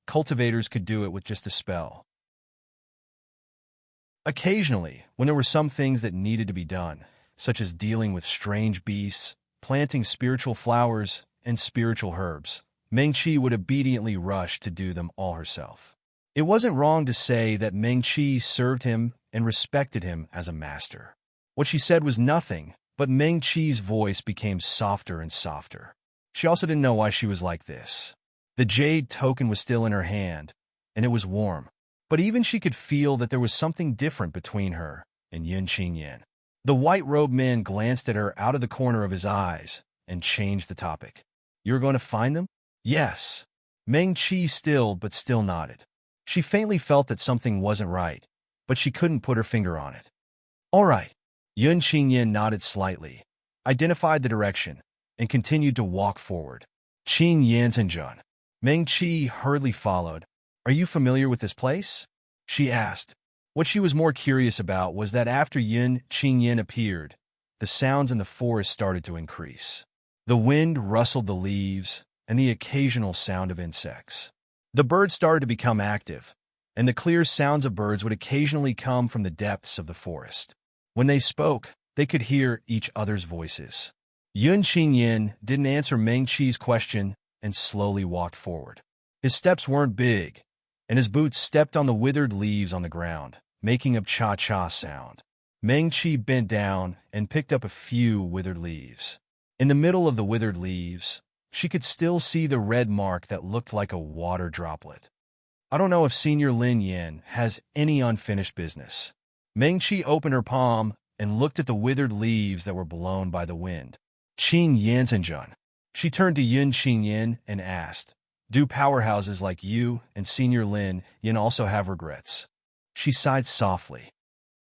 cultivators could do it with just a spell. Occasionally, when there were some things that needed to be done, such as dealing with strange beasts, planting spiritual flowers, and spiritual herbs, Meng Qi would obediently rush to do them all herself. It wasn't wrong to say that Meng Qi served him and respected him as a master. What she said was nothing, but Meng Qi's voice became softer and softer. She also didn't know why she was like this. The jade token was still in her hand, and it was warm. But even she could feel that there was something different between her and Yun Qingyan. The white-robed man glanced at her out of the corner of his eyes and changed the topic. "You're going to find them?" "Yes." Meng Qi stilled but still nodded. She faintly felt that something wasn't right, but she couldn't put her finger on it. "All right." Yun Qingyan nodded slightly, identified the direction, and continued to walk forward. Qing Yanzhenjun. Meng Qi hurriedly followed. "Are you familiar with this place?" she asked. What she was more curious about was that after Yun Qingyan appeared, the sounds in the forest started to increase. The wind rustled the leaves, and the occasional sound of insects. The birds started to become active, and the clear sounds of birds would occasionally come from the depths of the forest. When they spoke, they could hear each other's voices. Yun Qingyan didn't answer Meng Qi's question and slowly walked forward. His steps weren't big, and his boots stepped on the withered leaves on the ground, making a cha-cha sound. Meng Qi bent down and picked up a few withered leaves. In the middle of the withered leaves, She could still see the red mark that looked like a water droplet. I don't know if Senior Lin Yan has any unfinished business. Meng-Chi opened her palm and looked at the withered leaves that were blown by the wind. Qing Yanzhenjun. She turned to Yun Qingyan and asked, do powerhouses like you and Senior Lin Yan also have regrets? She sighed softly.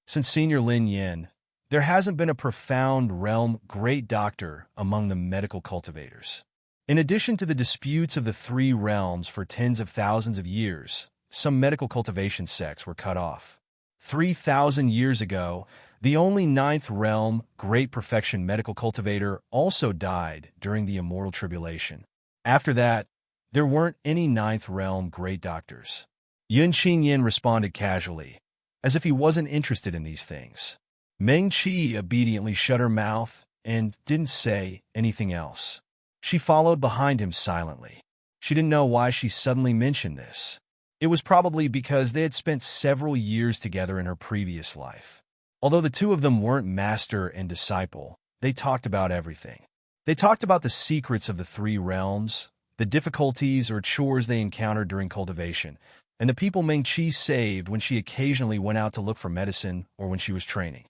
Since Senior Lin Yan, there hasn't been a profound realm great doctor among the medical cultivators. In addition to the disputes of the three realms for tens of thousands of years, some medical cultivation sects were cut off. 3,000 years ago, the only ninth realm great perfection medical cultivator also died during the immortal tribulation. After that, there weren't any ninth realm great doctors. Yun Qingyan responded casually, as if he wasn't interested in these things. Meng-Chi obediently shut her mouth and didn't say anything else. She followed behind him silently. She didn't know why she suddenly mentioned this. It was probably because they had spent several years together in her previous life. Although the two of them weren't master and disciple, they talked about everything. They talked about the secrets of the three realms, the difficulties or chores they encountered during cultivation, and the people Meng-Chi saved when she occasionally went out to look for medicine or when she was training.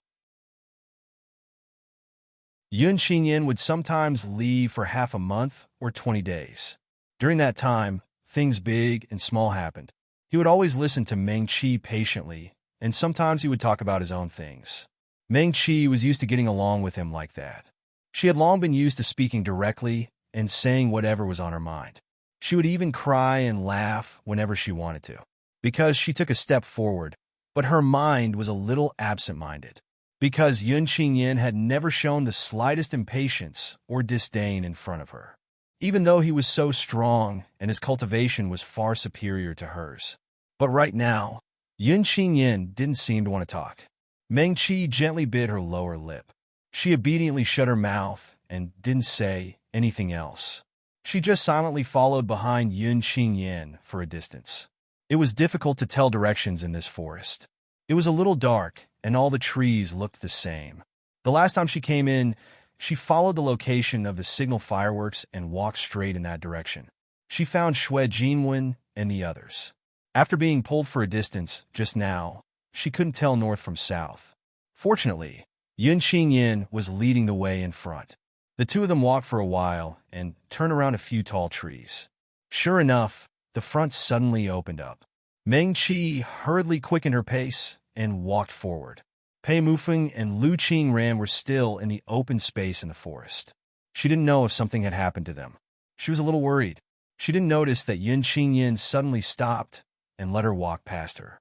Yun Qingyan would sometimes leave for half a month or 20 days. During that time, things big and small happened. He would always listen to Meng-Chi patiently, and sometimes he would talk about his own things. Meng-Chi was used to getting along with him like that. She had long been used to speaking directly and saying whatever was on her mind. She would even cry and laugh whenever she wanted to, because she took a step forward, but her mind was a little absent-minded. Because Yun Qingyan had never shown the slightest impatience or disdain in front of her, even though he was so strong and his cultivation was far superior to hers. But right now, Yun Qingyan didn't seem to want to talk. Meng-Chi gently bit her lower lip. She obediently shut her mouth and didn't say anything else. She just silently followed behind Yun Qingyan for a distance. It was difficult to tell directions in this forest. It was a little dark, and all the trees looked the same. The last time she came in, she followed the location of the signal fireworks and walked straight in that direction. She found Xue Jinwen and the others. After being pulled for a distance just now, she couldn't tell north from south. Fortunately, Yun Qingyan was leading the way in front. The two of them walked for a while and turned around a few tall trees. Sure enough, the front suddenly opened up. Meng-Chi hurriedly quickened her pace and walked forward. Pei Mufeng and Lu Qingran were still in the open space in the forest. She didn't know if something had happened to them. She was a little worried. She didn't notice that Yun Qingyan suddenly stopped and let her walk past her.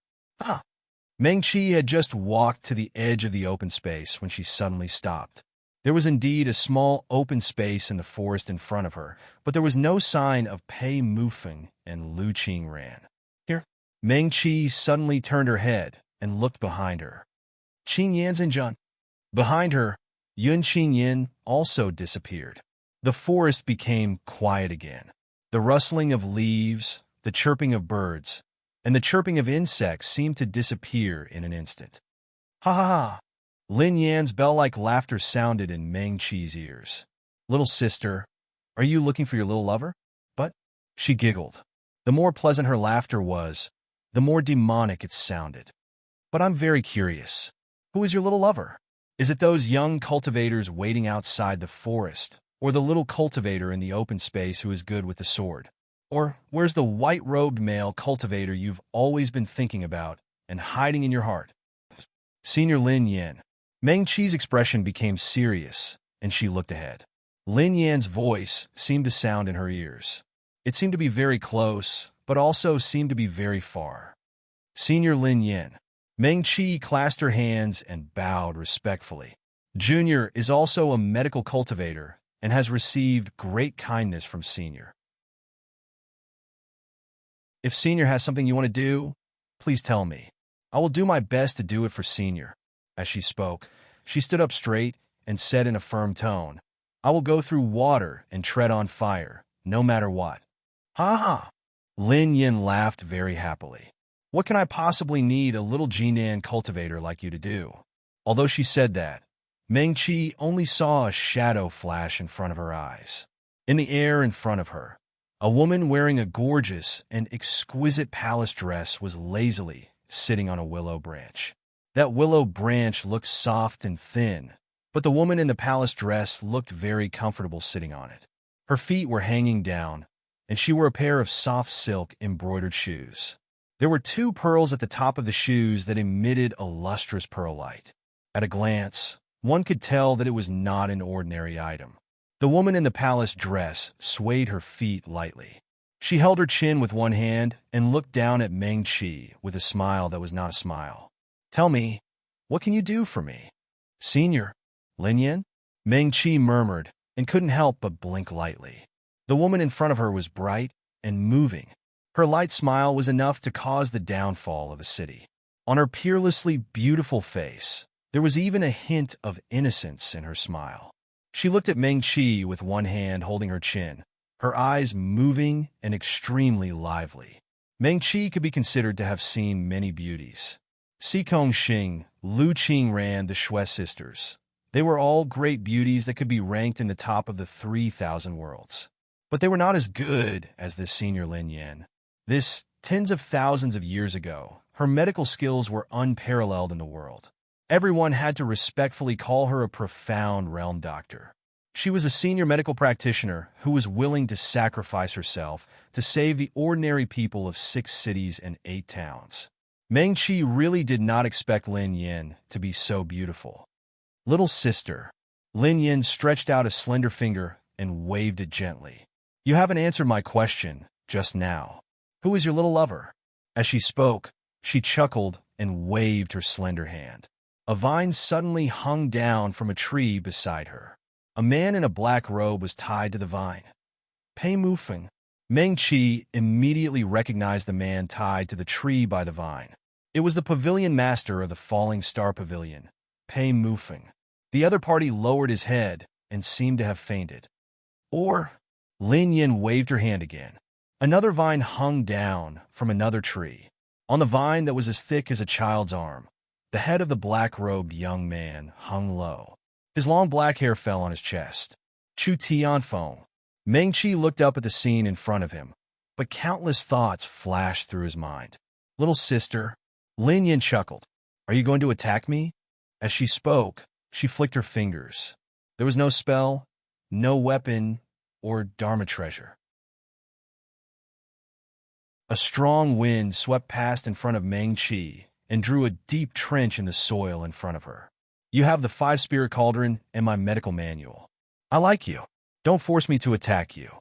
Meng-Chi had just walked to the edge of the open space when she suddenly stopped. There was indeed a small open space in the forest in front of her, but there was no sign of Pei Mufeng and Lu Qingran. Here, Meng-Chi suddenly turned her head and looked behind her. Qing Yanzhenjun. Behind her, Yun Qingyan also disappeared. The forest became quiet again. The rustling of leaves, the chirping of birds, and the chirping of insects seemed to disappear in an instant. Ha ha ha! Lin Yan's bell-like laughter sounded in Meng-Chi's ears. Little sister, are you looking for your little lover? But she giggled. The more pleasant her laughter was, the more demonic it sounded. But I'm very curious. Who is your little lover? Is it those young cultivators waiting outside the forest, or the little cultivator in the open space who is good with the sword? Or where's the white-robed male cultivator you've always been thinking about and hiding in your heart? Senior Lin Yan. Meng-Chi's expression became serious, and she looked ahead. Lin Yan's voice seemed to sound in her ears. It seemed to be very close, but also seemed to be very far. Senior Lin Yan. Meng-Chi clasped her hands and bowed respectfully. Junior is also a medical cultivator and has received great kindness from Senior. If Senior has something you want to do, please tell me. I will do my best to do it for Senior. As she spoke, she stood up straight and said in a firm tone, I will go through water and tread on fire, no matter what. Ha ha! Lin Yin laughed very happily. What can I possibly need a little Jinan cultivator like you to do? Although she said that, Meng-Chi only saw a shadow flash in front of her eyes. In the air in front of her, a woman wearing a gorgeous and exquisite palace dress was lazily sitting on a willow branch. That willow branch looked soft and thin, but the woman in the palace dress looked very comfortable sitting on it. Her feet were hanging down, and she wore a pair of soft silk embroidered shoes. There were 2 pearls at the top of the shoes that emitted a lustrous pearl light. At a glance, one could tell that it was not an ordinary item. The woman in the palace dress swayed her feet lightly. She held her chin with one hand and looked down at Meng Qi with a smile that was not a smile. "Tell me, what can you do for me?" "Senior, Lin Yan?" Meng Qi murmured and couldn't help but blink lightly. The woman in front of her was bright and moving. Her light smile was enough to cause the downfall of a city. On her peerlessly beautiful face, there was even a hint of innocence in her smile. She looked at Meng Qi with one hand holding her chin, her eyes moving and extremely lively. Meng Qi could be considered to have seen many beauties. Si Kongxing, Lu Qingran, the Shui sisters. They were all great beauties that could be ranked in the top of the 3,000 worlds. But they were not as good as this senior Lin Yan. This, tens of thousands of years ago, her medical skills were unparalleled in the world. Everyone had to respectfully call her a profound realm doctor. She was a senior medical practitioner who was willing to sacrifice herself to save the ordinary people of 6 cities and 8 towns. Meng Qi really did not expect Lin Yan to be so beautiful. "Little sister." Lin Yan stretched out a slender finger and waved it gently. "You haven't answered my question just now. Who is your little lover?" As she spoke, she chuckled and waved her slender hand. A vine suddenly hung down from a tree beside her. A man in a black robe was tied to the vine. Pei Mufeng. Meng Qi immediately recognized the man tied to the tree by the vine. It was the pavilion master of the Falling Star Pavilion, Pei Mufeng. The other party lowered his head and seemed to have fainted. "Or," Lin Yan waved her hand again. Another vine hung down from another tree. On the vine that was as thick as a child's arm, the head of the black-robed young man hung low. His long black hair fell on his chest. Chu Tianfeng. Meng Qi looked up at the scene in front of him, but countless thoughts flashed through his mind. "Little sister," Lin Yan chuckled. "Are you going to attack me?" As she spoke, she flicked her fingers. There was no spell, no weapon, or Dharma treasure. A strong wind swept past in front of Meng Qi and drew a deep trench in the soil in front of her. "You have the 5-spirit cauldron and my medical manual. I like you. Don't force me to attack you."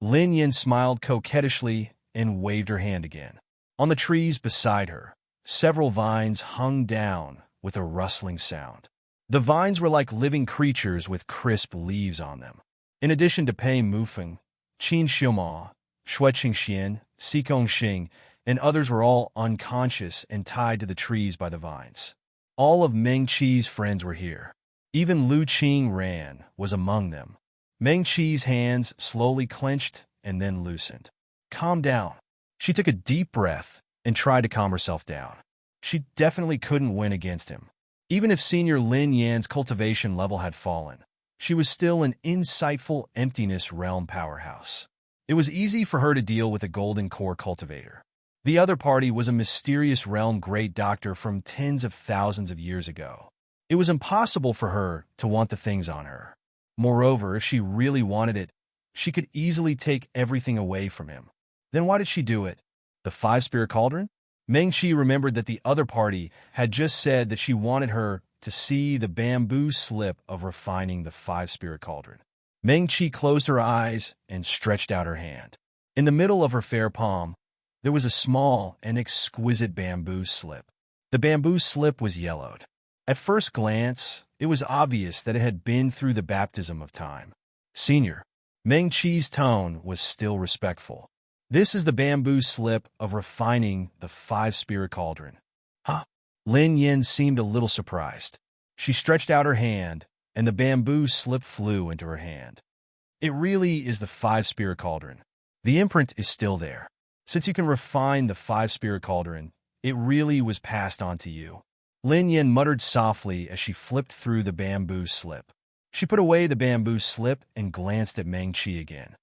Lin Yan smiled coquettishly and waved her hand again. On the trees beside her, several vines hung down with a rustling sound. The vines were like living creatures with crisp leaves on them. In addition to Pei Mufeng, Qin Xiuma, Shui Qingxian, Si Kongxing, and others were all unconscious and tied to the trees by the vines. All of Meng Qi's friends were here. Even Lu Qingran was among them. Meng Qi's hands slowly clenched and then loosened. "Calm down." She took a deep breath and tried to calm herself down. She definitely couldn't win against him. Even if Senior Lin Yan's cultivation level had fallen, she was still an insightful emptiness realm powerhouse. It was easy for her to deal with a golden core cultivator. The other party was a mysterious realm great doctor from tens of thousands of years ago. It was impossible for her to want the things on her. Moreover, if she really wanted it, she could easily take everything away from him. Then why did she do it? The 5-spirit cauldron? Meng Qi remembered that the other party had just said that she wanted her to see the bamboo slip of refining the 5-spirit cauldron. Meng Qi closed her eyes and stretched out her hand. In the middle of her fair palm, there was a small and exquisite bamboo slip. The bamboo slip was yellowed. At first glance, it was obvious that it had been through the baptism of time. "Senior." Meng Qi's tone was still respectful. "This is the bamboo slip of refining the 5-spirit cauldron." "Huh?" Lin Yan seemed a little surprised. She stretched out her hand, and the bamboo slip flew into her hand. "It really is the 5-spirit cauldron. The imprint is still there. Since you can refine the 5-spirit cauldron, it really was passed on to you." Lin Yan muttered softly as she flipped through the bamboo slip. She put away the bamboo slip and glanced at Meng-Chi again.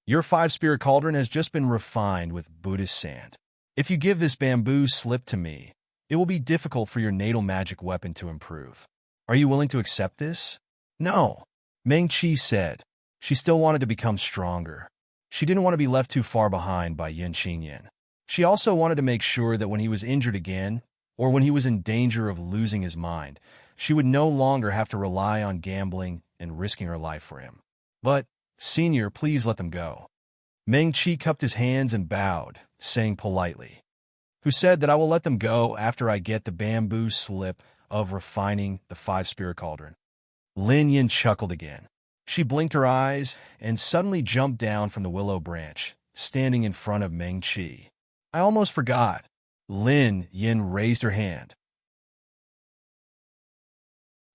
Your five-spirit cauldron has just been refined with Buddhist sand. If you give this bamboo slip to me, it will be difficult for your natal magic weapon to improve. Are you willing to accept this? No, Meng-Chi said. She still wanted to become stronger. She didn't want to be left too far behind by Yin Qingyan. She also wanted to make sure that when he was injured again, or when he was in danger of losing his mind, she would no longer have to rely on gambling and risking her life for him. But, Senior, please let them go. Meng-Chi cupped his hands and bowed, saying politely, Who said that I will let them go after I get the bamboo slip of refining the five-spirit cauldron? Lin Yin chuckled again. She blinked her eyes and suddenly jumped down from the willow branch, standing in front of Meng-Chi. I almost forgot. Lin Yin raised her hand.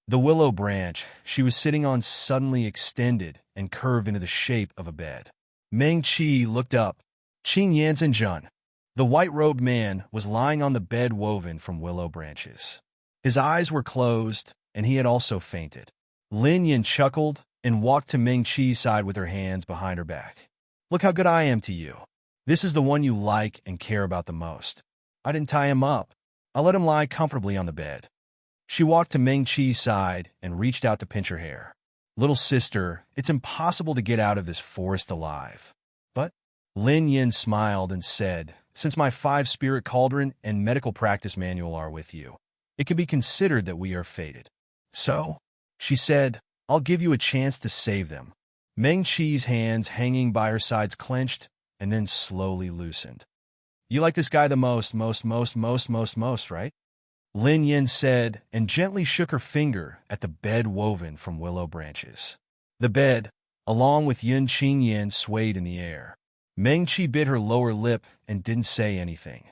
The willow branch she was sitting on suddenly extended and curved into the shape of a bed. Meng-Chi looked up. Qing Yanzhenjun. The white-robed man was lying on the bed woven from willow branches. His eyes were closed, and he had also fainted. Lin Yin chuckled and walked to Meng-Chi's side with her hands behind her back. Look how good I am to you. This is the one you like and care about the most. I didn't tie him up. I let him lie comfortably on the bed. She walked to Meng-Chi's side and reached out to pinch her hair. Little sister, it's impossible to get out of this forest alive. But Lin Yin smiled and said, Since my five-spirit cauldron and medical practice manual are with you, it can be considered that we are fated. So, she said, I'll give you a chance to save them. Meng-Chi's hands hanging by her sides clenched and then slowly loosened. You like this guy the most, right? Lin Yin said and gently shook her finger at the bed woven from willow branches. The bed, along with Yin Qingyan, swayed in the air. Meng-Chi bit her lower lip and didn't say anything.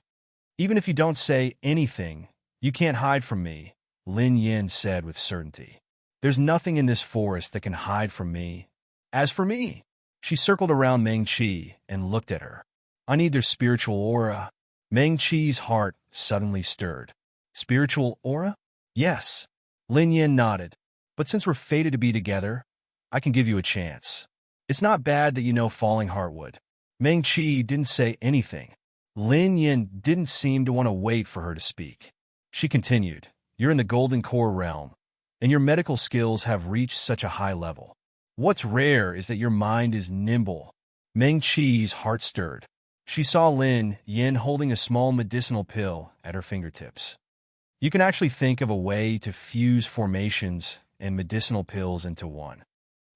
Even if you don't say anything, you can't hide from me, Lin Yin said with certainty. There's nothing in this forest that can hide from me. As for me, she circled around Meng-Chi and looked at her. I need their spiritual aura. Meng-Chi's heart suddenly stirred. Spiritual aura? Yes. Lin Yin nodded. But since we're fated to be together, I can give you a chance. It's not bad that you know Falling Heartwood. Meng-Chi didn't say anything. Lin Yin didn't seem to want to wait for her to speak. She continued, You're in the Golden Core realm, and your medical skills have reached such a high level. What's rare is that your mind is nimble. Meng-Chi's heart stirred. She saw Lin Yin holding a small medicinal pill at her fingertips. You can actually think of a way to fuse formations and medicinal pills into one.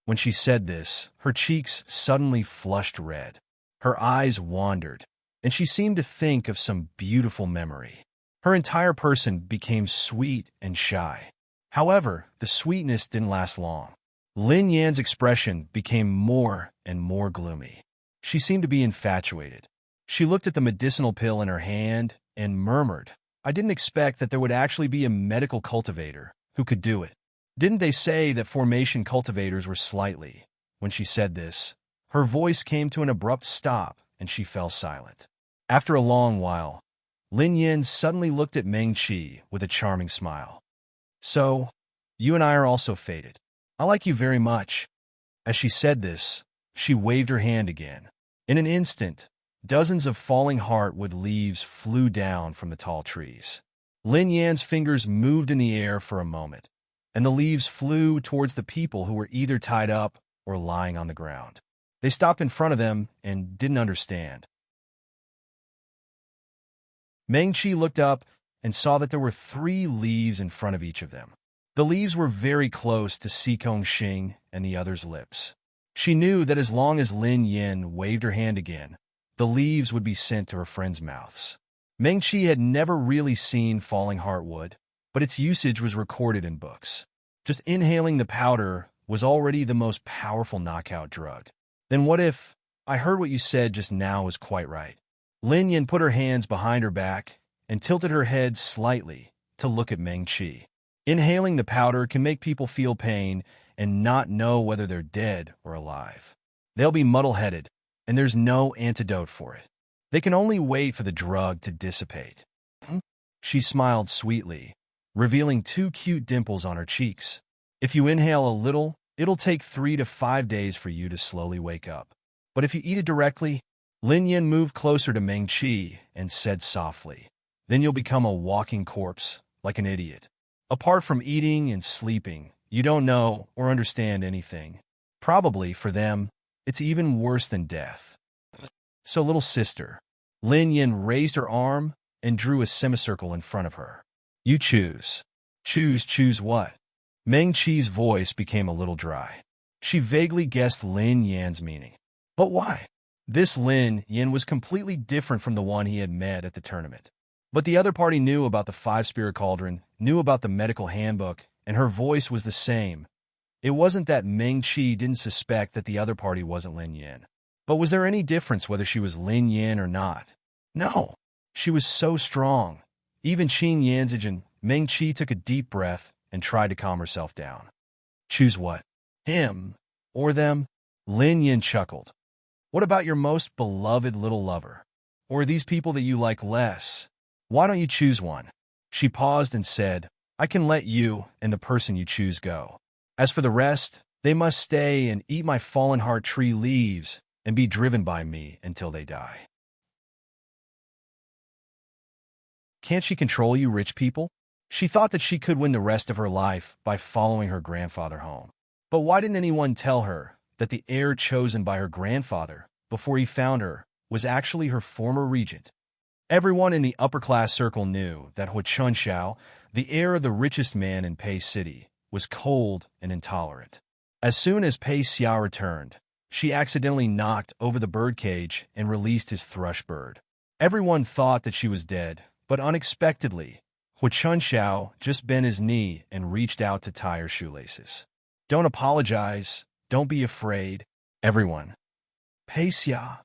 When she said this, her cheeks suddenly flushed red. Her eyes wandered, and she seemed to think of some beautiful memory. Her entire person became sweet and shy. However, the sweetness didn't last long. Lin Yan's expression became more and more gloomy. She seemed to be infatuated. She looked at the medicinal pill in her hand and murmured, I didn't expect that there would actually be a medical cultivator who could do it. Didn't they say that formation cultivators were slightly? When she said this, her voice came to an abrupt stop and she fell silent. After a long while, Lin Yin suddenly looked at Meng-Chi with a charming smile. So, you and I are also fated. I like you very much. As she said this, she waved her hand again. In an instant, dozens of falling heartwood leaves flew down from the tall trees. Lin Yan's fingers moved in the air for a moment, and the leaves flew towards the people who were either tied up or lying on the ground. They stopped in front of them and didn't understand. Meng-Chi looked up and saw that there were 3 leaves in front of each of them. The leaves were very close to Sikong Xing and the other's lips. She knew that as long as Lin Yin waved her hand again, the leaves would be sent to her friends' mouths. Meng-Chi had never really seen falling heartwood, but its usage was recorded in books. Just inhaling the powder was already the most powerful knockout drug. Then what if, I heard what you said just now was quite right. Lin Yin put her hands behind her back and tilted her head slightly to look at Meng-Chi. Inhaling the powder can make people feel pain and not know whether they're dead or alive. They'll be muddle-headed, and there's no antidote for it. They can only wait for the drug to dissipate. She smiled sweetly, revealing 2 cute dimples on her cheeks. If you inhale a little, It'll take 3 to 5 days for you to slowly wake up. But if you eat it directly, Lin Yin moved closer to Meng Qi and said softly, then you'll become a walking corpse, like an idiot. Apart from eating and sleeping, you don't know or understand anything. Probably, for them, it's even worse than death. So, little sister, Lin Yin raised her arm and drew a semicircle in front of her. You choose. Choose what? Meng Qi's voice became a little dry. She vaguely guessed Lin Yan's meaning. But why? This Lin Yin was completely different from the one he had met at the tournament. But the other party knew about the five-spirit cauldron, knew about the medical handbook, and her voice was the same. It wasn't that Meng Qi didn't suspect that the other party wasn't Lin Yin. But was there any difference whether she was Lin Yin or not? No. She was so strong. Even Qin Yanzijin, Meng Qi took a deep breath and tried to calm herself down. Choose what? Him or them? Lin Yin chuckled. What about your most beloved little lover? Or these people that you like less? Why don't you choose one? She paused and said, I can let you and the person you choose go. As for the rest, they must stay and eat my fallen heart tree leaves and be driven by me until they die. Can't she control you rich people? She thought that she could win the rest of her life by following her grandfather home. But why didn't anyone tell her that the heir chosen by her grandfather, before he found her, was actually her former regent? Everyone in the upper-class circle knew that Hu Chunxiao, the heir of the richest man in Pei City, was cold and intolerant. As soon as Pei Xia returned, she accidentally knocked over the birdcage and released his thrush bird. Everyone thought that she was dead, but unexpectedly, Hu Chunxiao just bent his knee and reached out to tie her shoelaces. Don't apologize. Don't be afraid. Everyone. Pei Xia.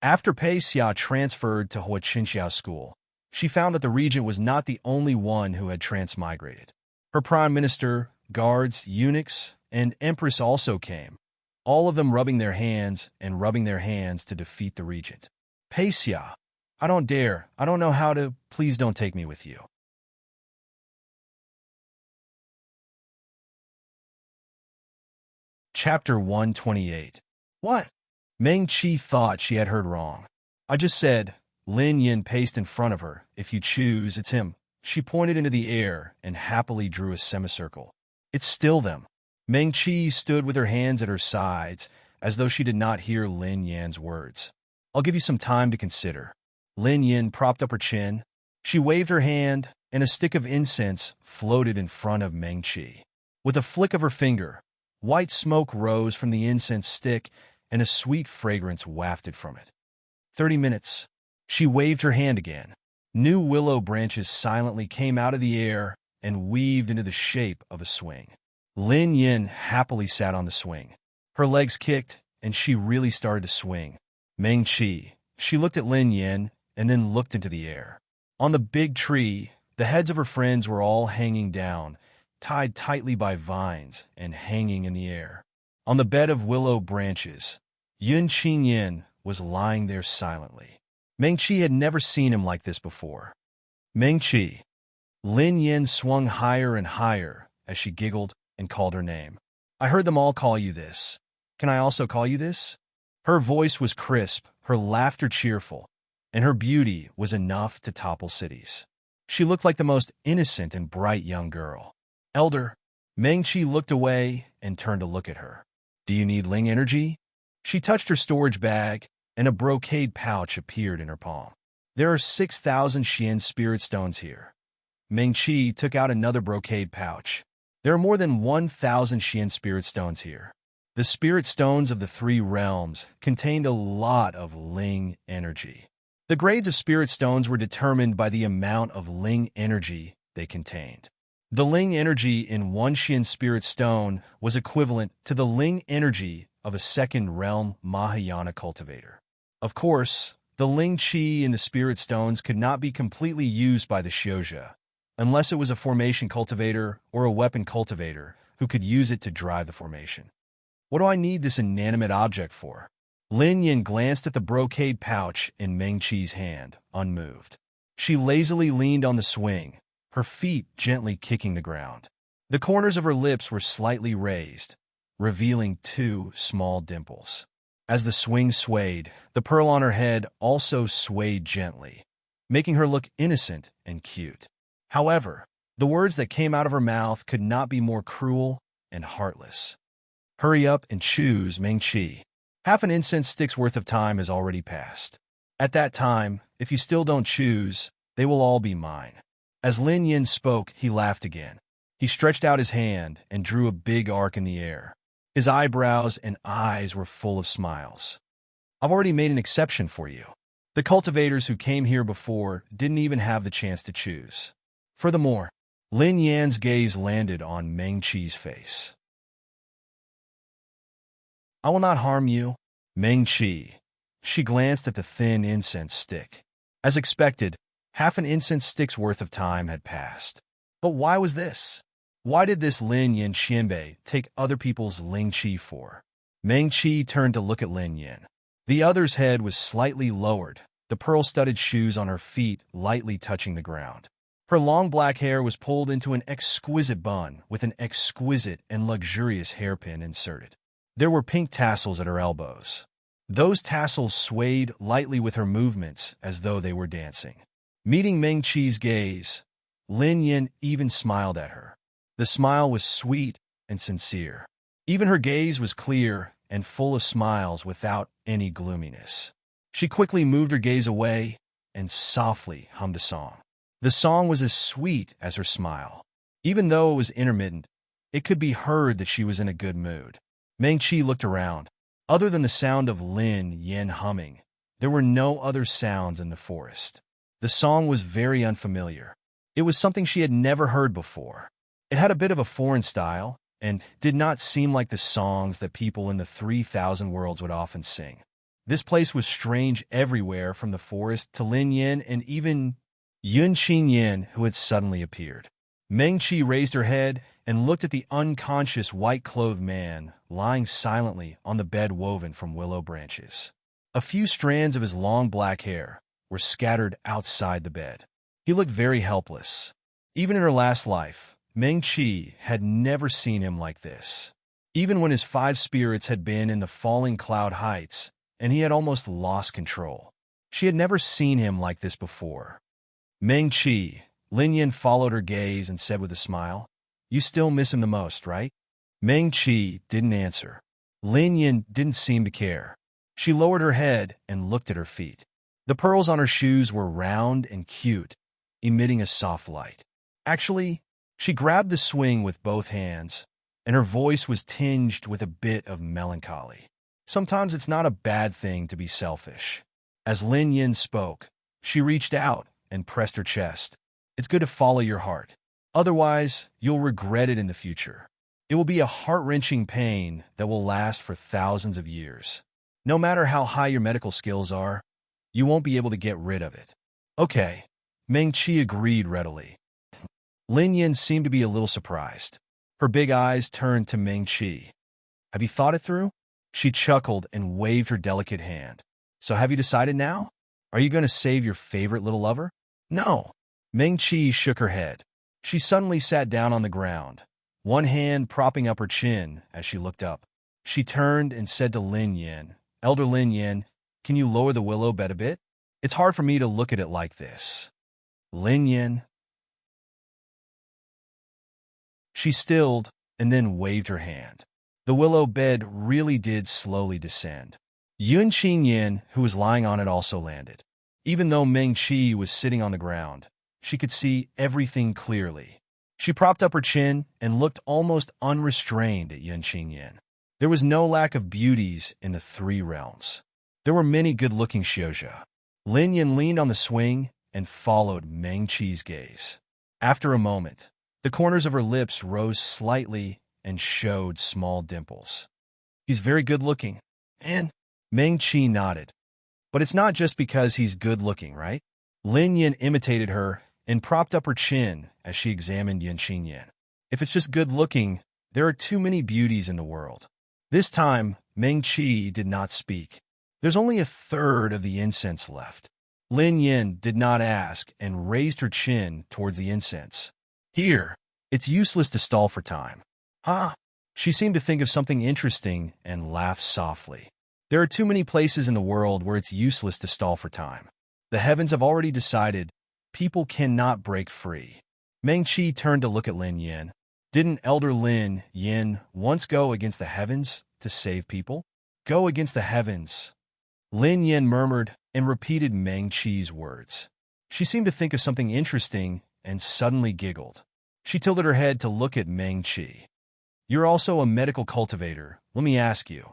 After Pei Xia transferred to Hu Chunxiao's school, she found that the regent was not the only one who had transmigrated. Her prime minister, guards, eunuchs, and empress also came, all of them rubbing their hands to defeat the regent. Pei Xia, I don't dare. I don't know how to. Please don't take me with you. Chapter 128. What? Meng Qi thought she had heard wrong. I just said, Lin Yin paced in front of her. If you choose, it's him. She pointed into the air and happily drew a semicircle. It's still them. Meng Qi stood with her hands at her sides, as though she did not hear Lin Yan's words. I'll give you some time to consider. Lin Yin propped up her chin. She waved her hand, and a stick of incense floated in front of Meng Qi. With a flick of her finger, white smoke rose from the incense stick, and a sweet fragrance wafted from it. 30 minutes. She waved her hand again. New willow branches silently came out of the air and weaved into the shape of a swing. Lin Yin happily sat on the swing. Her legs kicked, and she really started to swing. Meng Qi. She looked at Lin Yin and then looked into the air. On the big tree, the heads of her friends were all hanging down, tied tightly by vines and hanging in the air. On the bed of willow branches, Yun Qingyin was lying there silently. Meng Qi had never seen him like this before. Meng Qi. Lin Yin swung higher and higher as she giggled and called her name. I heard them all call you this. Can I also call you this? Her voice was crisp, her laughter cheerful, and her beauty was enough to topple cities. She looked like the most innocent and bright young girl. Elder. Meng Qi looked away and turned to look at her. Do you need Ling energy? She touched her storage bag, and a brocade pouch appeared in her palm. There are 6,000 Xian spirit stones here. Meng Qi took out another brocade pouch. There are more than 1,000 Xian spirit stones here. The spirit stones of the three realms contained a lot of Ling energy. The grades of spirit stones were determined by the amount of Ling energy they contained. The Ling energy in one Xian spirit stone was equivalent to the Ling energy of a second realm Mahayana cultivator. Of course, the Ling Qi in the spirit stones could not be completely used by the Xiozha, unless it was a formation cultivator or a weapon cultivator who could use it to drive the formation. What do I need this inanimate object for? Lin Yin glanced at the brocade pouch in Meng Qi's hand, unmoved. She lazily leaned on the swing, her feet gently kicking the ground. The corners of her lips were slightly raised, revealing two small dimples. As the swing swayed, the pearl on her head also swayed gently, making her look innocent and cute. However, the words that came out of her mouth could not be more cruel and heartless. Hurry up and choose, Ming-Chi. Half an incense stick's worth of time has already passed. At that time, if you still don't choose, they will all be mine. As Lin Yin spoke, he laughed again. He stretched out his hand and drew a big arc in the air. His eyebrows and eyes were full of smiles. I've already made an exception for you. The cultivators who came here before didn't even have the chance to choose. Furthermore, Lin Yan's gaze landed on Ming-Chi's face. I will not harm you, Ming-Chi. She glanced at the thin incense stick. As expected, half an incense stick's worth of time had passed. But why was this? Why did this Lin Yin Qianbei take other people's Ling Qi for? Ming-Chi turned to look at Lin Yin. The other's head was slightly lowered, the pearl-studded shoes on her feet lightly touching the ground. Her long black hair was pulled into an exquisite bun with an exquisite and luxurious hairpin inserted. There were pink tassels at her elbows. Those tassels swayed lightly with her movements as though they were dancing. Meeting Ming-Chi's gaze, Lin Yin even smiled at her. The smile was sweet and sincere. Even her gaze was clear and full of smiles without any gloominess. She quickly moved her gaze away and softly hummed a song. The song was as sweet as her smile. Even though it was intermittent, it could be heard that she was in a good mood. Ming-Chi looked around. Other than the sound of Lin Yin humming, there were no other sounds in the forest. The song was very unfamiliar. It was something she had never heard before. It had a bit of a foreign style, and did not seem like the songs that people in the 3,000 worlds would often sing. This place was strange everywhere, from the forest to Lin Yin and even Yun Qinyin, who had suddenly appeared. Ming-Chi raised her head and looked at the unconscious white-clothed man lying silently on the bed woven from willow branches. A few strands of his long black hair were scattered outside the bed. He looked very helpless. Even in her last life, Ming-Chi had never seen him like this. Even when his 5 spirits had been in the falling cloud heights and he had almost lost control, she had never seen him like this before. Ming-Chi, Lin Yin followed her gaze and said with a smile, "You still miss him the most, right?" Ming-Chi didn't answer. Lin Yin didn't seem to care. She lowered her head and looked at her feet. The pearls on her shoes were round and cute, emitting a soft light. Actually, she grabbed the swing with both hands, and her voice was tinged with a bit of melancholy. Sometimes it's not a bad thing to be selfish. As Lin Yin spoke, she reached out and pressed her chest. It's good to follow your heart. Otherwise, you'll regret it in the future. It will be a heart-wrenching pain that will last for thousands of years. No matter how high your medical skills are, you won't be able to get rid of it. Okay, Ming-Chi agreed readily. Lin Yin seemed to be a little surprised. Her big eyes turned to Ming-Chi. Have you thought it through? She chuckled and waved her delicate hand. So have you decided now? Are you going to save your favorite little lover? No. Ming-Chi shook her head. She suddenly sat down on the ground, one hand propping up her chin as she looked up. She turned and said to Lin Yin, "Elder Lin Yin, can you lower the willow bed a bit? It's hard for me to look at it like this." Lin Yin. She stilled and then waved her hand. The willow bed really did slowly descend. Yun Qinyin, who was lying on it, also landed. Even though Ming-Chi was sitting on the ground, she could see everything clearly. She propped up her chin and looked almost unrestrained at Yun Qinyin. There was no lack of beauties in the 3 realms. There were many good-looking xiuzha. Lin Yin leaned on the swing and followed Ming-Chi's gaze. After a moment, the corners of her lips rose slightly and showed small dimples. "He's very good-looking." And Ming-Chi nodded. "But it's not just because he's good-looking, right?" Lin Yin imitated her and propped up her chin as she examined Yun Qinyin. "If it's just good-looking, there are too many beauties in the world." This time, Ming-Chi did not speak. There's only a third of the incense left. Lin Yin did not ask and raised her chin towards the incense. "Here, it's useless to stall for time." "Huh?" She seemed to think of something interesting and laughed softly. There are too many places in the world where it's useless to stall for time. The heavens have already decided people cannot break free. Meng Qi turned to look at Lin Yin. Didn't Elder Lin Yin once go against the heavens to save people? Go against the heavens. Lin Yin murmured and repeated Meng Qi's words. She seemed to think of something interesting and suddenly giggled. She tilted her head to look at Meng Qi. You're also a medical cultivator. Let me ask you.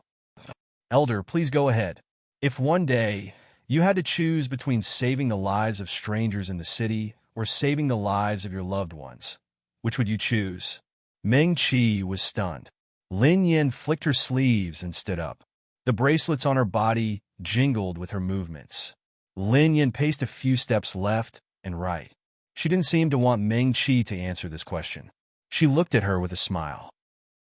Elder, please go ahead. If one day you had to choose between saving the lives of strangers in the city or saving the lives of your loved ones, which would you choose? Meng Qi was stunned. Lin Yin flicked her sleeves and stood up. The bracelets on her body jingled with her movements. Lin Yin paced a few steps left and right. She didn't seem to want Meng Qi to answer this question. She looked at her with a smile.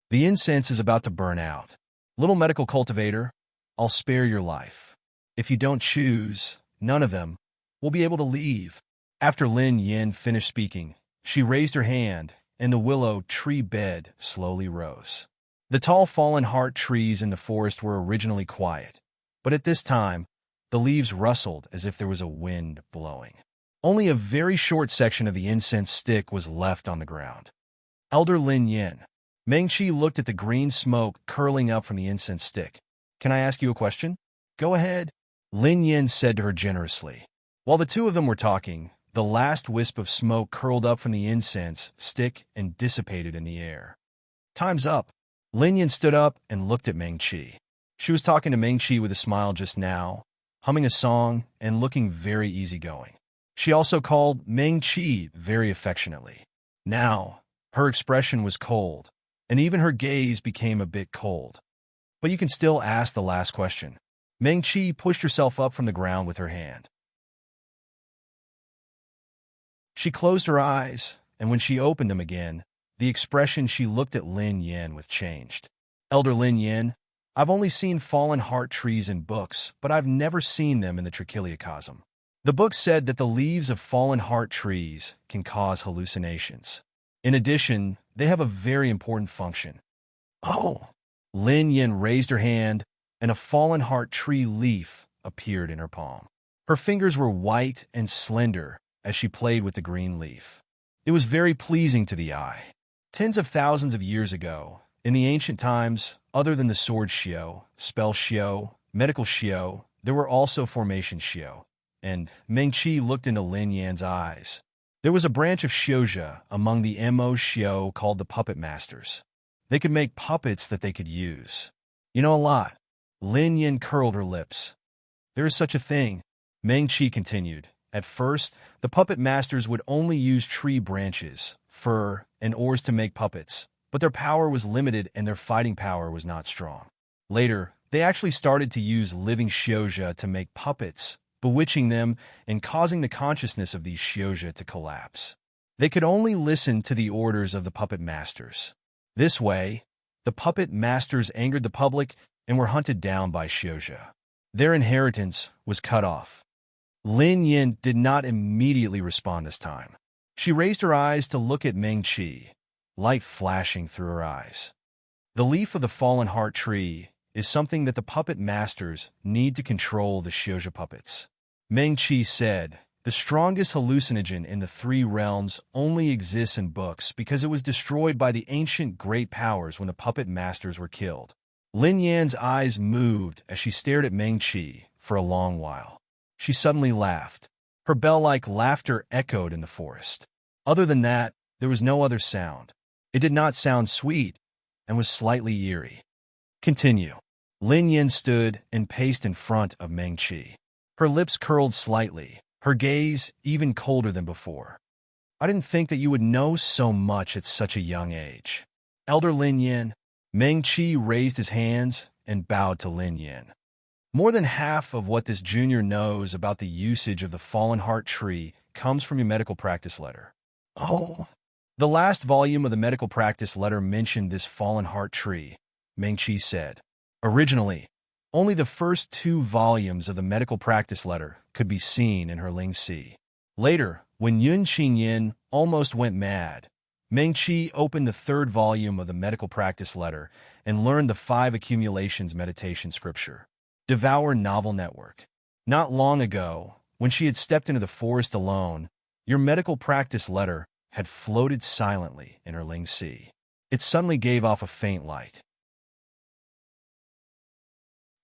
The incense is about to burn out. Little medical cultivator, I'll spare your life. If you don't choose, none of them will be able to leave. After Lin Yin finished speaking, she raised her hand, and the willow tree bed slowly rose. The tall fallen heart trees in the forest were originally quiet, but at this time, the leaves rustled as if there was a wind blowing. Only a very short section of the incense stick was left on the ground. Elder Lin Yin. Meng Qi looked at the green smoke curling up from the incense stick. Can I ask you a question? Go ahead. Lin Yin said to her generously. While the two of them were talking, the last wisp of smoke curled up from the incense stick and dissipated in the air. Time's up. Lin Yin stood up and looked at Meng Qi. She was talking to Meng Qi with a smile just now, humming a song and looking very easygoing. She also called Meng Qi very affectionately. Now, her expression was cold, and even her gaze became a bit cold. But you can still ask the last question. Meng Qi pushed herself up from the ground with her hand. She closed her eyes, and when she opened them again, the expression she looked at Lin Yin with changed. Elder Lin Yin, I've only seen fallen heart trees in books, but I've never seen them in the trichiliocosm. The book said that the leaves of fallen heart trees can cause hallucinations. In addition, they have a very important function. Oh! Lin Yin raised her hand, and a fallen heart tree leaf appeared in her palm. Her fingers were white and slender as she played with the green leaf. It was very pleasing to the eye. Tens of thousands of years ago, in the ancient times, other than the sword Xiao, spell Xiao, medical Xiao, there were also formation Xiao. And Meng Qi looked into Lin Yan's eyes. There was a branch of Xiaozhe among the Mo Xiao called the Puppet Masters. They could make puppets that they could use. You know a lot. Lin Yin curled her lips. There is such a thing, Meng Qi continued. At first, the puppet masters would only use tree branches, fur, and oars to make puppets, but their power was limited and their fighting power was not strong. Later, they actually started to use living Xiaozhe to make puppets, bewitching them and causing the consciousness of these Xiaozhe to collapse. They could only listen to the orders of the puppet masters. This way, the puppet masters angered the public and were hunted down by Xiaozhe. Their inheritance was cut off. Lin Yin did not immediately respond this time. She raised her eyes to look at Meng Qi, light flashing through her eyes. The leaf of the fallen heart tree is something that the puppet masters need to control the Xiaozhe puppets. Meng Qi said, the strongest hallucinogen in the three realms only exists in books because it was destroyed by the ancient great powers when the puppet masters were killed. Lin Yan's eyes moved as she stared at Meng Qi for a long while. She suddenly laughed. Her bell-like laughter echoed in the forest. Other than that, there was no other sound. It did not sound sweet and was slightly eerie. Continue. Lin Yin stood and paced in front of Meng Qi. Her lips curled slightly, her gaze even colder than before. I didn't think that you would know so much at such a young age. Elder Lin Yin. Meng Qi raised his hands and bowed to Lin Yin. More than half of what this junior knows about the usage of the fallen heart tree comes from your medical practice letter. Oh. The last volume of the medical practice letter mentioned this fallen heart tree, Meng Qi said. Originally, only the first 2 volumes of the medical practice letter could be seen in her Ling Si. Later, when Yun Qingyin almost went mad, Meng-Chi opened the third volume of the medical practice letter and learned the 5 accumulations meditation scripture. Devour novel network. Not long ago, when she had stepped into the forest alone, your medical practice letter had floated silently in her Ling Sea. It suddenly gave off a faint light.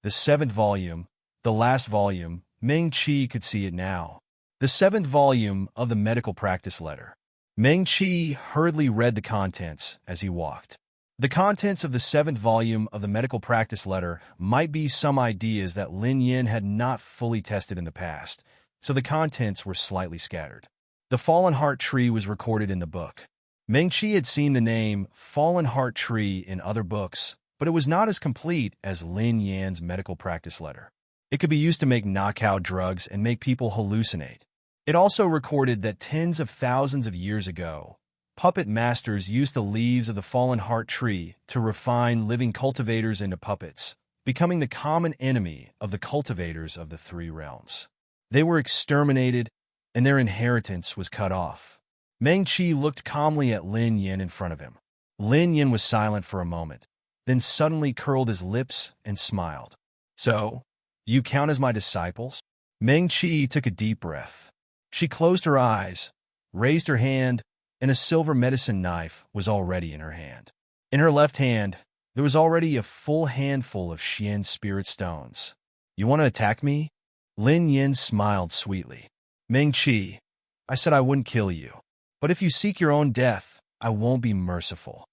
The 7th volume, the last volume, Meng-Chi could see it now. The 7th volume of the medical practice letter. Meng-Chi hurriedly read the contents as he walked. The contents of the 7th volume of the medical practice letter might be some ideas that Lin Yin had not fully tested in the past, so the contents were slightly scattered. The Fallen Heart Tree was recorded in the book. Meng-Chi had seen the name Fallen Heart Tree in other books, but it was not as complete as Lin Yan's medical practice letter. It could be used to make knockout drugs and make people hallucinate. It also recorded that tens of thousands of years ago, puppet masters used the leaves of the Fallen Heart Tree to refine living cultivators into puppets, becoming the common enemy of the cultivators of the 3 realms. They were exterminated, and their inheritance was cut off. Meng-Chi looked calmly at Lin Yin in front of him. Lin Yin was silent for a moment, then suddenly curled his lips and smiled. "So, you count as my disciples?" Meng-Chi took a deep breath. She closed her eyes, raised her hand, and a silver medicine knife was already in her hand. In her left hand, there was already a full handful of Xian spirit stones. "You want to attack me?" Lin Yin smiled sweetly. "Meng-Chi, I said I wouldn't kill you. But if you seek your own death, I won't be merciful."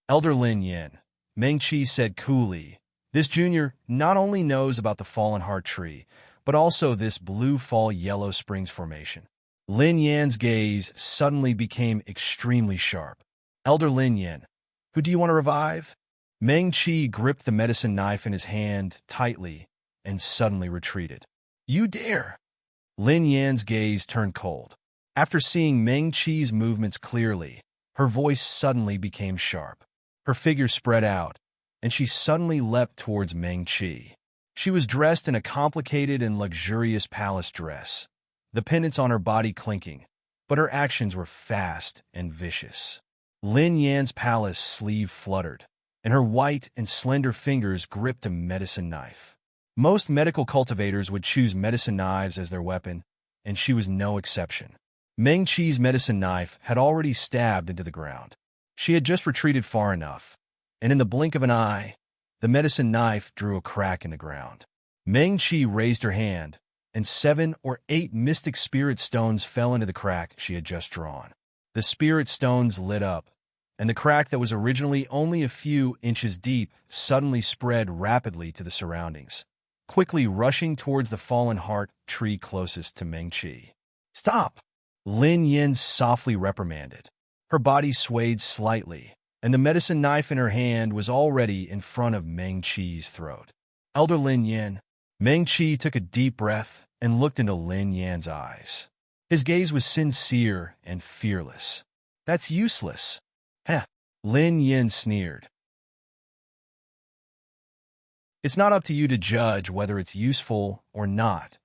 "Elder Lin Yin," Meng-Chi said coolly, "this junior not only knows about the Fallen Heart Tree, but also this Blue Fall Yellow Springs formation." Lin Yan's gaze suddenly became extremely sharp. "Elder Lin Yin, who do you want to revive?" Meng-Chi gripped the medicine knife in his hand tightly and suddenly retreated. "You dare!" Lin Yan's gaze turned cold. After seeing Meng-Chi's movements clearly, her voice suddenly became sharp. Her figure spread out, and she suddenly leapt towards Meng-Chi. She was dressed in a complicated and luxurious palace dress, the pendants on her body clinking, but her actions were fast and vicious. Lin Yan's palace sleeve fluttered, and her white and slender fingers gripped a medicine knife. Most medical cultivators would choose medicine knives as their weapon, and she was no exception. Meng-Chi's medicine knife had already stabbed into the ground. She had just retreated far enough, and in the blink of an eye, the medicine knife drew a crack in the ground. Meng-Chi raised her hand, and 7 or 8 mystic spirit stones fell into the crack she had just drawn. The spirit stones lit up, and the crack that was originally only a few inches deep suddenly spread rapidly to the surroundings, quickly rushing towards the Fallen Heart Tree closest to Meng-Chi. "Stop!" Lin Yin softly reprimanded. Her body swayed slightly, and the medicine knife in her hand was already in front of Meng-Chi's throat. "Elder Lin Yin." Meng-Chi took a deep breath and looked into Lin Yan's eyes. His gaze was sincere and fearless. "That's useless." "Heh," Lin Yin sneered. "It's not up to you to judge whether it's useful or not."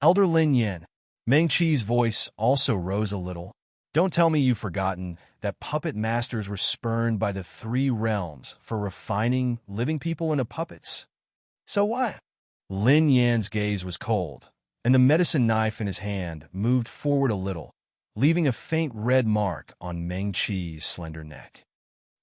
"Elder Lin Yin." Meng-Chi's voice also rose a little. "Don't tell me you've forgotten that puppet masters were spurned by the 3 realms for refining living people into puppets." "So what?" Lin Yan's gaze was cold, and the medicine knife in his hand moved forward a little, leaving a faint red mark on Meng-Chi's slender neck.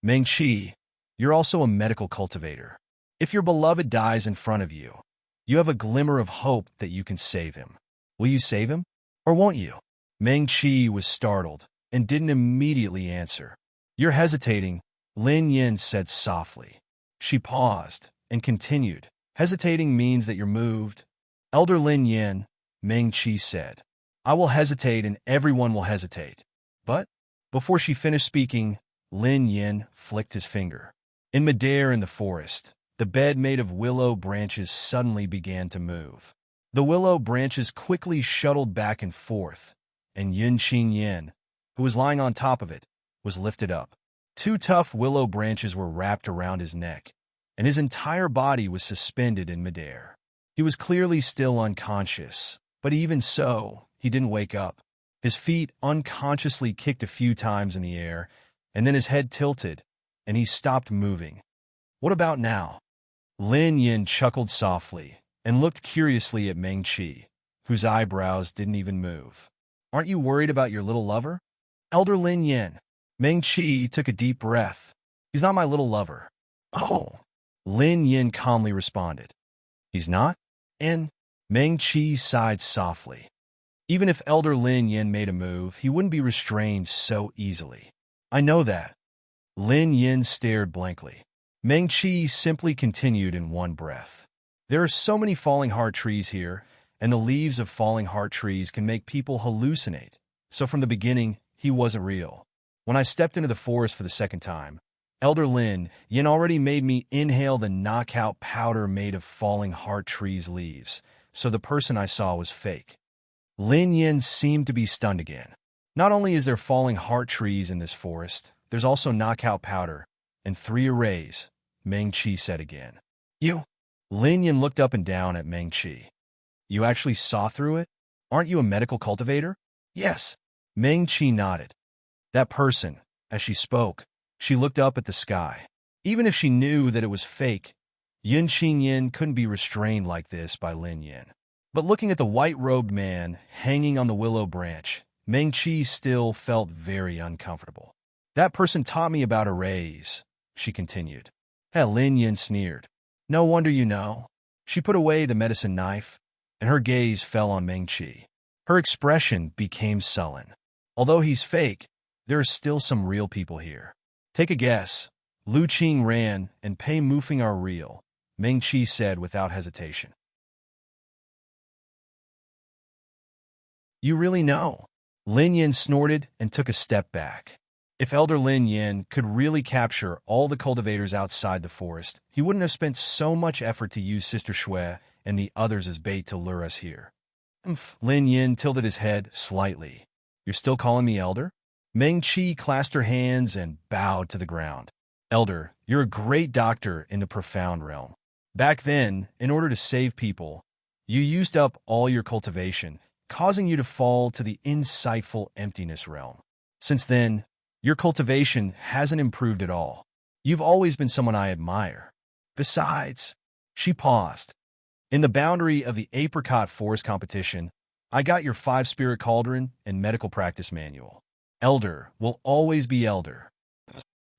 "Meng-Chi, you're also a medical cultivator. If your beloved dies in front of you, you have a glimmer of hope that you can save him. Will you save him, or won't you?" Meng-Chi was startled and didn't immediately answer. "You're hesitating," Lin Yin said softly. She paused and continued. "Hesitating means that you're moved." "Elder Lin Yin," Meng-Chi said, "I will hesitate and everyone will hesitate." But, before she finished speaking, Lin Yin flicked his finger. In midair in the forest, the bed made of willow branches suddenly began to move. The willow branches quickly shuttled back and forth, and Yun Qing Yin, who was lying on top of it, was lifted up. 2 tough willow branches were wrapped around his neck, and his entire body was suspended in midair. He was clearly still unconscious, but even so, he didn't wake up. His feet unconsciously kicked a few times in the air, and then his head tilted, and he stopped moving. What about now? Lin Yin chuckled softly and looked curiously at Meng Qi, whose eyebrows didn't even move. Aren't you worried about your little lover? Elder Lin Yin. Meng Qi took a deep breath. He's not my little lover. Oh. Lin Yin calmly responded. He's not? And Meng Qi sighed softly. Even if Elder Lin Yin made a move, he wouldn't be restrained so easily. I know that. Lin Yin stared blankly. Meng Qi simply continued in one breath. There are so many falling heart trees here, and the leaves of falling heart trees can make people hallucinate. So from the beginning, he wasn't real. When I stepped into the forest for the second time, Elder Lin Yin already made me inhale the knockout powder made of falling heart trees' leaves, so the person I saw was fake. Lin Yin seemed to be stunned again. Not only is there falling heart trees in this forest, there's also knockout powder, and 3 arrays, Meng Qi said again. You? Lin Yin looked up and down at Meng Qi. You actually saw through it? Aren't you a medical cultivator? Yes. Meng Qi nodded. That person, as she spoke, she looked up at the sky. Even if she knew that it was fake, Yin Qing Yin couldn't be restrained like this by Lin Yin. But looking at the white-robed man hanging on the willow branch, Meng Qi still felt very uncomfortable. That person taught me about arrays, she continued. Lin Yin sneered. No wonder you know. She put away the medicine knife, and her gaze fell on Meng Qi. Her expression became sullen. Although he's fake, there are still some real people here. Take a guess. Lu Qing ran, and Pei Mufeng are real, Meng Qi said without hesitation. You really know? Lin Yin snorted and took a step back. If Elder Lin Yin could really capture all the cultivators outside the forest, he wouldn't have spent so much effort to use Sister Shui and the others as bait to lure us here. Lin Yin tilted his head slightly. You're still calling me Elder? Meng Qi clasped her hands and bowed to the ground. Elder, you're a great doctor in the profound realm. Back then, in order to save people, you used up all your cultivation, causing you to fall to the insightful emptiness realm. Since then, your cultivation hasn't improved at all. You've always been someone I admire. Besides, she paused. In the boundary of the apricot forest competition, I got your 5-spirit cauldron and medical practice manual. Elder will always be elder.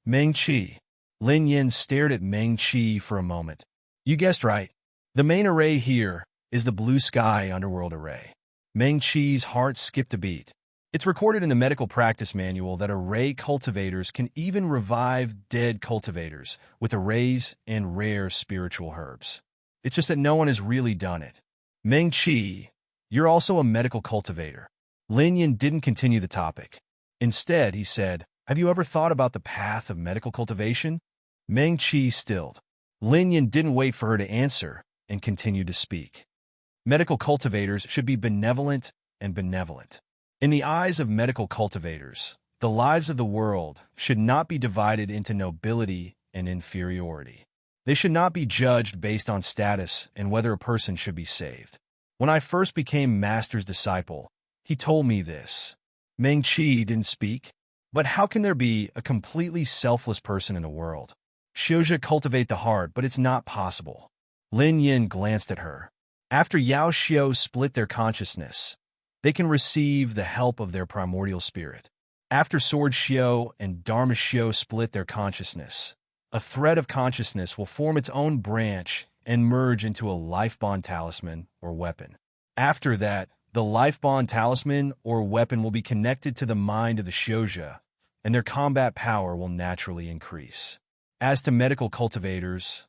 Meng Qi. Lin Yin stared at Meng Qi for a moment. You guessed right. The main array here is the blue sky underworld array. Meng Qi's heart skipped a beat. It's recorded in the medical practice manual that array cultivators can even revive dead cultivators with arrays and rare spiritual herbs. It's just that no one has really done it. Meng Qi, you're also a medical cultivator. Lin Yin didn't continue the topic. Instead, he said, have you ever thought about the path of medical cultivation? Meng Qi stilled. Lin Yin didn't wait for her to answer and continued to speak. Medical cultivators should be benevolent and benevolent. In the eyes of medical cultivators, the lives of the world should not be divided into nobility and inferiority. They should not be judged based on status and whether a person should be saved. When I first became Master's disciple, he told me this. Meng Qi didn't speak. But how can there be a completely selfless person in the world? Xiuzhi cultivate the heart, but it's not possible. Lin Yin glanced at her. After Yao Xiu split their consciousness, they can receive the help of their primordial spirit. After Sword Xiu and Dharma Xiu split their consciousness, a thread of consciousness will form its own branch and merge into a life bond talisman or weapon. After that, the life bond talisman or weapon will be connected to the mind of the Xiuzhi, and their combat power will naturally increase. As to medical cultivators,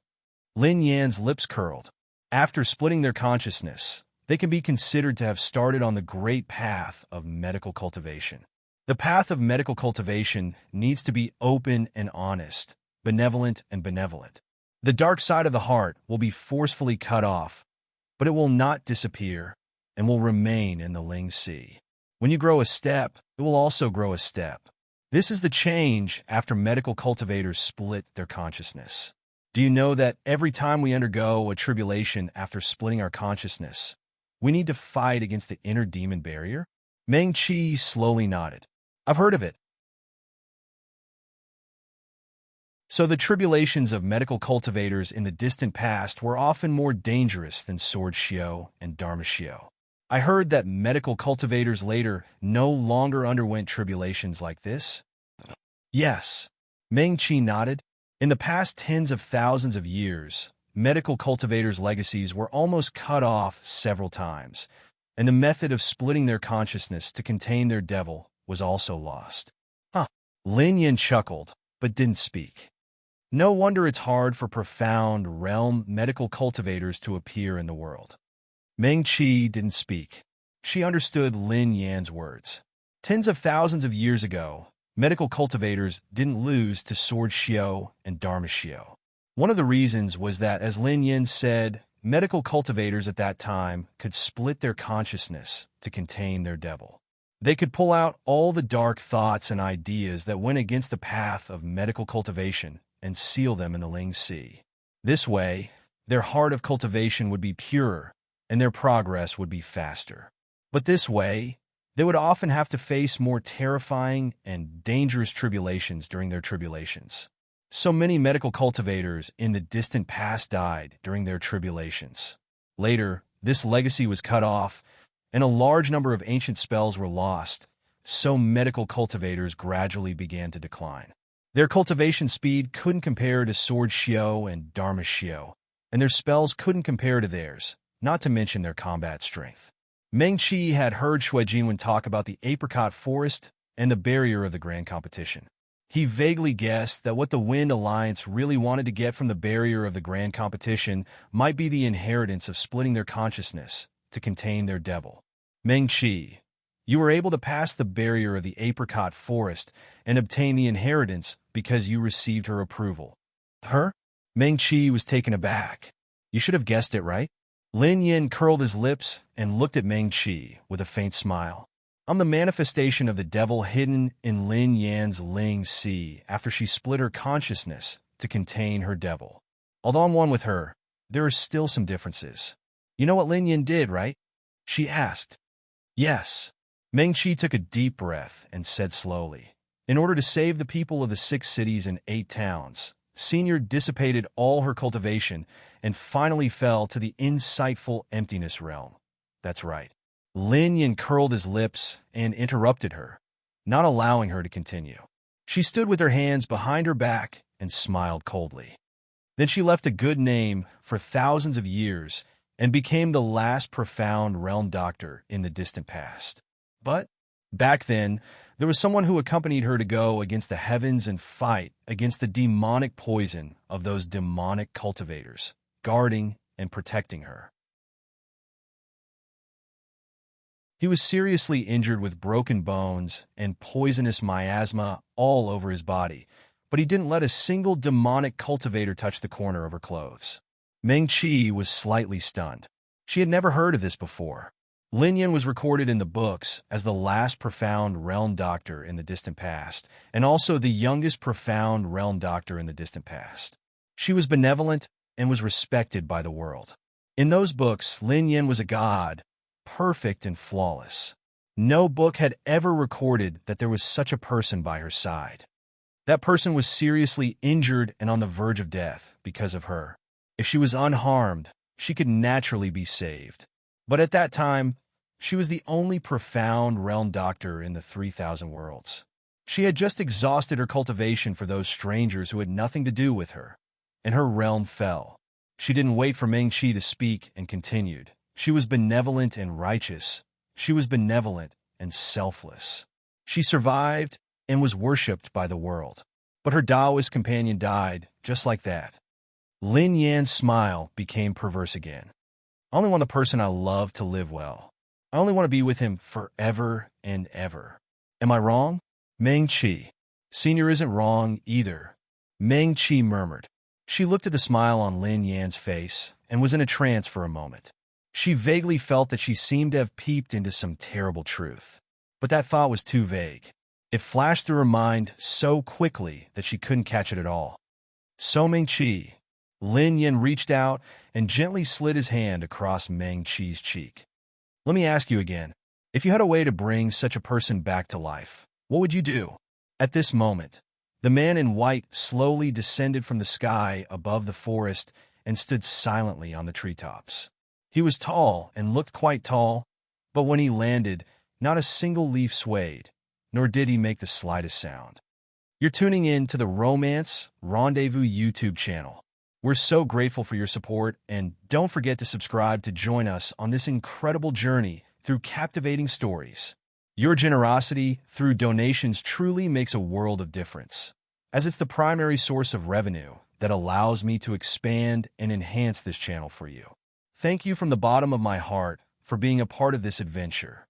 Lin Yan's lips curled. After splitting their consciousness, they can be considered to have started on the great path of medical cultivation. The path of medical cultivation needs to be open and honest, benevolent and benevolent. The dark side of the heart will be forcefully cut off, but it will not disappear and will remain in the Ling Sea. When you grow a step, it will also grow a step. This is the change after medical cultivators split their consciousness. Do you know that every time we undergo a tribulation after splitting our consciousness, we need to fight against the inner demon barrier? Meng Qi slowly nodded. I've heard of it. So the tribulations of medical cultivators in the distant past were often more dangerous than sword shio and dharma shio. I heard that medical cultivators later no longer underwent tribulations like this. Yes. Meng Qi nodded. In the past tens of thousands of years, medical cultivators' legacies were almost cut off several times, and the method of splitting their consciousness to contain their devil was also lost. Huh. Lin Yin chuckled, but didn't speak. No wonder it's hard for profound realm medical cultivators to appear in the world. Meng Qi didn't speak. She understood Lin Yan's words. Tens of thousands of years ago, medical cultivators didn't lose to sword shio and dharma shio. One of the reasons was that, as Lin Yin said, medical cultivators at that time could split their consciousness to contain their devil. They could pull out all the dark thoughts and ideas that went against the path of medical cultivation and seal them in the Ling Sea. This way, their heart of cultivation would be purer and their progress would be faster. But this way, they would often have to face more terrifying and dangerous tribulations during their tribulations. So many medical cultivators in the distant past died during their tribulations. Later, this legacy was cut off, and a large number of ancient spells were lost, so medical cultivators gradually began to decline. Their cultivation speed couldn't compare to sword shio and dharma shio, and their spells couldn't compare to theirs, not to mention their combat strength. Meng Qi had heard Shui Jinwen talk about the apricot forest and the barrier of the grand competition. He vaguely guessed that what the Wind Alliance really wanted to get from the barrier of the grand competition might be the inheritance of splitting their consciousness to contain their devil. Meng Qi, you were able to pass the barrier of the apricot forest and obtain the inheritance because you received her approval. Her? Meng Qi was taken aback. You should have guessed it, right? Lin Yin curled his lips and looked at Meng Qi with a faint smile. I'm the manifestation of the devil hidden in Lin Yan's Ling Sea after she split her consciousness to contain her devil. Although I'm one with her, there are still some differences. You know what Lin Yin did, right? She asked. Yes. Meng Qi took a deep breath and said slowly, in order to save the people of the 6 cities and 8 towns, Senior dissipated all her cultivation and finally fell to the insightful emptiness realm. That's right. Lin Yin curled his lips and interrupted her, not allowing her to continue. She stood with her hands behind her back and smiled coldly. Then she left a good name for thousands of years and became the last profound realm doctor in the distant past. But back then, there was someone who accompanied her to go against the heavens and fight against the demonic poison of those demonic cultivators, guarding and protecting her. He was seriously injured with broken bones and poisonous miasma all over his body, but he didn't let a single demonic cultivator touch the corner of her clothes. Meng Qi was slightly stunned. She had never heard of this before. Lin Yin was recorded in the books as the last profound realm doctor in the distant past, and also the youngest profound realm doctor in the distant past. She was benevolent and was respected by the world. In those books, Lin Yin was a god, perfect and flawless. No book had ever recorded that there was such a person by her side. That person was seriously injured and on the verge of death because of her. If she was unharmed, she could naturally be saved. But at that time, she was the only profound realm doctor in the 3,000 worlds. She had just exhausted her cultivation for those strangers who had nothing to do with her, and her realm fell. She didn't wait for Meng Qi to speak and continued. She was benevolent and righteous. She was benevolent and selfless. She survived and was worshipped by the world. But her Taoist companion died just like that. Lin Yan's smile became perverse again. I only want the person I love to live well. I only want to be with him forever and ever. Am I wrong? Meng Qi. Senior isn't wrong either. Meng Qi murmured. She looked at the smile on Lin Yan's face and was in a trance for a moment. She vaguely felt that she seemed to have peeped into some terrible truth. But that thought was too vague. It flashed through her mind so quickly that she couldn't catch it at all. So Meng Qi. Lin Yin reached out and gently slid his hand across Meng Qi's cheek. Let me ask you again. If you had a way to bring such a person back to life, what would you do? At this moment, The man in white slowly descended from the sky above the forest and stood silently on the treetops. He was tall and looked quite tall, but when he landed, not a single leaf swayed, nor did he make the slightest sound. You're tuning in to the Romance Rendezvous YouTube channel. We're so grateful for your support, and don't forget to subscribe to join us on this incredible journey through captivating stories. Your generosity through donations truly makes a world of difference, as it's the primary source of revenue that allows me to expand and enhance this channel for you. Thank you from the bottom of my heart for being a part of this adventure.